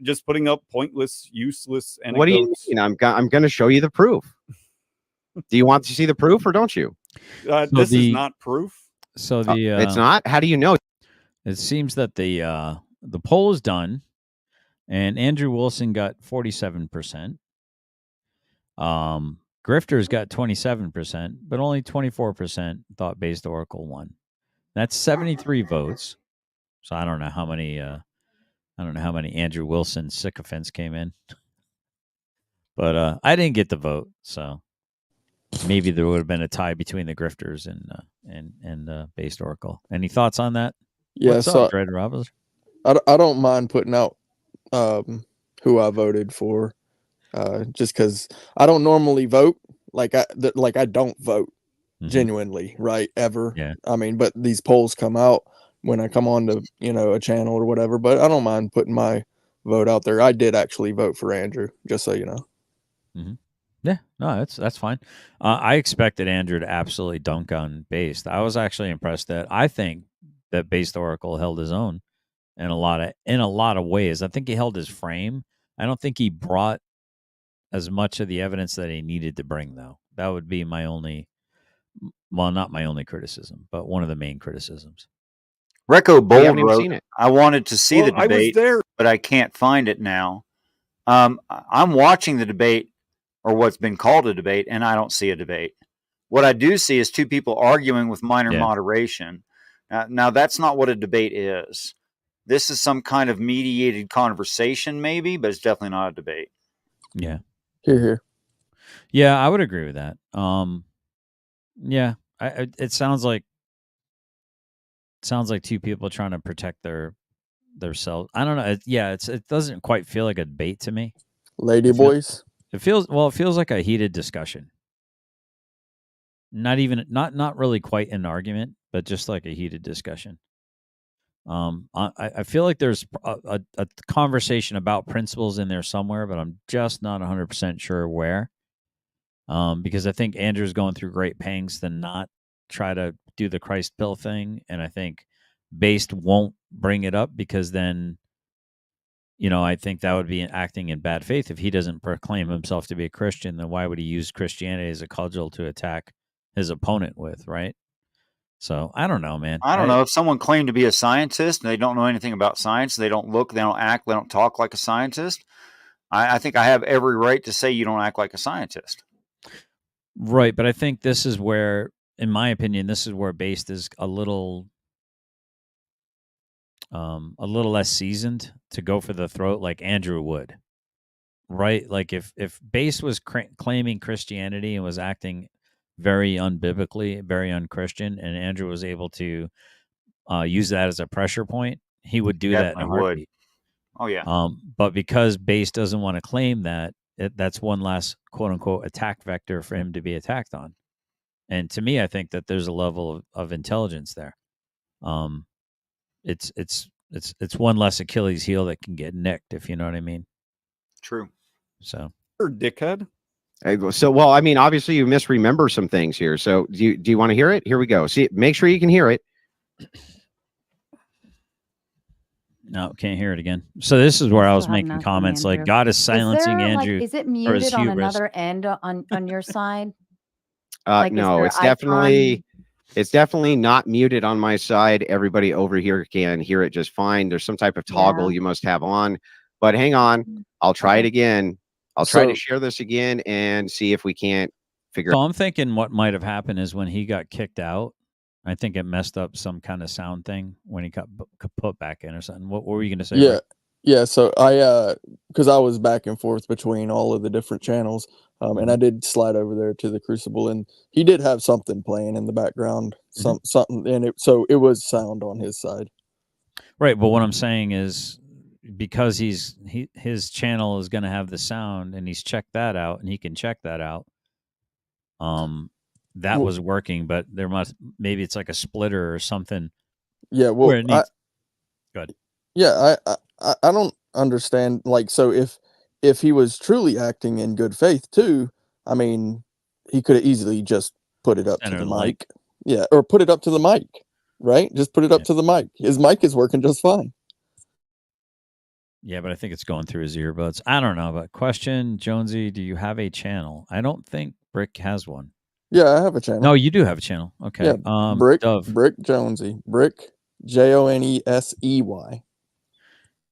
just putting up pointless, useless anecdotes. What do you mean? I'm going to show you the proof. Do you want to see the proof or don't you? This is not proof. So it's not. How do you know? It seems that the poll is done. And Andrew Wilson got 47%. Grifters got 27%, but only 24% thought Based Oracle won. That's 73 votes. So I don't know how many Andrew Wilson sycophants came in. But I didn't get the vote, so maybe there would have been a tie between the Grifters and Based Oracle. Any thoughts on that? Yeah, What's up, Dread Robbers? I don't mind putting out who I voted for, just because I don't normally vote. Like I don't vote genuinely, right? Ever. Yeah. I mean, but these polls come out when I come on to a channel or whatever. But I don't mind putting my vote out there. I did actually vote for Andrew, just so you know. Mm-hmm. Yeah, no, that's fine. I expected Andrew to absolutely dunk on Based. I was actually impressed that I think that Based Oracle held his own. In a lot of ways. I think he held his frame. I don't think he brought as much of the evidence that he needed to bring, though. That would be my only, well, not my only criticism, but one of the main criticisms. Recco Bold wrote, I wanted to see the debate, but I can't find it now. I'm watching the debate, or what's been called a debate, and I don't see a debate. What I do see is two people arguing with minor moderation. Now, that's not what a debate is. This is some kind of mediated conversation, maybe, but it's definitely not a debate. Yeah. Here. Yeah, I would agree with that. Yeah, it sounds like two people trying to protect their selves. I don't know. It doesn't quite feel like a debate to me. Lady boys. It feels like a heated discussion. Not really quite an argument, but just like a heated discussion. I feel like there's a conversation about principles in there somewhere, but I'm just not 100% sure where. Because I think Andrew's going through great pangs to not try to do the Christ pill thing, and I think Based won't bring it up because then, I think that would be acting in bad faith. If he doesn't proclaim himself to be a Christian, then why would he use Christianity as a cudgel to attack his opponent with, right? So I don't know, man. I don't know. If someone claimed to be a scientist and they don't know anything about science, they don't look, they don't act, they don't talk like a scientist, I think I have every right to say you don't act like a scientist. Right, but I think this is where, in my opinion, this is where Based is a little less seasoned to go for the throat like Andrew would. Right? Like if Based was claiming Christianity and was acting very unbiblically, very unchristian, and Andrew was able to use that as a pressure point, he would do that in a heartbeat. Oh yeah. But because Based doesn't want to claim that, that's one last quote unquote attack vector for him to be attacked on. And to me, I think that there's a level of intelligence there. It's one less Achilles heel that can get nicked, if you know what I mean. True. So, dickhead. So, well, I mean, obviously you misremember some things here. So do you want to hear it? Here we go. See, make sure you can hear it. No, can't hear it again. So this is where I was making comments like God is silencing Andrew. Is it muted on another end on your side? No, it's definitely not muted on my side. Everybody over here can hear it just fine. There's some type of toggle you must have on. But hang on, I'll try it again. I'll try to share this again and see if we can't figure. So I'm thinking what might have happened is when he got kicked out, I think it messed up some kind of sound thing when he got put back in or something. What were you going to say? Yeah. Rick? Yeah. So because I was back and forth between all of the different channels, and I did slide over there to the Crucible, and he did have something playing in the background, something, and it was sound on his side. Right. But what I'm saying is, because his channel is going to have the sound, and he's checked that out, and he can check that out. That was working, but maybe it's like a splitter or something. Yeah. Well, good. Yeah, I don't understand. Like, so if he was truly acting in good faith too, I mean, he could have easily just put it up to the mic. Yeah, or put it up to the mic, right? Just put it up to the mic. His mic is working just fine. Yeah, but I think it's going through his earbuds. I don't know. But question, Jonesy, do you have a channel? I don't think Brick has one. Yeah, I have a channel. No, you do have a channel. Okay. Yeah, Brick Jonesy. Brick Jonesey.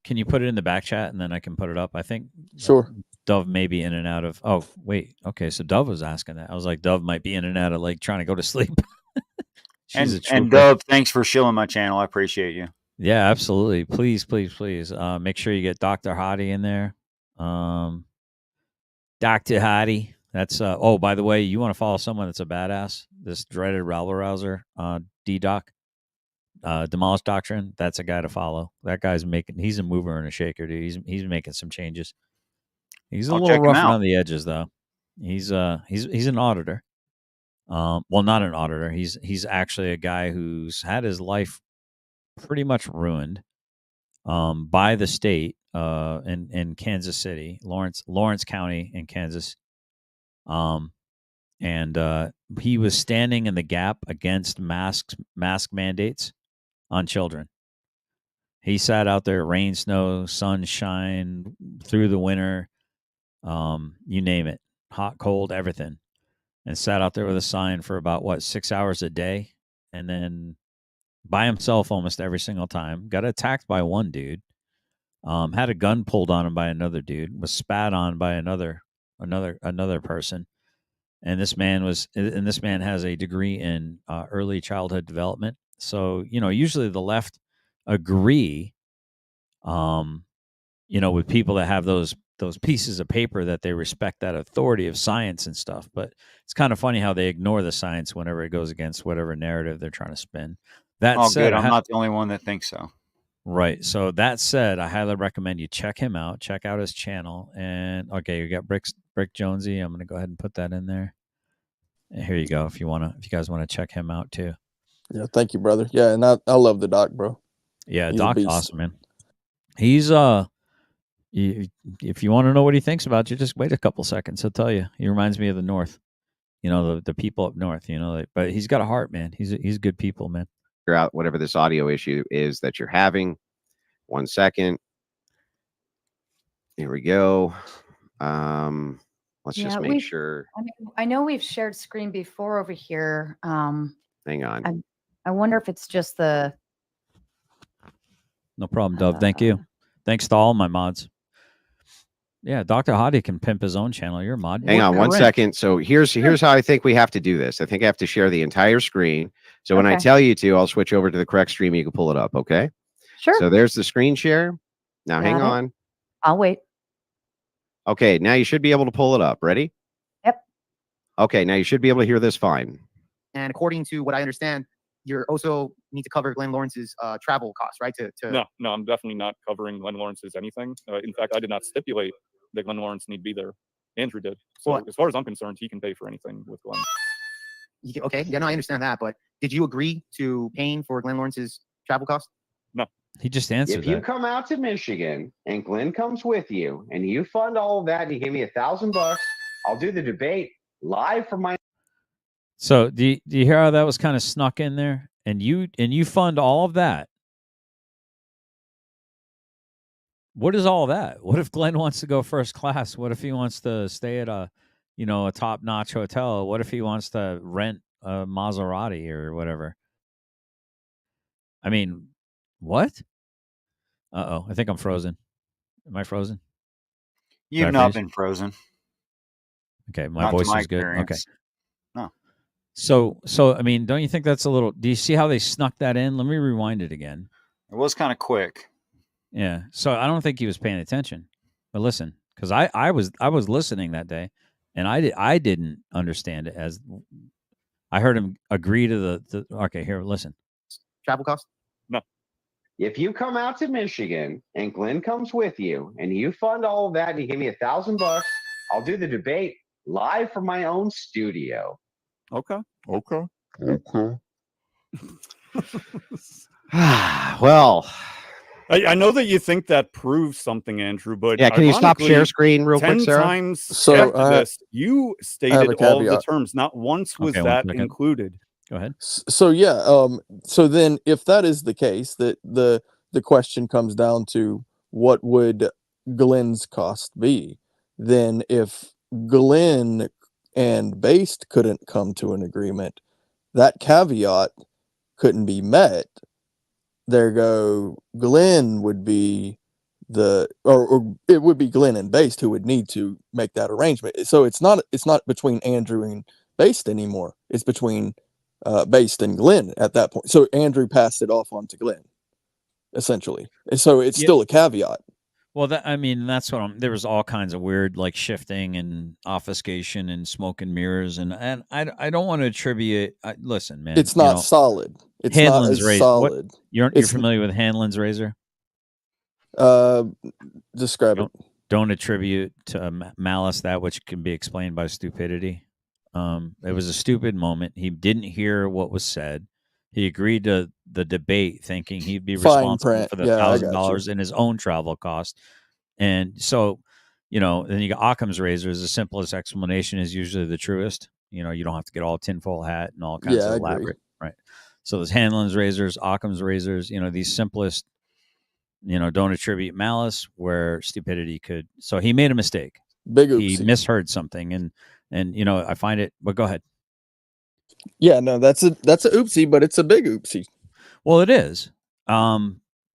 Can you put it in the back chat and then I can put it up? I think sure. Dove may be in and out of. Oh, wait. Okay, so Dove was asking that. I was like, Dove might be in and out of like trying to go to sleep. and Dove, thanks for shilling my channel. I appreciate you. Yeah, absolutely. Please. Make sure you get Dr. Hottie in there. Dr. Hottie. That's oh, by the way, you want to follow someone that's a badass? This dreaded rabble rouser, D-Doc. Demolish Doctrine, that's a guy to follow. That guy's he's a mover and a shaker, dude. He's making some changes. He's a little rough around the edges though. He's an auditor. Well, not an auditor. He's actually a guy who's had his life pretty much ruined by the state in Kansas City, Lawrence County in Kansas. And he was standing in the gap against mask mandates on children. He sat out there, rain, snow, sunshine, through the winter, you name it, hot, cold, everything, and sat out there with a sign for about 6 hours a day, and then by himself almost every single time. Got attacked by one dude, had a gun pulled on him by another dude, was spat on by another person, and this man has a degree in early childhood development. So usually the left agree, with people that have those pieces of paper that they respect that authority of science and stuff. But it's kind of funny how they ignore the science whenever it goes against whatever narrative they're trying to spin. That said, good. I'm not the only one that thinks so. Right. So that said, I highly recommend you check him out. Check out his channel. And okay, you got Brick Jonesy. I'm going to go ahead and put that in there. And here you go. If you guys want to check him out too. Yeah. Thank you, brother. Yeah. And I love the doc, bro. Yeah. Doc's awesome, man. He's, if you want to know what he thinks about you, just wait a couple seconds. He'll tell you. He reminds me of the North, the people up North, but he's got a heart, man. He's good people, man. Figure out whatever this audio issue is that you're having. 1 second. Here we go. Let's just make sure. I know we've shared screen before over here. Hang on. I wonder if it's just the. No problem, Dove. Thank you. Thanks to all my mods. Yeah, Dr. Hadi can pimp his own channel. You're a mod. Hang on 1 second. So here's how I think we have to do this. I think I have to share the entire screen. So when I tell you to, I'll switch over to the correct stream. You can pull it up. Okay. Sure. So there's the screen share. Now hang on. I'll wait. Okay. Now you should be able to pull it up. Ready? Yep. Okay. Now you should be able to hear this fine. And according to what I understand, you also need to cover Glenn Lawrence's travel costs, right? No, I'm definitely not covering Glenn Lawrence's anything. In fact, I did not stipulate that Glenn Lawrence need be there. Andrew did. So as far as I'm concerned, he can pay for anything with Glenn. Okay. Yeah, no, I understand that. But did you agree to paying for Glenn Lawrence's travel costs? No. He just answered If you come out to Michigan and Glenn comes with you and you fund all of that and you give me $1,000, I'll do the debate live from my. So do you hear how that was kind of snuck in there? And you fund all of that. What is all that? What if Glenn wants to go first class? What if he wants to stay at a top-notch hotel? What if he wants to rent a Maserati or whatever? I mean, what? Uh-oh, I think I'm frozen. Am I frozen? You've not been frozen. Okay, my voice is good. Okay. No. So I mean, don't you think that's a little? Do you see how they snuck that in? Let me rewind it again. It was kind of quick. Yeah. So I don't think he was paying attention. But listen, because I was listening that day, and I didn't understand it as I heard him agree to the. Okay, here, listen. Travel costs? No. If you come out to Michigan and Glenn comes with you and you fund all of that and you give me $1,000, I'll do the debate live from my own studio. Okay. Well, I know that you think that proves something, Andrew, but yeah, can you stop share screen real quick, Sarah? 10 times after this, you stated all the terms. Not once was that included. Go ahead. So yeah, so then if that is the case, that the question comes down to what would Glenn's cost be? Then if Glenn and Based couldn't come to an agreement, that caveat couldn't be met. There go Glenn would be or it would be Glenn and Based who would need to make that arrangement. So it's not between Andrew and Based anymore. It's between Based and Glenn at that point. So Andrew passed it off onto Glenn, essentially. And so it's still a caveat. Well, that's what there was all kinds of weird like shifting and obfuscation and smoke and mirrors and I don't want to attribute. Listen, man, it's not solid. It's Hanlon's not razor. solid. You're familiar with Hanlon's razor? Describe it. Don't attribute to malice that which can be explained by stupidity. It was a stupid moment. He didn't hear what was said. He agreed to the debate thinking he'd be responsible for the $1,000 in his own travel cost. And so, then you got Occam's razor is the simplest explanation is usually the truest. You don't have to get all tinfoil hat and all kinds of elaborate. Right. So there's Hanlon's razors, Occam's razors, these simplest, don't attribute malice where stupidity could. So he made a mistake. Big oopsie. He misheard something. And I find it, but go ahead. Yeah, no, that's a oopsie, but it's a big oopsie. Well, it is.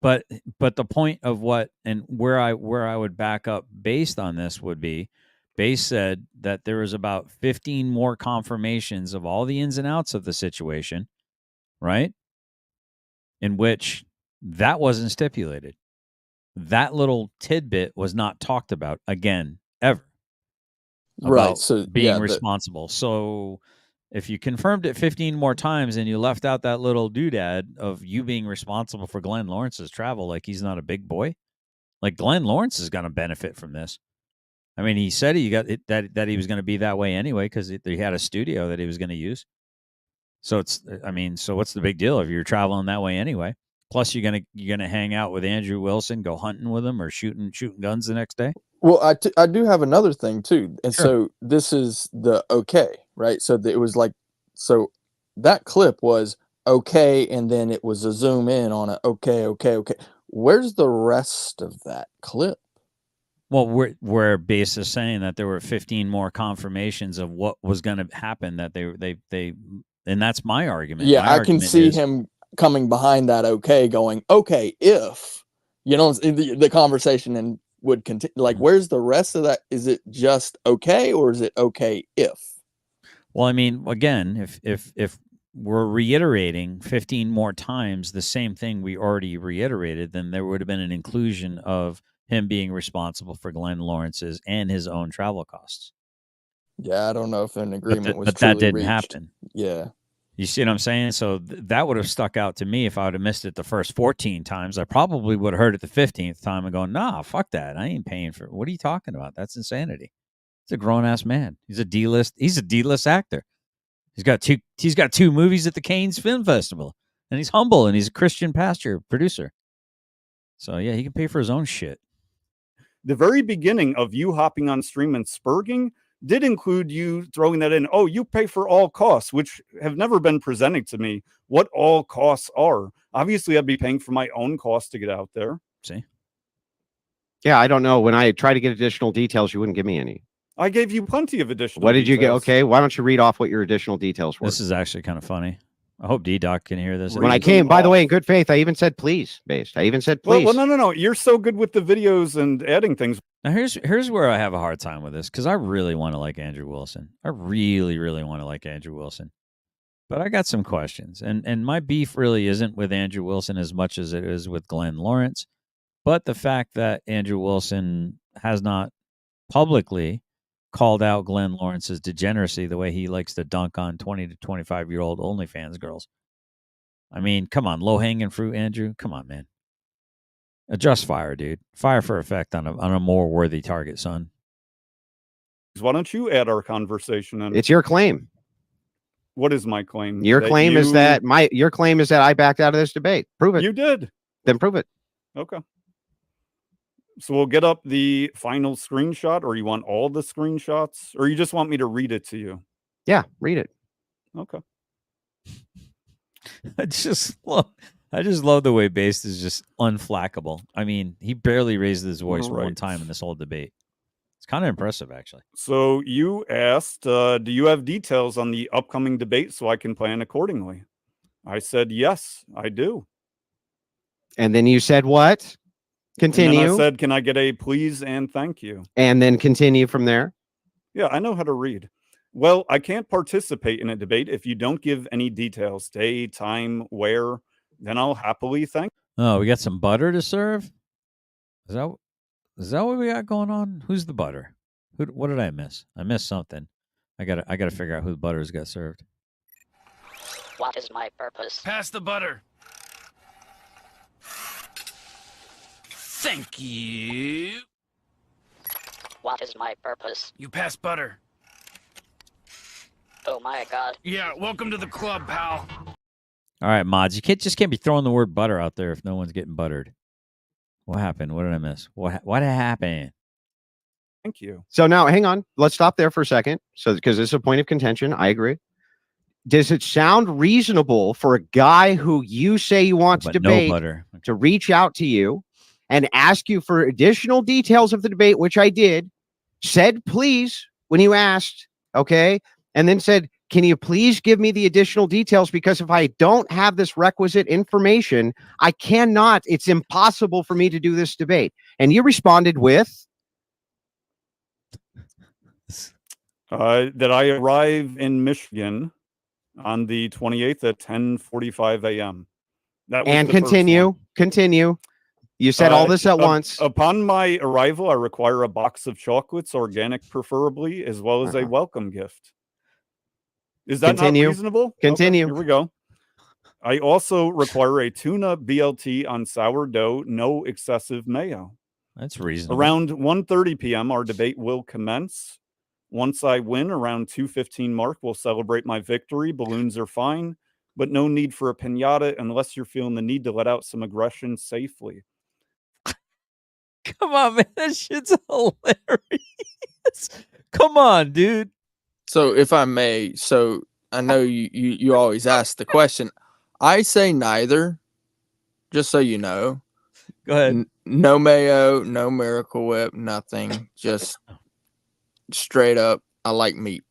But the point of what and where I would back up based on this would be, Base said that there was about 15 more confirmations of all the ins and outs of the situation, right? In which that wasn't stipulated. That little tidbit was not talked about again ever. Right. So being responsible. So if you confirmed it 15 more times and you left out that little doodad of you being responsible for Glenn Lawrence's travel, like he's not a big boy, like Glenn Lawrence is going to benefit from this. I mean, he said he got it, that he was going to be that way anyway because he had a studio that he was going to use. So so what's the big deal if you're traveling that way anyway? Plus, you're gonna hang out with Andrew Wilson, go hunting with him, or shooting guns the next day. Well, I do have another thing too, and Sure. so this is the okay, right? So it was like, so that clip was okay, and then it was a zoom in on a okay. Where's the rest of that clip? Well, where Base is saying that there were 15 more confirmations of what was going to happen, that they, and that's my argument. Yeah, My I can argument see is, him coming behind that okay, going, okay, if, the conversation and would continue. Like, where's the rest of that? Is it just okay, or is it okay if? Well, I mean, again, if we're reiterating 15 more times the same thing we already reiterated, then there would have been an inclusion of him being responsible for Glenn Lawrence's and his own travel costs. Yeah, I don't know if an agreement was but truly that didn't reached. happen. Yeah. You see what I'm saying? So that would have stuck out to me if I would have missed it the first 14 times. I probably would have heard it the 15th time and going, nah, fuck that. I ain't paying for it. What are you talking about? That's insanity. He's a grown-ass man. He's a D-list actor. He's got two movies at the Cannes Film Festival. And he's humble and he's a Christian pastor producer. So yeah, he can pay for his own shit. The very beginning of you hopping on stream and spurging did include you throwing that in. Oh, you pay for all costs, which have never been presented to me. What all costs are. Obviously, I'd be paying for my own costs to get out there. See? Yeah, I don't know. When I try to get additional details, you wouldn't give me any. I gave you plenty of additional What did you get? details. Okay, why don't you read off what your additional details were? This is actually kind of funny. I hope D-Doc can hear this. When I came, by the way, in good faith, I even said please, Based. I even said please. Well, no. You're so good with the videos and adding things. Now here's where I have a hard time with this, because I really want to like Andrew Wilson. I really, really want to like Andrew Wilson. But I got some questions. And my beef really isn't with Andrew Wilson as much as it is with Glenn Lawrence. But the fact that Andrew Wilson has not publicly called out Glenn Lawrence's degeneracy the way he likes to dunk on 20 to 25-year-old OnlyFans girls. I mean, come on, low-hanging fruit, Andrew. Come on, man. Adjust fire, dude. Fire for effect on a more worthy target, son. Why don't you add our conversation in? It's your claim. What is my claim? Your claim is that your claim is that I backed out of this debate. Prove it. You did. Then prove it. Okay. So we'll get up the final screenshot, or you want all the screenshots, or you just want me to read it to you? Yeah, read it. Okay. I just love the way Based is just unflackable. I mean, he barely raised his voice one time in this whole debate. It's kind of impressive, actually. So you asked, do you have details on the upcoming debate so I can plan accordingly? I said, yes, I do. And then you said what? Continue. And then I said, can I get a please and thank you? And then continue from there. Yeah, I know how to read. Well, I can't participate in a debate if you don't give any details, day, time, where. Then I'll happily thank. Oh, we got some butter to serve? Is that what we got going on? Who's the butter? What did I miss? I missed something. I gotta figure out who the butters got served. What is my purpose? Pass the butter. Thank you. What is my purpose? You pass butter. Oh my god. Yeah, welcome to the club, pal. All right, mods. You can't be throwing the word butter out there if no one's getting buttered. What happened? What did I miss? What happened? Thank you. So now, hang on. Let's stop there for a second. So, because this is a point of contention, I agree. Does it sound reasonable for a guy who you say you want to debate to reach out to you and ask you for additional details of the debate, which I did, said please when you asked, okay, and then said, can you please give me the additional details? Because if I don't have this requisite information, I cannot, it's impossible for me to do this debate. And you responded with? That I arrive in Michigan on the 28th at 10:45 a.m. That was And the first one. continue. You said all this at once. Upon my arrival, I require a box of chocolates, organic preferably, as well as a welcome gift. Is that not reasonable? Continue. Okay, here we go. I also require a tuna BLT on sourdough, no excessive mayo. That's reasonable. Around 1:30 p.m., our debate will commence. Once I win, around 2:15 mark, we'll celebrate my victory. Balloons are fine, but no need for a piñata unless you're feeling the need to let out some aggression safely. Come on, man. That shit's hilarious. Come on, dude. So if I may, so I know you always ask the question. I say neither, just so you know. Go ahead. No mayo, no Miracle Whip, nothing. Just straight up, I like meat.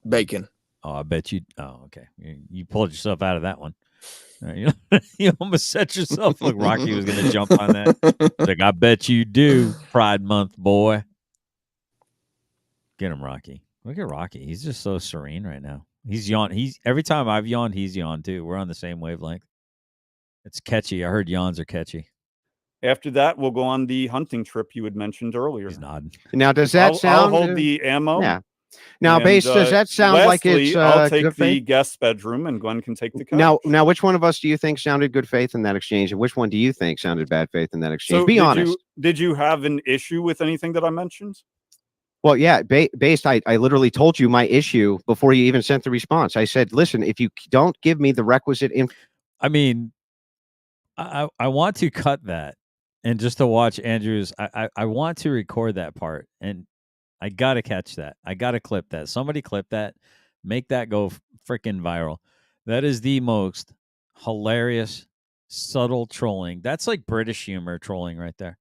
Bacon. Oh, I bet you. Oh, okay. You pulled yourself out of that one. You almost set yourself. Look, Rocky was going to jump on that. Like, I bet you do, Pride Month boy. Get him, Rocky. Look at Rocky. He's just so serene right now. He's yawned. Every time I've yawned, he's yawned too. We're on the same wavelength. It's catchy. I heard yawns are catchy. After that, we'll go on the hunting trip you had mentioned earlier. He's nodding. Now, does that sound? I'll hold the ammo. Yeah. Now, Base, does that sound like it's I'll take good the faith? guest bedroom, and Glenn can take the couch. Now, which one of us do you think sounded good faith in that exchange, and which one do you think sounded bad faith in that exchange? So Be honest. Did you have an issue with anything that I mentioned? Well, yeah, based, I literally told you my issue before you even sent the response. I said, listen, if you don't give me the requisite I mean, I want to cut that and just to watch Andrew's. I want to record that part, and I got to catch that. I got to clip that. Somebody clip that. Make that go freaking viral. That is the most hilarious, subtle trolling. That's like British humor trolling right there.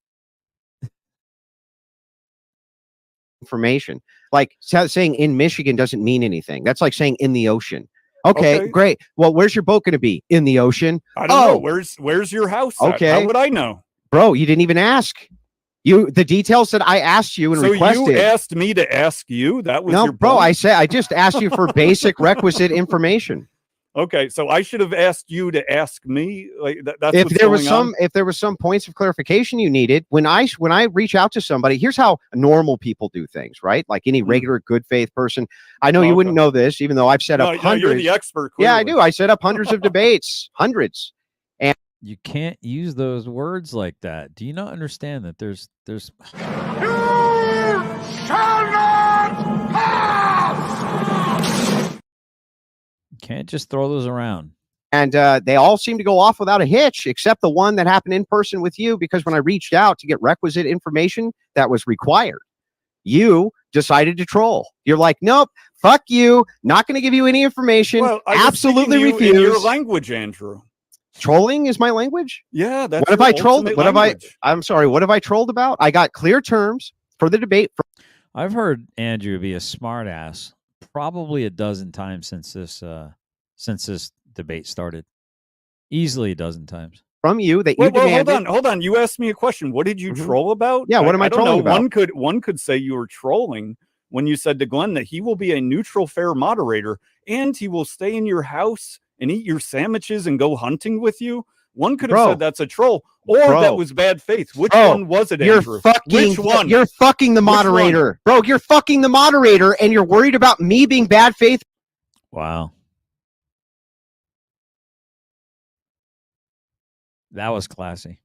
information. Like saying in Michigan doesn't mean anything. That's like saying in the ocean. Okay, great. Well, where's your boat going to be? In the ocean? I don't know. Where's your house at? Okay. How would I know? Bro, you didn't even ask. The details that I asked you and requested. You asked me to ask you? That was your bro, point? I just asked you for basic requisite information. Okay, so I should have asked you to ask me. Like that's if what's there was going on? if there was some points of clarification you needed when I reach out to somebody, here's how normal people do things, right? Like any regular good faith person. I know you wouldn't know this, even though I've set up hundreds. You're the expert. Yeah, I clearly. do. I set up hundreds of debates, hundreds. And you can't use those words like that. Do you not understand that there's You shall not pass! You can't just throw those around. And they all seem to go off without a hitch, except the one that happened in person with you, because when I reached out to get requisite information that was required, you decided to troll. You're like, nope, fuck you, not going to give you any information. Well, I absolutely was speaking to you refuse. in your language, Andrew. Trolling is my language? Yeah, that's what have your I trolled? ultimate What have language. I'm sorry, what have I trolled about? I got clear terms for the debate. I've heard Andrew be a smart ass probably a dozen times since this debate started. Easily a dozen times. From you that you demanded. Hold on. You asked me a question. What did you troll about? Yeah, what am I don't trolling know. about? One could say you were trolling when you said to Glenn that he will be a neutral, fair moderator and he will stay in your house and eat your sandwiches and go hunting with you. One could have said that's a troll, or that was bad faith. Which one was it, Andrew? Which one? You're fucking the moderator. Bro, you're fucking the moderator and you're worried about me being bad faith. Wow. That was classy.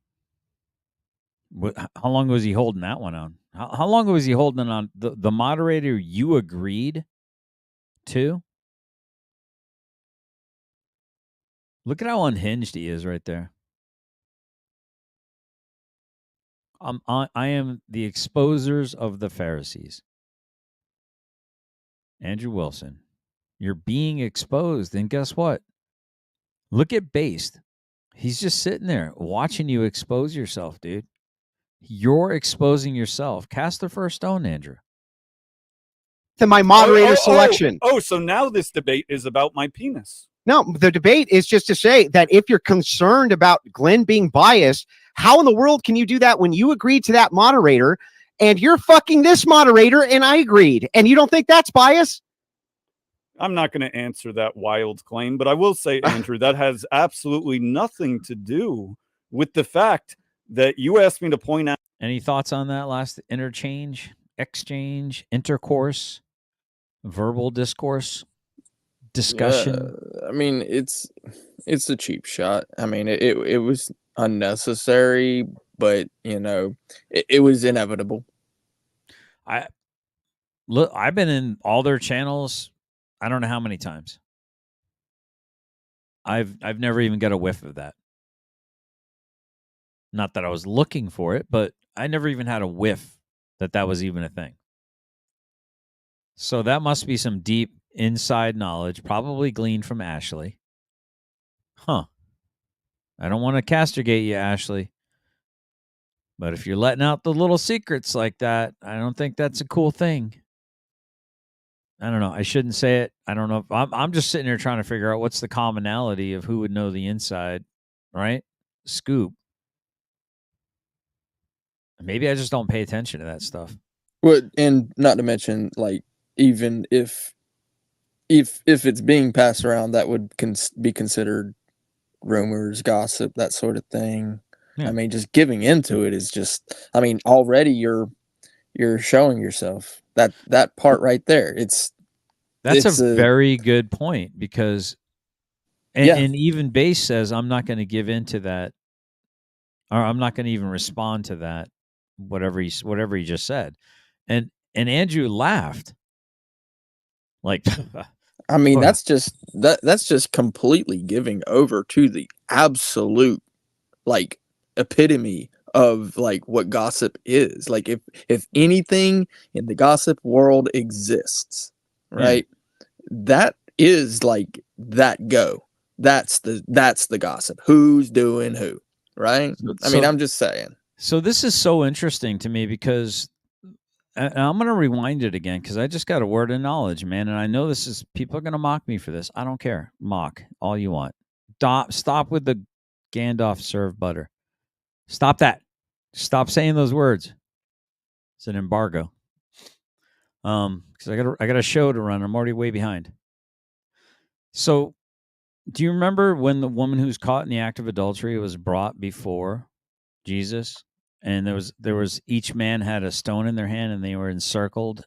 How long was he holding that one on? How long was he holding on? The moderator you agreed to? Look at how unhinged he is right there. I am the exposers of the Pharisees. Andrew Wilson, you're being exposed. And guess what? Look at Based. He's just sitting there watching you expose yourself, dude. You're exposing yourself. Cast the first stone, Andrew. to my moderator selection. So now this debate is about my penis. No, the debate is just to say that if you're concerned about Glenn being biased, how in the world can you do that when you agreed to that moderator and you're fucking this moderator and I agreed? And you don't think that's bias? I'm not going to answer that wild claim, but I will say, Andrew, that has absolutely nothing to do with the fact that you asked me to point out. Any thoughts on that last exchange, intercourse, verbal discourse, discussion? I mean, it's a cheap shot. I mean, it was unnecessary, but it was inevitable. I've been in all their channels. I don't know how many times. I've never even got a whiff of that. Not that I was looking for it, but I never even had a whiff that was even a thing. So that must be some deep inside knowledge, probably gleaned from Ashley. Huh. I don't want to castigate you, Ashley. But if you're letting out the little secrets like that, I don't think that's a cool thing. I don't know. I shouldn't say it. I don't know. I'm just sitting here trying to figure out what's the commonality of who would know the inside, right? Scoop. Maybe I just don't pay attention to that stuff. Well, and not to mention, like, even if it's being passed around, that would be considered rumors, gossip, that sort of thing. Yeah. I mean, just giving into it is just, I mean, already you're showing yourself that part right there. That's a very good point, because and even Base says, I'm not going to give into that, or I'm not going to even respond to that, whatever he just said. And Andrew laughed. Like, I mean, that's just completely giving over to the absolute, like, epitome of, like, what gossip is. Like, if anything in the gossip world exists, right? Yeah. That is, like, that go. That's the gossip. Who's doing who, right? I mean, I'm just saying. So this is so interesting to me, because I'm going to rewind it again, because I just got a word of knowledge, man. And I know people are going to mock me for this. I don't care. Mock all you want. Stop with the Gandalf serve butter. Stop that. Stop saying those words. It's an embargo. Because I got a show to run. I'm already way behind. So, do you remember when the woman who's caught in the act of adultery was brought before Jesus? And there was each man had a stone in their hand, and they were encircled,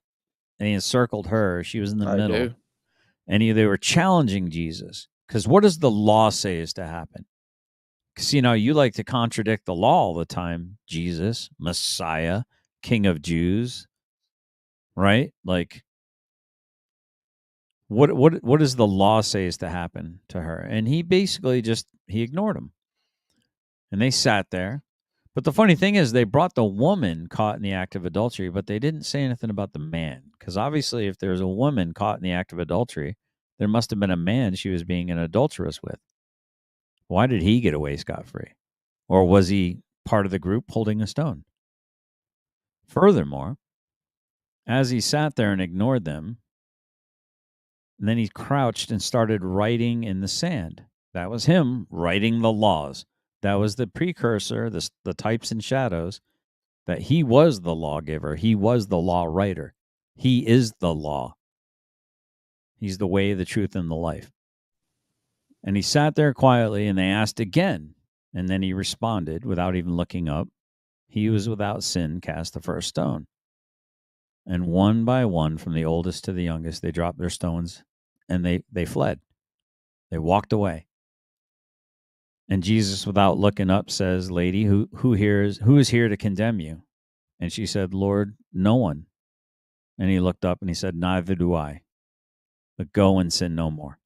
and he encircled her. She was in the middle. Do. And they were challenging Jesus, because what does the law say is to happen? Because you like to contradict the law all the time. Jesus, Messiah, King of Jews, right? Like, what does the law say is to happen to her? And he basically he ignored him, and they sat there. But the funny thing is, they brought the woman caught in the act of adultery, but they didn't say anything about the man. Because obviously, if there's a woman caught in the act of adultery, there must have been a man she was being an adulteress with. Why did he get away scot-free? Or was he part of the group holding a stone? Furthermore, as he sat there and ignored them, and then he crouched and started writing in the sand. That was him writing the laws. That was the precursor, the types and shadows, that he was the lawgiver. He was the law writer. He is the law. He's the way, the truth, and the life. And he sat there quietly, and they asked again. And then he responded without even looking up. He was without sin, cast the first stone. And one by one, from the oldest to the youngest, they dropped their stones, and they fled. They walked away. And Jesus, without looking up, says, "Lady, who is here to condemn you?" And she said, "Lord, no one." And he looked up and he said, "Neither do I. But go and sin no more."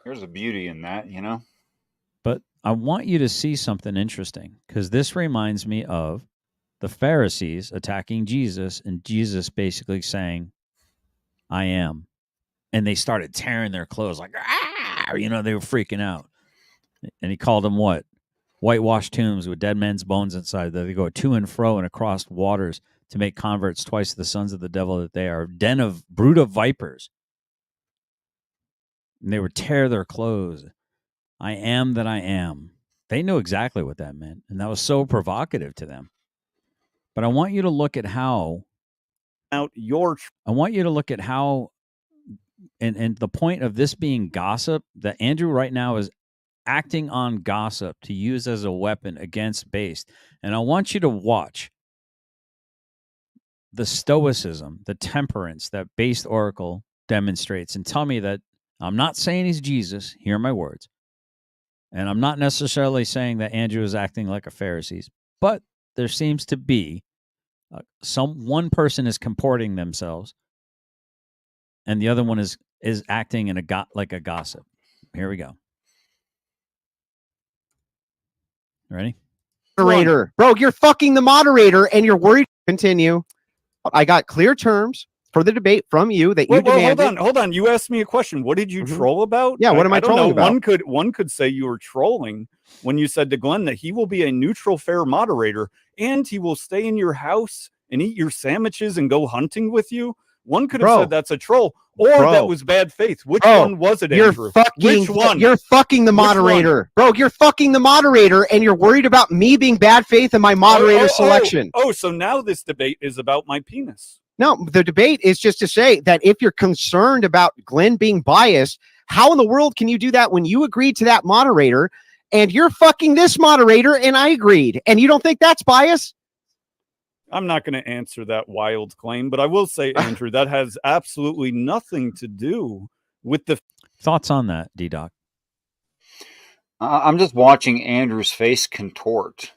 There's a beauty in that, But I want you to see something interesting, because this reminds me of the Pharisees attacking Jesus, and Jesus basically saying, "I am." And they started tearing their clothes like, ah, they were freaking out. And he called them what? whitewashed tombs with dead men's bones inside that they go to and fro and across waters to make converts twice the sons of the devil that they are, den of brood of vipers. And they would tear their clothes. I am that I am. They knew exactly what that meant, and that was so provocative to them. But I want you to look at how I want you to look at how and the point of this being gossip, that Andrew right now is acting on gossip to use as a weapon against Based. And I want you to watch the stoicism, the temperance that Based Oracle demonstrates, and tell me that I'm not saying he's Jesus. Hear my words. And I'm not necessarily saying that Andrew is acting like a Pharisee, but there seems to be one person is comporting themselves, and the other one is acting in like a gossip. Here we go. Ready? Moderator, bro, you're fucking the moderator, and you're worried. Continue. I got clear terms for the debate from you that you demanded. Hold on. You asked me a question. What did you troll about? Yeah, what am I trolling about? One could say you were trolling when you said to Glenn that he will be a neutral, fair moderator, and he will stay in your house and eat your sandwiches and go hunting with you. One could have said that's a troll, or that was bad faith. Which one was it, Andrew? Which one? You're fucking the moderator. Bro, you're fucking the moderator, and you're worried about me being bad faith in my moderator selection. So now this debate is about my penis. No, the debate is just to say that if you're concerned about Glenn being biased, how in the world can you do that when you agreed to that moderator and you're fucking this moderator and I agreed, and you don't think that's bias? I'm not going to answer that wild claim, but I will say, Andrew, that has absolutely nothing to do with the thoughts on that, D-Doc. I'm just watching Andrew's face contort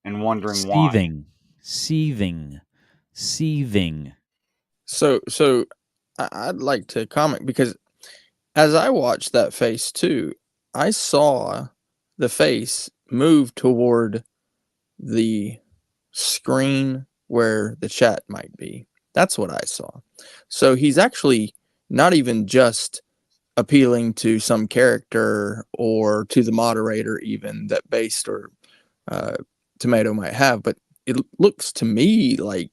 and wondering why. Seething. So I'd like to comment, because as I watched that face too, I saw the face move toward the screen where the chat might be. That's what I saw. So he's actually not even just appealing to some character or to the moderator even that Based or Tomato might have, but it looks to me like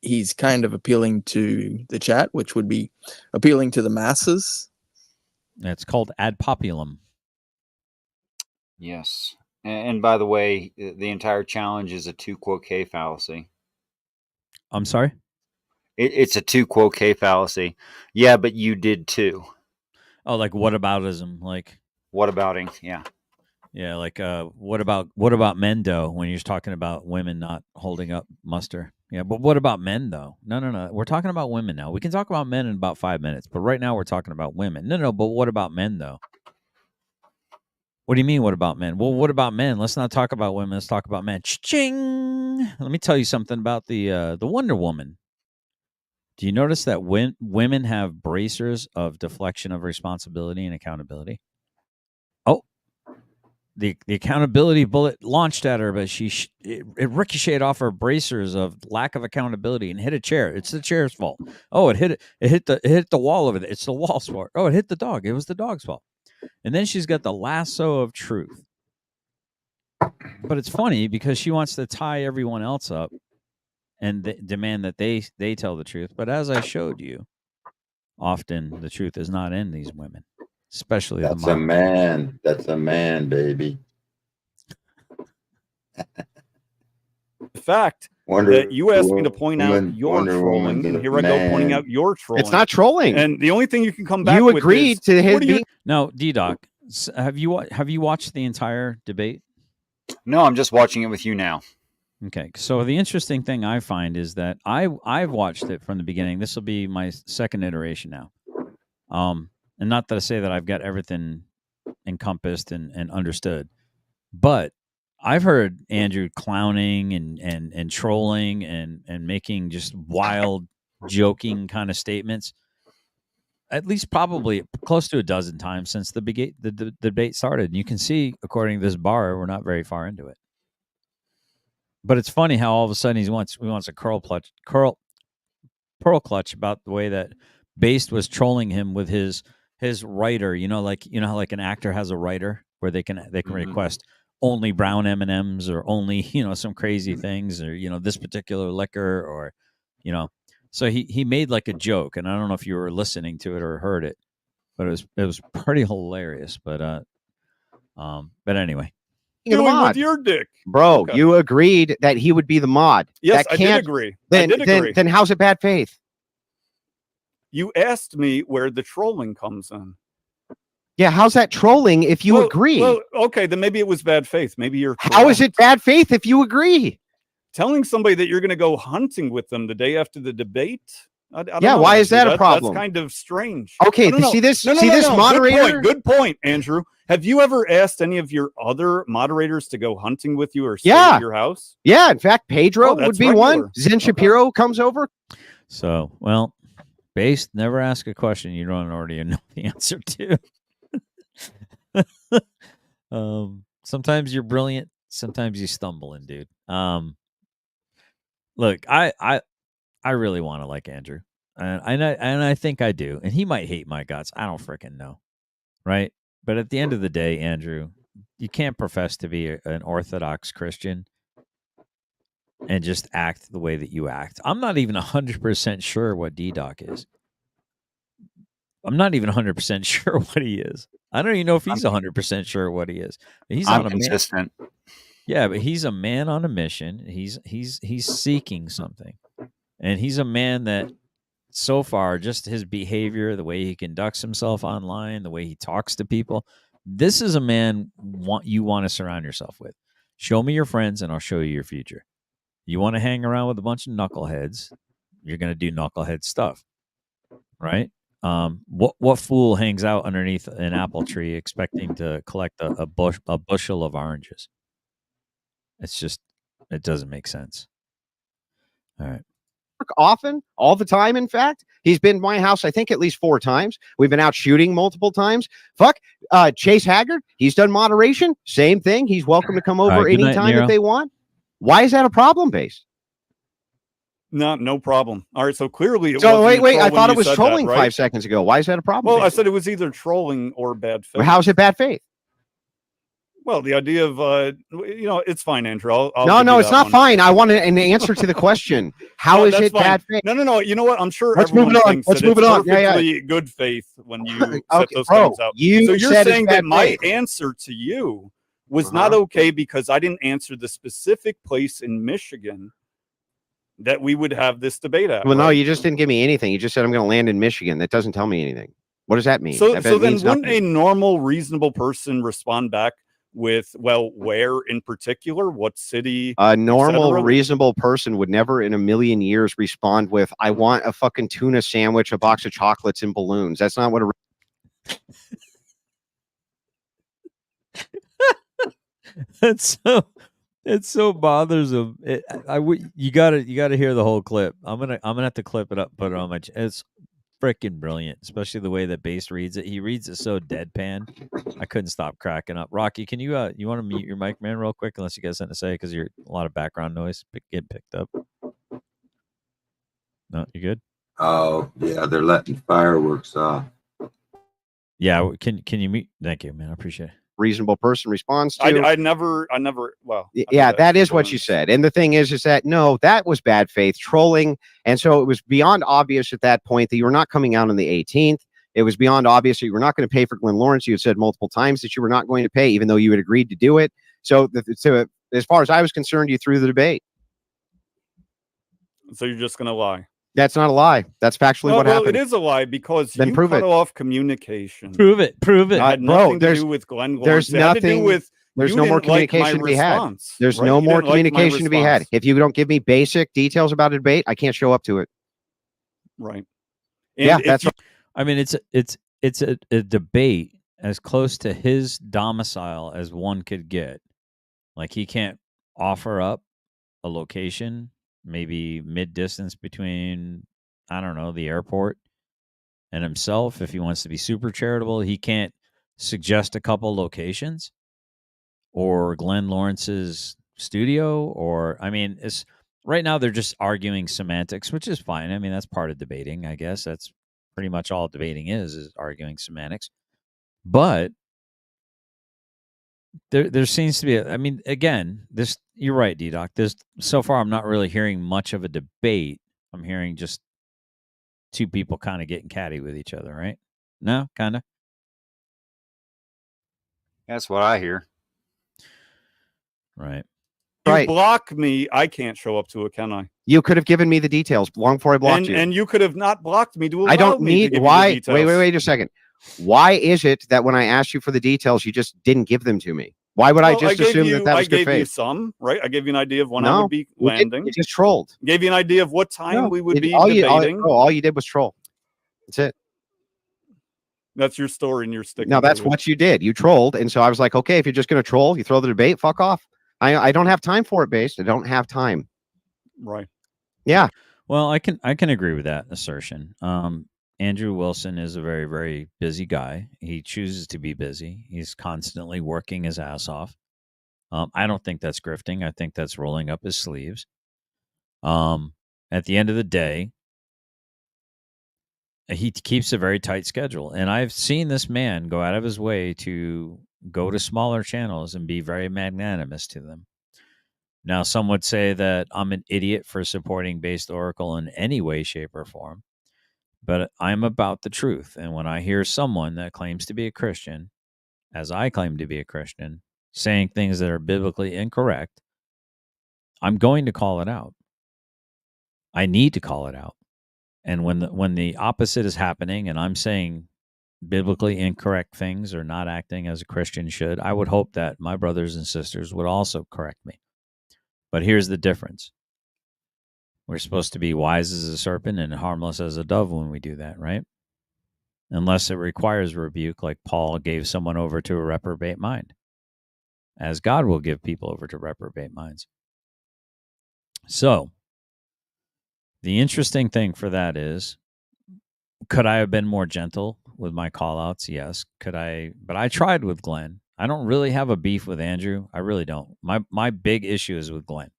he's kind of appealing to the chat, which would be appealing to the masses. It's called ad populum. Yes. And by the way, the entire challenge is a 2 quoque fallacy. I'm sorry? It's a 2 quoque fallacy. Yeah, but you did too. Oh, like whataboutism, like whatabouting, yeah. Yeah, like what about Mendo when you're talking about women not holding up muster? Yeah, but what about men though? No. We're talking about women now. We can talk about men in about 5 minutes, but right now we're talking about women. No, but what about men though? What do you mean, what about men? Well, what about men? Let's not talk about women. Let's talk about men. Ching! Let me tell you something about the Wonder Woman. Do you notice that when women have bracers of deflection of responsibility and accountability? Oh, the accountability bullet launched at her, but it ricocheted off her bracers of lack of accountability and hit a chair. It's the chair's fault. Oh, it hit the wall over there. It's the wall's fault. Oh, it hit the dog. It was the dog's fault. And then she's got the lasso of truth. But it's funny because she wants to tie everyone else up and demand that they tell the truth. But as I showed you, often the truth is not in these women, especially That's the a man. That's a man, baby. The fact that you asked me to point out your trolling, and here I go pointing out your trolling. It's not trolling. And the only thing you can come back you with agreed is, to his being. No, D-Doc, have you watched the entire debate? No, I'm just watching it with you now. Okay, so the interesting thing I find is that I've watched it from the beginning. This will be my second iteration now. And not that I say that I've got everything encompassed and understood, but I've heard Andrew clowning and trolling and making just wild, joking kind of statements. At least probably close to a dozen times since the debate started. And you can see, according to this bar, we're not very far into it. But it's funny how all of a sudden he wants a pearl clutch about the way that Based was trolling him with his writer. You know how like an actor has a writer where they can request only brown M&Ms or only, some crazy things, or, this particular liquor, or, so he made like a joke, and I don't know if you were listening to it or heard it, but it was pretty hilarious. But anyway. Doing with your dick. Bro, Okay. you agreed that he would be the mod. Yes, that I did agree. Then, I did agree. Then how's it bad faith? You asked me where the trolling comes in. Yeah, how's that trolling if you agree? Well, okay, then maybe it was bad faith. Maybe you're correct. How is it bad faith if you agree? Telling somebody that you're going to go hunting with them the day after the debate? I don't Yeah, know, why is Andrew. that a problem? That's kind of strange. Okay, I don't know. see this No, moderator? Good point, Andrew. Have you ever asked any of your other moderators to go hunting with you or stay Yeah. at your house? Yeah, in fact, Pedro would that's be regular. one. Zen Shapiro comes over. So, well, Based, never ask a question you don't already know the answer to. Sometimes you're brilliant, sometimes you stumbling, dude. Look, I really want to like Andrew, and I think I do, and he might hate my guts. I don't freaking know, right? But at the end of the day, Andrew, you can't profess to be an Orthodox Christian and just act the way that you act. I'm not even 100% sure what D-Doc is. I'm not even 100% sure what he is. I don't even know if he's 100% sure what he is. He's I'm on a consistent. Yeah, but he's a man on a mission. He's seeking something. And he's a man that so far, just his behavior, the way he conducts himself online, the way he talks to people, this is a man you want to surround yourself with. Show me your friends and I'll show you your future. You want to hang around with a bunch of knuckleheads, you're going to do knucklehead stuff. Right? What fool hangs out underneath an apple tree expecting to collect a bushel of oranges? It doesn't make sense. All right. Often, all the time, in fact. He's been to my house, I think, at least 4 times. We've been out shooting multiple times. Chase Haggard, he's done moderation. Same thing. He's welcome to come over anytime if they want. Why is that a problem, Base? No problem. All right, so clearly it So wasn't wait, I a troll thought when it was you said trolling that, right? 5 seconds ago. Why is that a problem? Well, I Base? said it was either trolling or bad faith. Well, how is it bad faith? Well, the idea of it's fine, Andrew. I'll No, give no, you it's that not one. fine. I want an answer to the question. How No, is that's it fine. bad faith? No. You know what? I'm sure Let's move everyone it on. thinks Let's that move it's it on. Yeah, yeah. perfectly good faith when you set Okay, those bro, things out. you So you're said it's saying bad that my faith. answer to you was not okay because I didn't answer the specific place in Michigan that we would have this debate at. Well, no, right? you just didn't give me anything. You just said I'm going to land in Michigan. That doesn't tell me anything. What does that mean? So That then means wouldn't nothing. a normal, reasonable person respond back with, well, where in particular, what city? A normal, cetera? reasonable person would never in a million years respond with, I want a fucking tuna sandwich, a box of chocolates, and balloons. That's not what a It's so bothersome. You gotta hear the whole clip. I'm gonna have to clip it up, put it on my. It's freaking brilliant, especially the way that Bass reads it. He reads it so deadpan. I couldn't stop cracking up. Rocky, can you want to mute your mic, man, real quick, unless you got something to say, because you're a lot of background noise getting picked up. No, you good? Oh yeah, they're letting fireworks off. Yeah, can you mute? Thank you, man. I appreciate it. reasonable person responds to. I never. Well, Yeah, that is what you said. And the thing is that no, that was bad faith trolling. And so it was beyond obvious at that point that you were not coming out on the 18th. It was beyond obvious that you were not going to pay for Glenn Lawrence. You had said multiple times that you were not going to pay, even though you had agreed to do it. So as far as I was concerned, you threw the debate. So you're just going to lie. That's not a lie. That's factually what happened. It is a lie because Then you prove cut it. off communication. Prove it. It had Bro, nothing to there's- do with Glenn Lawrence. There's It had to do nothing. with There's you no more didn't like my communication to be had. response, There's right? no You more didn't like my communication to be had. response. If you don't give me basic details about a debate, I can't show up to it. Right. Yeah, that's I mean, it's a debate as close to his domicile as one could get. Like, he can't offer up a location, maybe mid-distance between, I don't know, the airport and himself. If he wants to be super charitable, he can't suggest a couple locations or Glenn Lawrence's studio. Or, I mean, it's right now they're just arguing semantics, which is fine. I mean, that's part of debating, I guess. That's pretty much all debating is arguing semantics. But there seems to be. I mean, again, this you're right, D-Doc. There's so far I'm not really hearing much of a debate. I'm hearing just two people kind of getting catty with each other, right? No, kind of. That's what I hear. Right. You block me, I can't show up to it, can I? You could have given me the details long before I blocked you. And you could have not blocked me to allow I don't me to need give why. you the details. Wait a second. Why is it that when I asked you for the details, you just didn't give them to me? Why would I just assume that was good I gave you faith? some, right? I gave you an idea of when I No, would be you didn't. landing. You just trolled. Gave you an idea of what time No, we would be all debating. all you did was troll. That's it. That's your story, and you're sticking. No, that's to it. what you did. You trolled, and so I was like, okay, if you're just going to troll, you throw the debate. Fuck off. I don't have time for it, Based. I don't have time. Right. Yeah. Well, I can agree with that assertion. Andrew Wilson is a very, very busy guy. He chooses to be busy. He's constantly working his ass off. I don't think that's grifting. I think that's rolling up his sleeves. At the end of the day, he keeps a very tight schedule. And I've seen this man go out of his way to go to smaller channels and be very magnanimous to them. Now, some would say that I'm an idiot for supporting Based Oracle in any way, shape, or form. But I'm about the truth. And when I hear someone that claims to be a Christian, as I claim to be a Christian, saying things that are biblically incorrect, I'm going to call it out. I need to call it out. And when the opposite is happening and I'm saying biblically incorrect things or not acting as a Christian should, I would hope that my brothers and sisters would also correct me. But here's the difference. We're supposed to be wise as a serpent and harmless as a dove when we do that, right? Unless it requires rebuke, like Paul gave someone over to a reprobate mind, as God will give people over to reprobate minds. So, the interesting thing for that is, could I have been more gentle with my call-outs? Yes. Could I? But I tried with Glenn. I don't really have a beef with Andrew. I really don't. My big issue is with Glenn.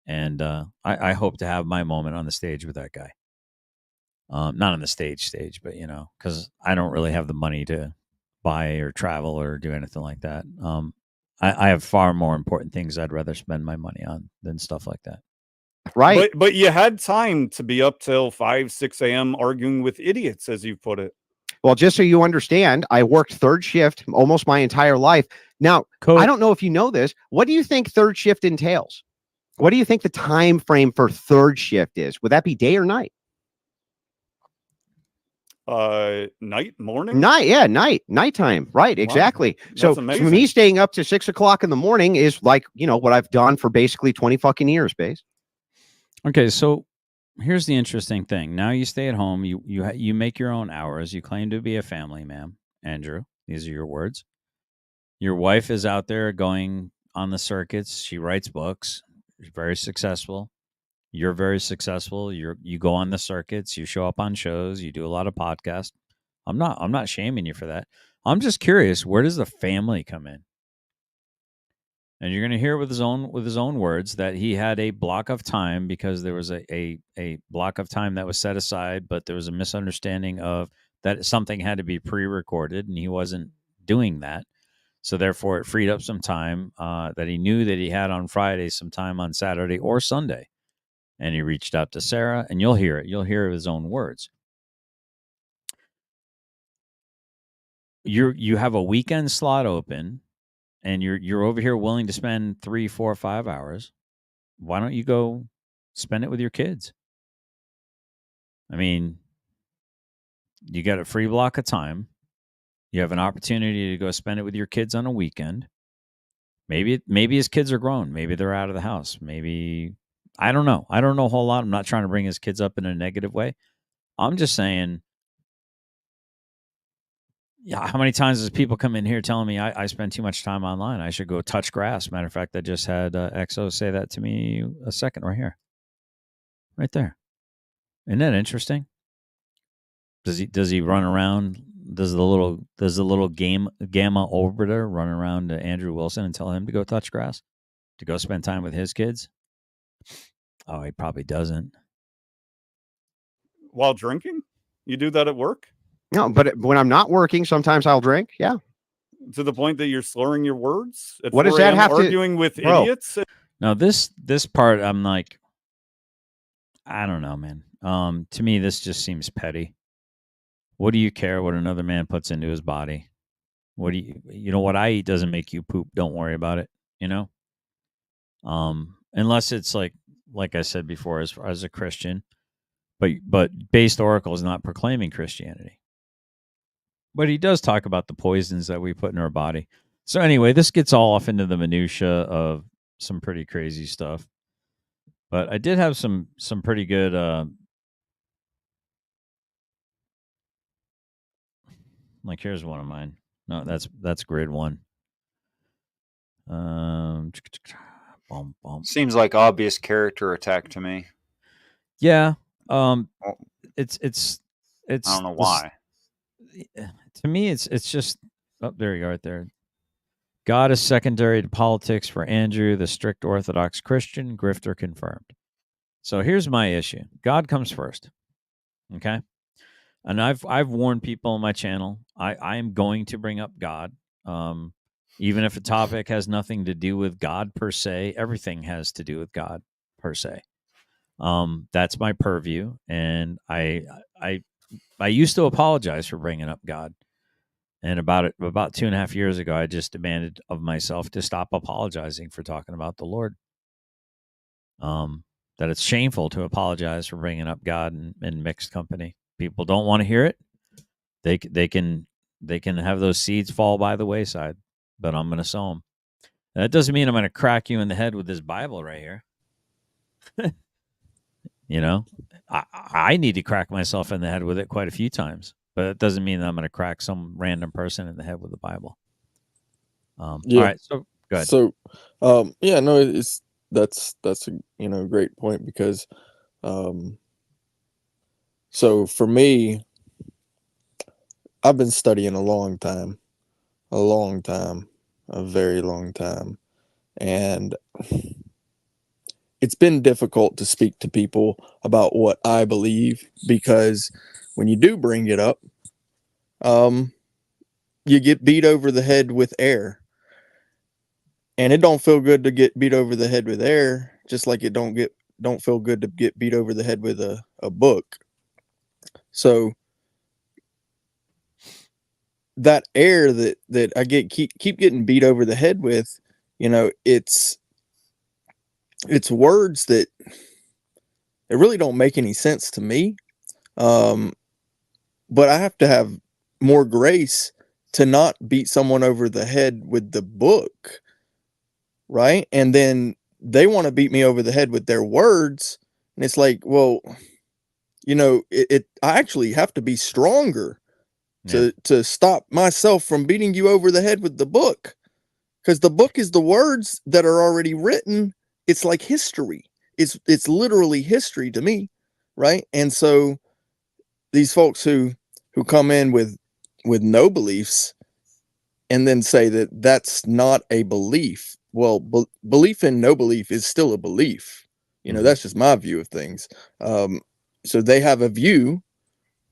And I hope to have my moment on the stage with that guy. Not on the stage, but, because I don't really have the money to buy or travel or do anything like that. I have far more important things I'd rather spend my money on than stuff like that. Right. But you had time to be up till 5, 6 a.m. arguing with idiots, as you put it. Well, just so you understand, I worked third shift almost my entire life. Now, I don't know if you know this. What do you think third shift entails? What do you think the time frame for third shift is? Would that be day or night? Night, morning? Nighttime. Right, exactly. Wow, so me staying up to 6 o'clock in the morning is like, what I've done for basically 20 fucking years, Base. Okay, so here's the interesting thing. Now you stay at home. You make your own hours. You claim to be a family man, Andrew. These are your words. Your wife is out there going on the circuits. She writes books. She's very successful. You're very successful. You go on the circuits. You show up on shows. You do a lot of podcasts. I'm not shaming you for that. I'm just curious. Where does the family come in? And you're going to hear with his own words that he had a block of time because there was a block of time that was set aside, but there was a misunderstanding of that something had to be pre-recorded, and he wasn't doing that. So therefore, it freed up some time that he knew that he had on Friday, some time on Saturday or Sunday. And he reached out to Sarah, and you'll hear it. You'll hear his own words. You have a weekend slot open, and you're over here willing to spend 3, 4, 5 hours. Why don't you go spend it with your kids? I mean, you got a free block of time. You have an opportunity to go spend it with your kids on a weekend. Maybe his kids are grown. Maybe they're out of the house. Maybe, I don't know. I don't know a whole lot. I'm not trying to bring his kids up in a negative way. I'm just saying, yeah, how many times does people come in here telling me I spend too much time online? I should go touch grass. Matter of fact, I just had XO say that to me a second right here. Right there. Isn't that interesting? Does he run around? Does the little gamma orbiter run around to Andrew Wilson and tell him to go touch grass? To go spend time with his kids? Oh, he probably doesn't. While drinking? You do that at work? No, but when I'm not working, sometimes I'll drink. Yeah. to the point that you're slurring your words at What does 4 that a.m. have to- arguing with Bro. idiots? Now this part, I'm like, I don't know, man. To me, this just seems petty. What do you care what another man puts into his body? What do you know? What I eat doesn't make you poop. Don't worry about it. You know. Unless it's like I said before, as a Christian, but based Oracle is not proclaiming Christianity. But he does talk about the poisons that we put in our body. So anyway, this gets all off into the minutia of some pretty crazy stuff. But I did have some pretty good like here's one of mine. No, that's grid one. Bum, bum. Seems like obvious character attack to me. Yeah. It's I don't know this- why. to me, it's just. Oh, there you go, right there. God is secondary to politics for Andrew, the strict Orthodox Christian. Grifter confirmed. So here's my issue. God comes first. Okay. And I've warned people on my channel. I am going to bring up God. Even if a topic has nothing to do with God per se, everything has to do with God per se. That's my purview, and I used to apologize for bringing up God, and about 2.5 years ago, I just demanded of myself to stop apologizing for talking about the Lord. That it's shameful to apologize for bringing up God in mixed company. People don't want to hear it. They can have those seeds fall by the wayside, but I'm going to sow them. That doesn't mean I'm going to crack you in the head with this Bible right here. You know, I need to crack myself in the head with it quite a few times, but it doesn't mean that I'm going to crack some random person in the head with the Bible. Yeah. All right, so go ahead. So, yeah, no, that's a great point because, so for me, I've been studying a long time, a very long time, and it's been difficult to speak to people about what I believe because when you do bring it up, you get beat over the head with air. And it don't feel good to get beat over the head with air, just like it don't feel good to get beat over the head with a book. So that air that I keep getting beat over the head with, it's words that it really don't make any sense to me. But I have to have more grace to not beat someone over the head with the book. Right. And then they want to beat me over the head with their words. And it's like, well, I actually have to be stronger to stop myself from beating you over the head with the book. Because the book is the words that are already written. It's like history. It's literally history to me. Right. And so these folks who come in with no beliefs and then say that that's not a belief. Well, belief in no belief is still a belief. That's just my view of things. So they have a view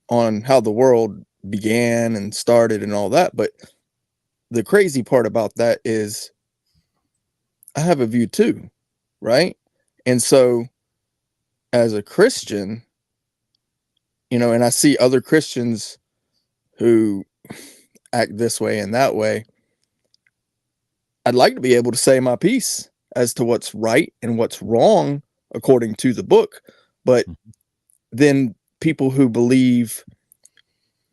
on how the world began and started and all that. But the crazy part about that is I have a view too, right? And so as a Christian, and I see other Christians who act this way and that way, I'd like to be able to say my piece as to what's right and what's wrong according to the book. But then people who believe,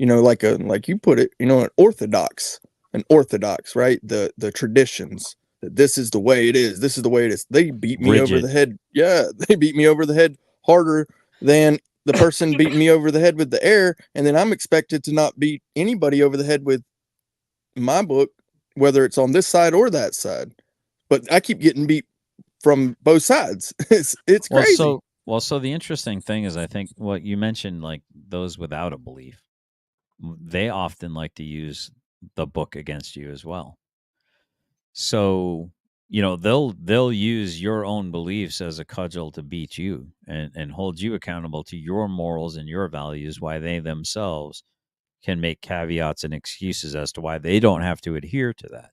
like you put it, an orthodox, right? The traditions that this is the way it is. This is the way it is. They beat me over Rigid. the head. Yeah. They beat me over the head harder than the person beating me over the head with the air. And then I'm expected to not beat anybody over the head with my book, whether it's on this side or that side. But I keep getting beat from both sides. It's crazy. So the interesting thing is, I think what you mentioned, like those without a belief, they often like to use the book against you as well. So, they'll use your own beliefs as a cudgel to beat you and hold you accountable to your morals and your values, while they themselves can make caveats and excuses as to why they don't have to adhere to that.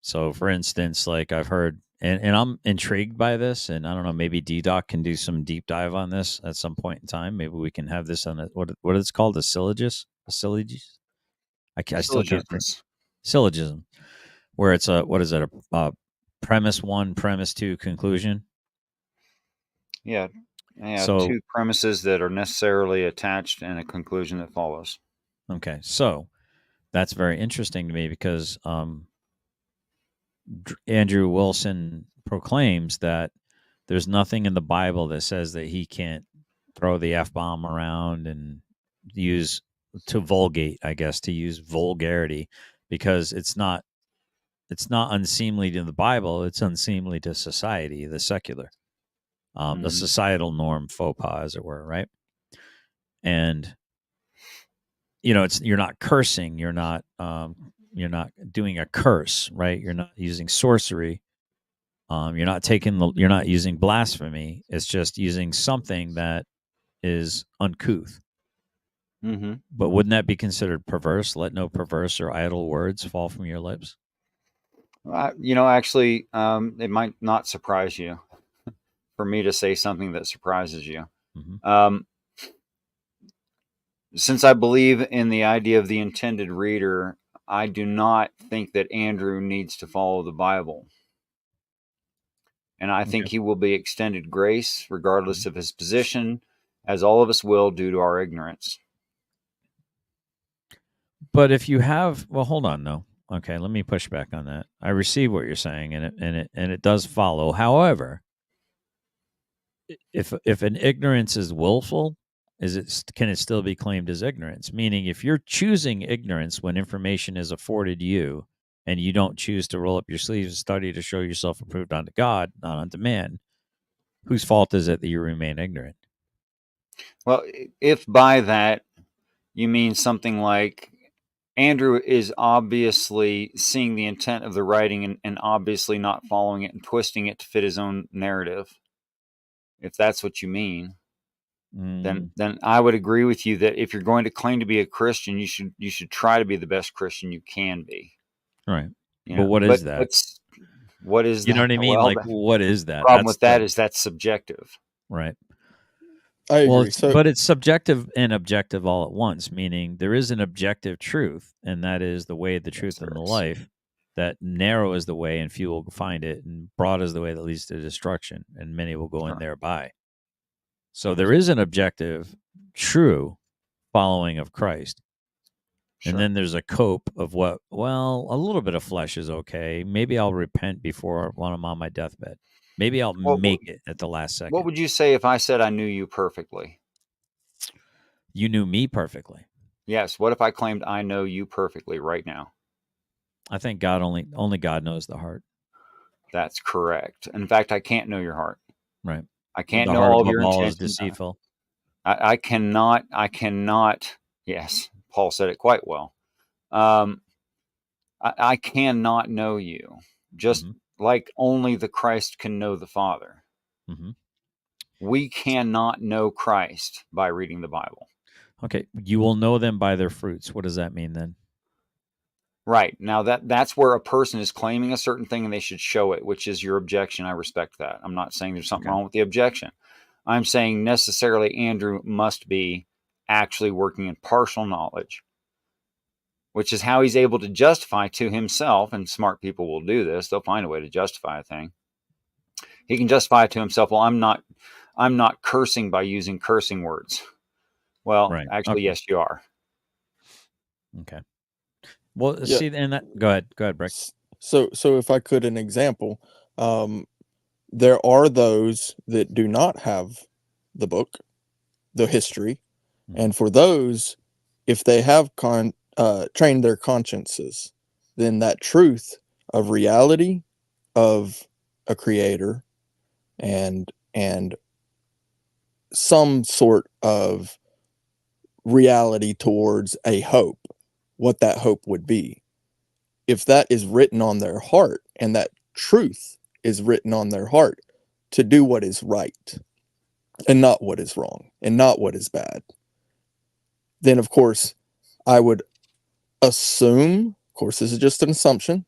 So for instance, like I've heard, and I'm intrigued by this, and I don't know, maybe D-Doc can do some deep dive on this at some point in time. Maybe we can have this on what is it called? A syllogism? A syllogism? I still can't think. Syllogism, where it's what is it? A premise 1, premise 2, conclusion. Yeah. Yeah. So, 2 premises that are necessarily attached and a conclusion that follows. Okay. So that's very interesting to me because Andrew Wilson proclaims that there's nothing in the Bible that says that he can't throw the F-bomb around and use to vulgate, I guess, to use vulgarity, because it's not unseemly to the Bible, it's unseemly to society, the secular, the societal norm, faux pas, as it were, right? And you're not cursing, you're not doing a curse, right? You're not using sorcery. You're not using blasphemy. It's just using something that is uncouth. Mm-hmm. But wouldn't that be considered perverse? Let no perverse or idle words fall from your lips. Actually, it might not surprise you for me to say something that surprises you. Mm-hmm. Since I believe in the idea of the intended reader, I do not think that Andrew needs to follow the Bible. And I think he will be extended grace regardless of his position, as all of us will due to our ignorance. But if you have, well, hold on, no. Okay, let me push back on that. I receive what you're saying, and it does follow. However, if an ignorance is willful, can it still be claimed as ignorance? Meaning, if you're choosing ignorance when information is afforded you, and you don't choose to roll up your sleeves and study to show yourself approved unto God, not unto man, whose fault is it that you remain ignorant? Well, if by that you mean something like Andrew is obviously seeing the intent of the writing and obviously not following it and twisting it to fit his own narrative, if that's what you mean, then I would agree with you that if you're going to claim to be a Christian, you should try to be the best Christian you can be. Right. But what is that? What is that? You know what I mean? Well, like, what is that? The problem with that is that's subjective. Right. I agree. But it's subjective and objective all at once, meaning there is an objective truth, and that is the way, the truth, and the life. That narrow is the way, and few will find it, and broad is the way that leads to destruction, and many will go in thereby. So there is an objective, true following of Christ. And then there's a cope of a little bit of flesh is okay. Maybe I'll repent when I'm on my deathbed. Maybe I'll make it at the last second. What would you say if I said I knew you perfectly? You knew me perfectly. Yes. What if I claimed I know you perfectly right now? I think God only God knows the heart. That's correct. In fact, I can't know your heart. Right. I can't the know heart all of your all is intentions. Deceitful. I cannot. Yes, Paul said it quite well. I cannot know you, just like only the Christ can know the Father. Mm-hmm. We cannot know Christ by reading the Bible. Okay, you will know them by their fruits. What does that mean then? Right. Now that's where a person is claiming a certain thing and they should show it, which is your objection. I respect that. I'm not saying there's something wrong with the objection. I'm saying necessarily Andrew must be actually working in partial knowledge, which is how he's able to justify to himself, and smart people will do this. They'll find a way to justify a thing. He can justify it to himself. Well, I'm not cursing by using cursing words. Well, actually, yes, you are. Okay. Well, see, and that. Go ahead, Brick. So if I could, an example, there are those that do not have the book, the history, and for those, if they have trained their consciences, then that truth of reality of a creator and some sort of reality towards a hope, what that hope would be, if that is written on their heart, and that truth is written on their heart to do what is right and not what is wrong and not what is bad, then of course I would assume, of course this is just an assumption,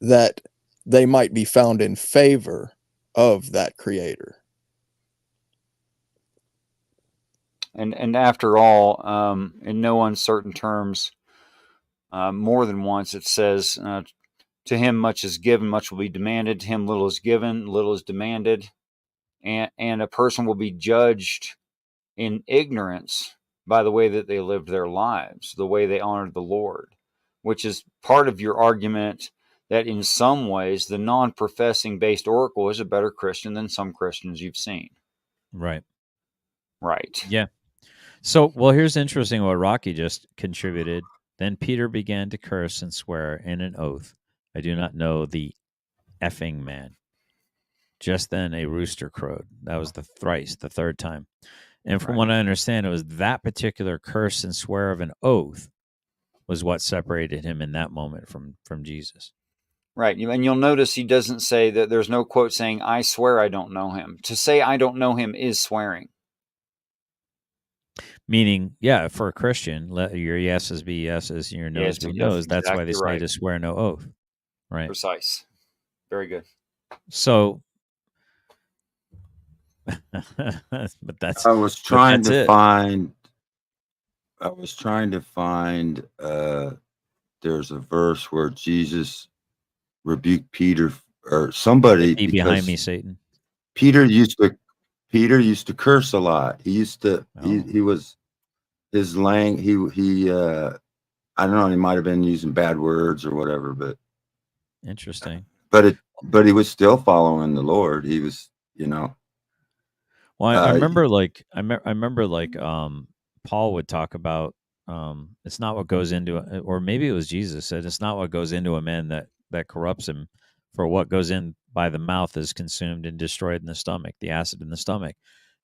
that they might be found in favor of that creator. And after all, in no uncertain terms, more than once it says, to him much is given, much will be demanded. To him little is given, little is demanded. And a person will be judged in ignorance by the way that they lived their lives, the way they honored the Lord, which is part of your argument that in some ways the non-professing based oracle is a better Christian than some Christians you've seen. Right. Right. Yeah. So, well, here's interesting what Rocky just contributed. Then Peter began to curse and swear in an oath, I do not know the effing man. Just then a rooster crowed. That was the third time. And from what I understand, it was that particular curse and swear of an oath was what separated him in that moment from Jesus. Right. And you'll notice he doesn't say that, there's no quote saying, I swear I don't know him. To say I don't know him is swearing. Meaning, yeah, for a Christian, let your yeses be yeses and your noes be noes. That's why they say to swear no oath. Right. Precise. Very good. So, but that's. I was trying to find. There's a verse where Jesus rebuked Peter or somebody. Be behind me, Satan. Peter used to curse a lot. He used to. He was his lang. He. I don't know. He might have been using bad words or whatever, but interesting. But he was still following the Lord. He was, Well, I remember Paul would talk about it's not what goes into it, or maybe it was Jesus said it's not what goes into a man that corrupts him, for what goes in by the mouth is consumed and destroyed in the stomach, the acid in the stomach.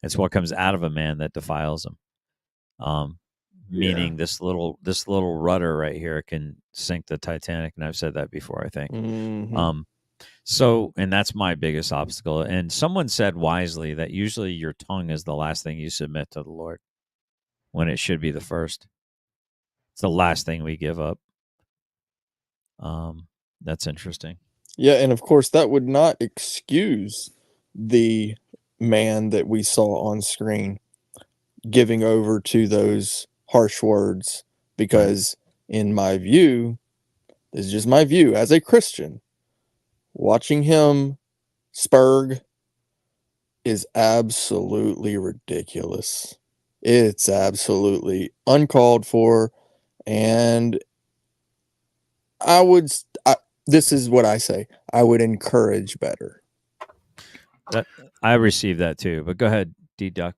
It's what comes out of a man that defiles him. Meaning this little rudder right here can sink the Titanic, and I've said that before, I think. Mm-hmm. So, and that's my biggest obstacle. And someone said wisely that usually your tongue is the last thing you submit to the Lord, when it should be the first. It's the last thing we give up. That's interesting. Yeah, and of course that would not excuse the man that we saw on screen giving over to those harsh words, because in my view, this is just my view as a Christian, watching him spurg is absolutely ridiculous. It's absolutely uncalled for, and this is what I say, I would encourage better. I received that too, but go ahead, D-Duck.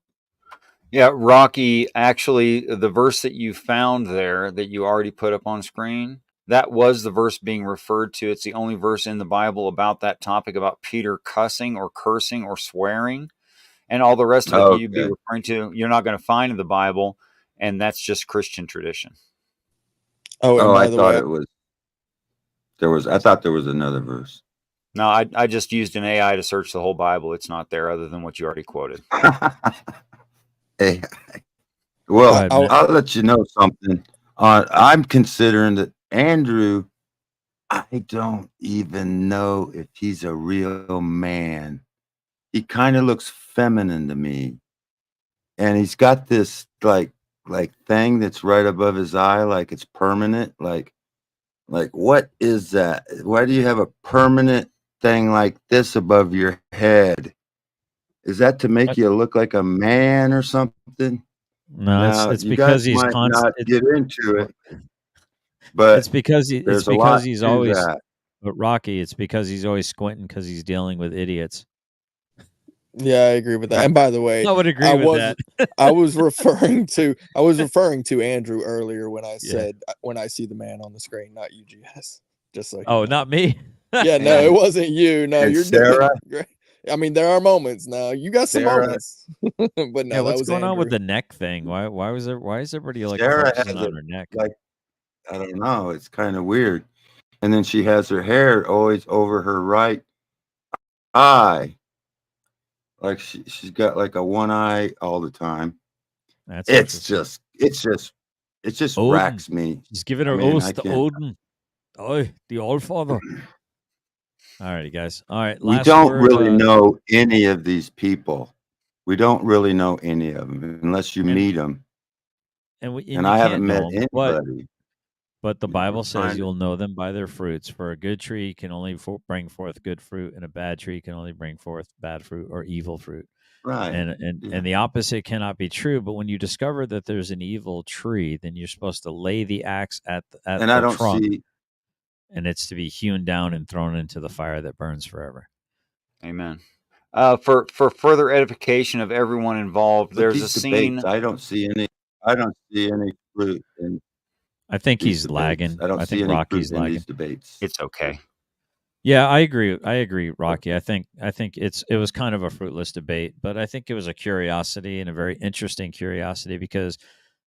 Yeah, Rocky, actually, the verse that you found there that you already put up on screen, that was the verse being referred to. It's the only verse in the Bible about that topic, about Peter cussing or cursing or swearing. And all the rest of it that you'd be referring to, you're not going to find in the Bible, and that's just Christian tradition. Oh, I thought it was. I thought there was another verse. No, I just used an AI to search the whole Bible. It's not there, other than what you already quoted. AI. Well, I'll let you know something. I'm considering that Andrew, I don't even know if he's a real man. He kind of looks feminine to me. And he's got this like thing that's right above his eye, like it's permanent. Like what is that? Why do you have a permanent thing like this above your head? Is that to make you look like a man or something? No, it's because he's not get into it. But it's because he's always that. But Rocky, it's because he's always squinting because he's dealing with idiots. Yeah, I agree with that. And by the way, I would agree with that. I was referring to Andrew earlier when I said when I see the man on the screen, not UGS. Just so not me. Yeah, no, it wasn't you. No, and you're Sarah. Doing great. I mean, there are moments now. You got some moments, but no, yeah. What's going on with Andrew. the neck thing? Why is everybody like Sarah focusing has on her neck? Like, I don't know. It's kind of weird. And then she has her hair always over her right eye. Like she's got like a one eye all the time. That's it's just it just Odin. racks me. He's giving I her mean, oath I to can't. Odin. Oh, the All Father. All righty, guys. All right, We last don't word. really know any of these people. We don't really know any of them unless you meet them. And And you I can't haven't know met 'em, anybody. But the Bible says trying to- you'll know them by their fruits. For a good tree can only bring forth good fruit, and a bad tree can only bring forth bad fruit or evil fruit. Right. And the opposite cannot be true. But when you discover that there's an evil tree, then you're supposed to lay the axe at And the I don't trunk, see. and it's to be hewn down and thrown into the fire that burns forever. Amen. For further edification of everyone involved, But there's these a scene. debates, I don't see any. I don't see any fruit in. I think these he's debates. lagging. I don't I see think any Rocky's fruit in lagging. these debates. It's okay. Yeah, I agree. I agree, Rocky. I think it was kind of a fruitless debate, but I think it was a curiosity and a very interesting curiosity, because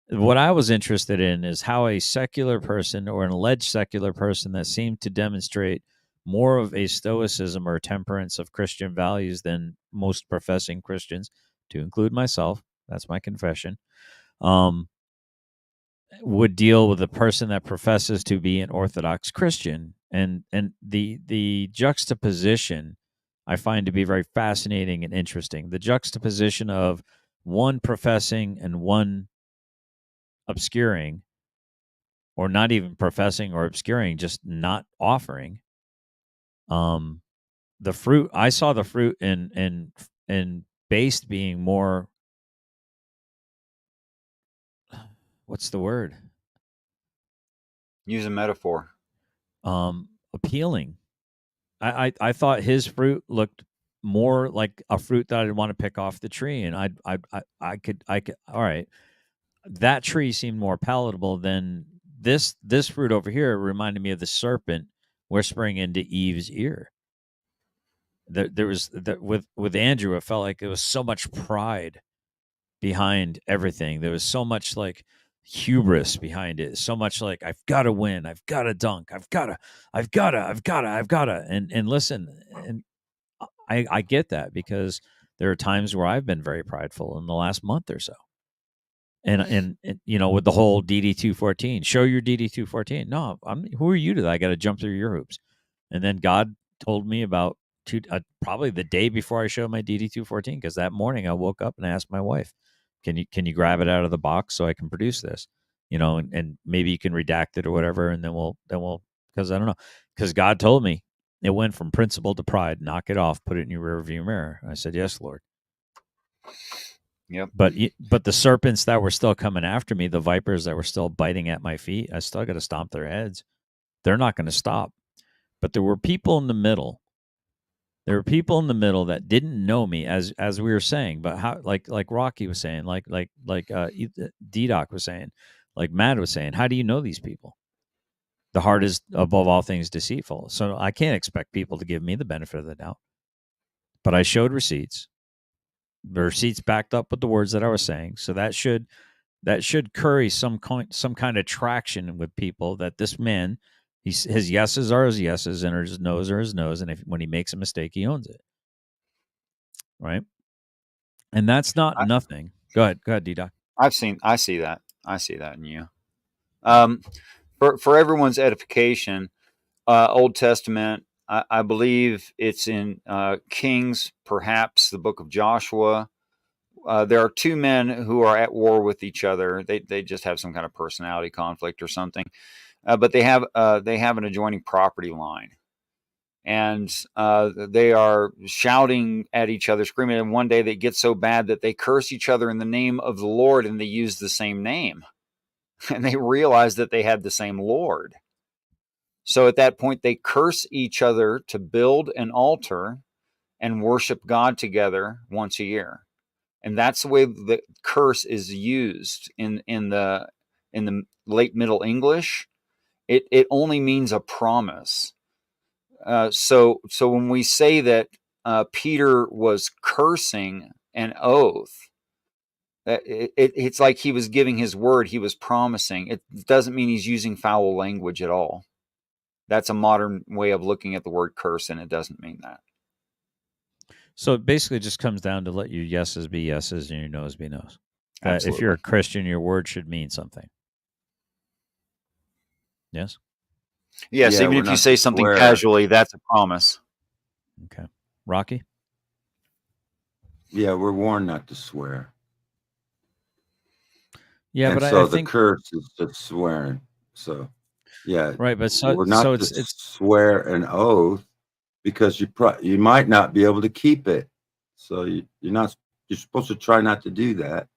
what I was interested in is how a secular person or an alleged secular person that seemed to demonstrate more of a stoicism or temperance of Christian values than most professing Christians, to include myself, that's my confession, would deal with a person that professes to be an Orthodox Christian, and the juxtaposition I find to be very fascinating and interesting. The juxtaposition of one professing and one obscuring, or not even professing or obscuring, just not offering. The fruit, I saw the fruit in based being more, what's the word? Use a metaphor. Appealing. I thought his fruit looked more like a fruit that I'd want to pick off the tree, and I could all right. That tree seemed more palatable than this fruit over here. Reminded me of the serpent whispering into Eve's ear. There was with Andrew, it felt like there was so much pride behind everything. There was so much like hubris behind it. So much like, I've got to win, I've got to dunk, I've got to. And listen, and I get that, because there are times where I've been very prideful in the last month or so. And you know, with the whole DD214, show your DD214. No, who are you that I got to jump through your hoops? And then God told me about probably the day before I showed my DD214, because that morning I woke up and asked my wife, can you grab it out of the box so I can produce this? You know, and maybe you can redact it or whatever, and then we'll because I don't know, because God told me it went from principle to pride. Knock it off, put it in your rearview mirror. I said, yes, Lord. Yep. But the serpents that were still coming after me, the vipers that were still biting at my feet, I still got to stomp their heads. They're not going to stop. But there were people in the middle. There were people in the middle that didn't know me, as we were saying, but how, like Rocky was saying, like D-Doc was saying, like Matt was saying, how do you know these people? The heart is above all things deceitful. So I can't expect people to give me the benefit of the doubt. But I showed receipts. The receipts backed up with the words that I was saying. So that should curry some kind of traction with people, that this man, his yeses are his yeses and his no's are his no's, and when he makes a mistake, he owns it, right? And that's not nothing. Go ahead, D-Doc. I see that in you. For everyone's edification, Old Testament, I believe it's in Kings, perhaps the book of Joshua. There are two men who are at war with each other. They just have some kind of personality conflict or something, but they have an adjoining property line, and they are shouting at each other, screaming. And one day they get so bad that they curse each other in the name of the Lord, and they use the same name, and they realize that they had the same Lord. So at that point, they curse each other to build an altar and worship God together once a year. And that's the way the curse is used in the late Middle English. It only means a promise. So when we say that Peter was cursing an oath, it's like he was giving his word. He was promising. It doesn't mean he's using foul language at all. That's a modern way of looking at the word curse, and it doesn't mean that. So it basically just comes down to let your yeses be yeses and your noes be noes. That if Absolutely. you're a Christian, your word should mean something. Yes. Yes, Yeah, even we're if you not say to something swear. casually, that's a promise. Okay. Rocky? Yeah, we're warned not to swear. Yeah, And but so I the think curse is just swearing. So, yeah, right, but we're not to it's swear an oath because you might not be able to keep it. So you're supposed to try not to do that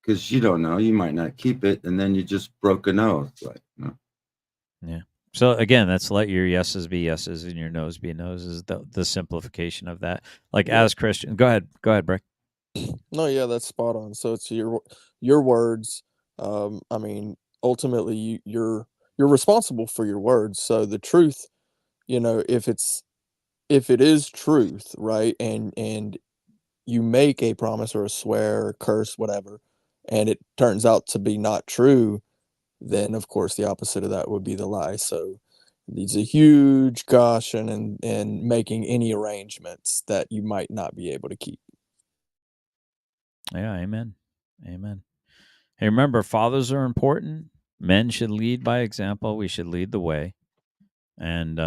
because you don't know, you might not keep it, and then you just broke an oath. Like, yeah. So again, that's let your yeses be yeses and your noes be noes is the simplification of that. Like Yeah. as Christian, go ahead, Brick. No, yeah, that's spot on. So it's your words. I mean, ultimately, you're responsible for your words. So the truth, if it is truth, right, and you make a promise or a swear or curse, whatever, and it turns out to be not true, then of course the opposite of that would be the lie. So it's a huge caution in making any arrangements that you might not be able to keep. Yeah, amen. Amen. Hey, remember, fathers are important. Men should lead by example. We should lead the way. And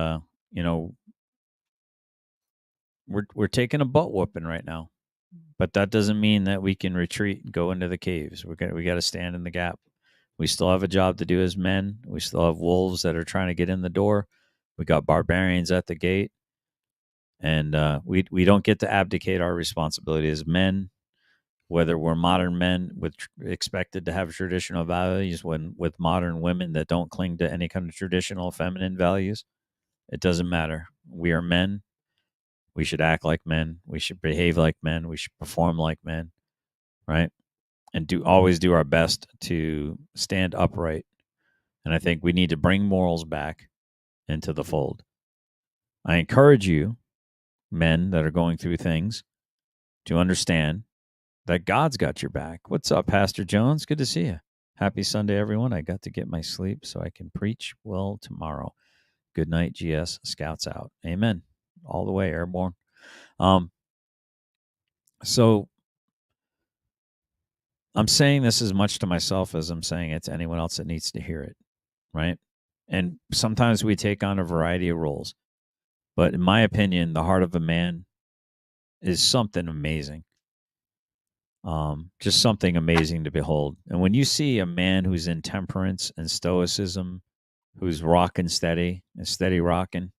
you know, we're taking a butt whooping right now. But that doesn't mean that we can retreat and go into the caves. We got to stand in the gap. We still have a job to do as men. We still have wolves that are trying to get in the door. We got barbarians at the gate, and we don't get to abdicate our responsibility as men. Whether we're modern men expected to have traditional values, with modern women that don't cling to any kind of traditional feminine values, it doesn't matter. We are men. We should act like men. We should behave like men. We should perform like men, right? And always do our best to stand upright. And I think we need to bring morals back into the fold. I encourage you, men that are going through things, to understand that God's got your back. What's up, Pastor Jones? Good to see you. Happy Sunday, everyone. I got to get my sleep so I can preach well tomorrow. Good night, GS. Scouts out. Amen. All the way, airborne. So I'm saying this as much to myself as I'm saying it to anyone else that needs to hear it, right? And sometimes we take on a variety of roles. But in my opinion, the heart of a man is something amazing. Just something amazing to behold. And when you see a man who's in temperance and stoicism, who's rocking steady and steady rocking,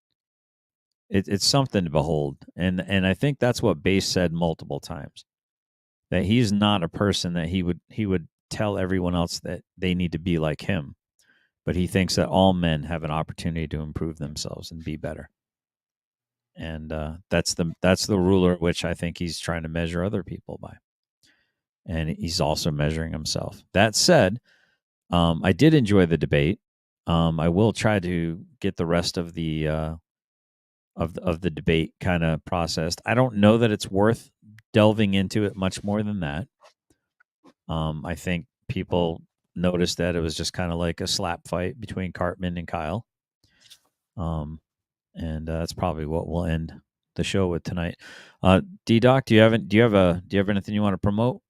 it's something to behold. And I think that's what Base said multiple times, that he's not a person that he would tell everyone else that they need to be like him, but he thinks that all men have an opportunity to improve themselves and be better. And that's the ruler which I think he's trying to measure other people by, and he's also measuring himself. That said, I did enjoy the debate. I will try to get the rest of the of the debate kind of processed. I don't know that it's worth delving into it much more than that. I think people noticed that it was just kind of like a slap fight between Cartman and Kyle. And that's probably what we'll end the show with tonight. D Doc, do you have anything you want to promote?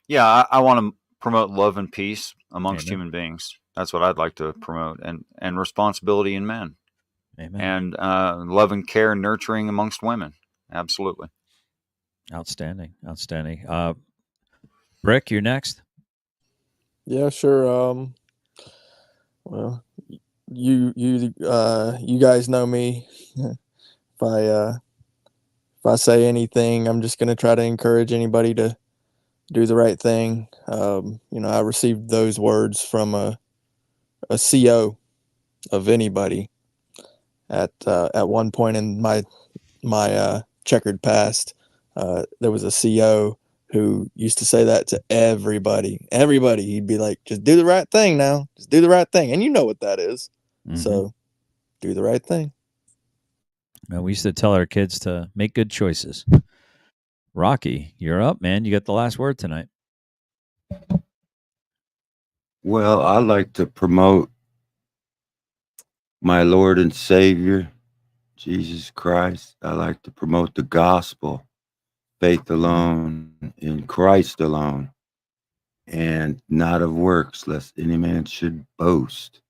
Yeah, I want to promote love and peace amongst Amen. human beings. That's what I'd like to promote, and responsibility in men. Amen. And love and care and nurturing amongst women. Absolutely. Outstanding. Brick, you're next. Yeah, sure. Well, you guys know me. If I say anything, I'm just gonna try to encourage anybody to do the right thing. I received those words from a CO of anybody at one point in my checkered past. There was a CO who used to say that to everybody. Everybody, he'd be like, "Just do the right thing now. Just do the right thing," and you know what that is. Mm-hmm. So, do the right thing. We used to tell our kids to make good choices. Rocky, you're up, man. You got the last word tonight. well, I like to promote my Lord and Savior, Jesus Christ. I like to promote the gospel, faith alone, in Christ alone, and not of works, lest any man should boast.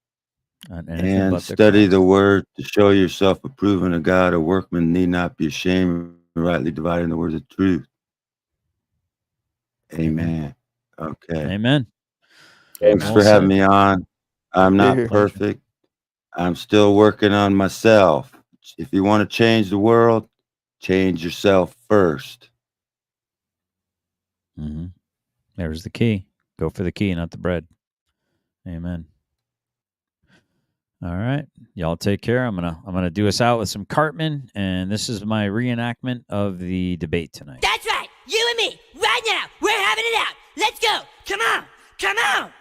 And study the word to show yourself approving of God. A workman need not be ashamed, rightly dividing the words of truth. Amen. Okay. Amen. Thanks Well for having said. me on. I'm not perfect. I'm still working on myself. If you want to change the world, change yourself first. Mm-hmm. There's the key. Go for the key, not the bread. Amen. All right, y'all take care. I'm gonna do us out with some Cartman, and this is my reenactment of the debate tonight. That's right. You and me, right now. We're having it out. Let's go. Come on. Come on.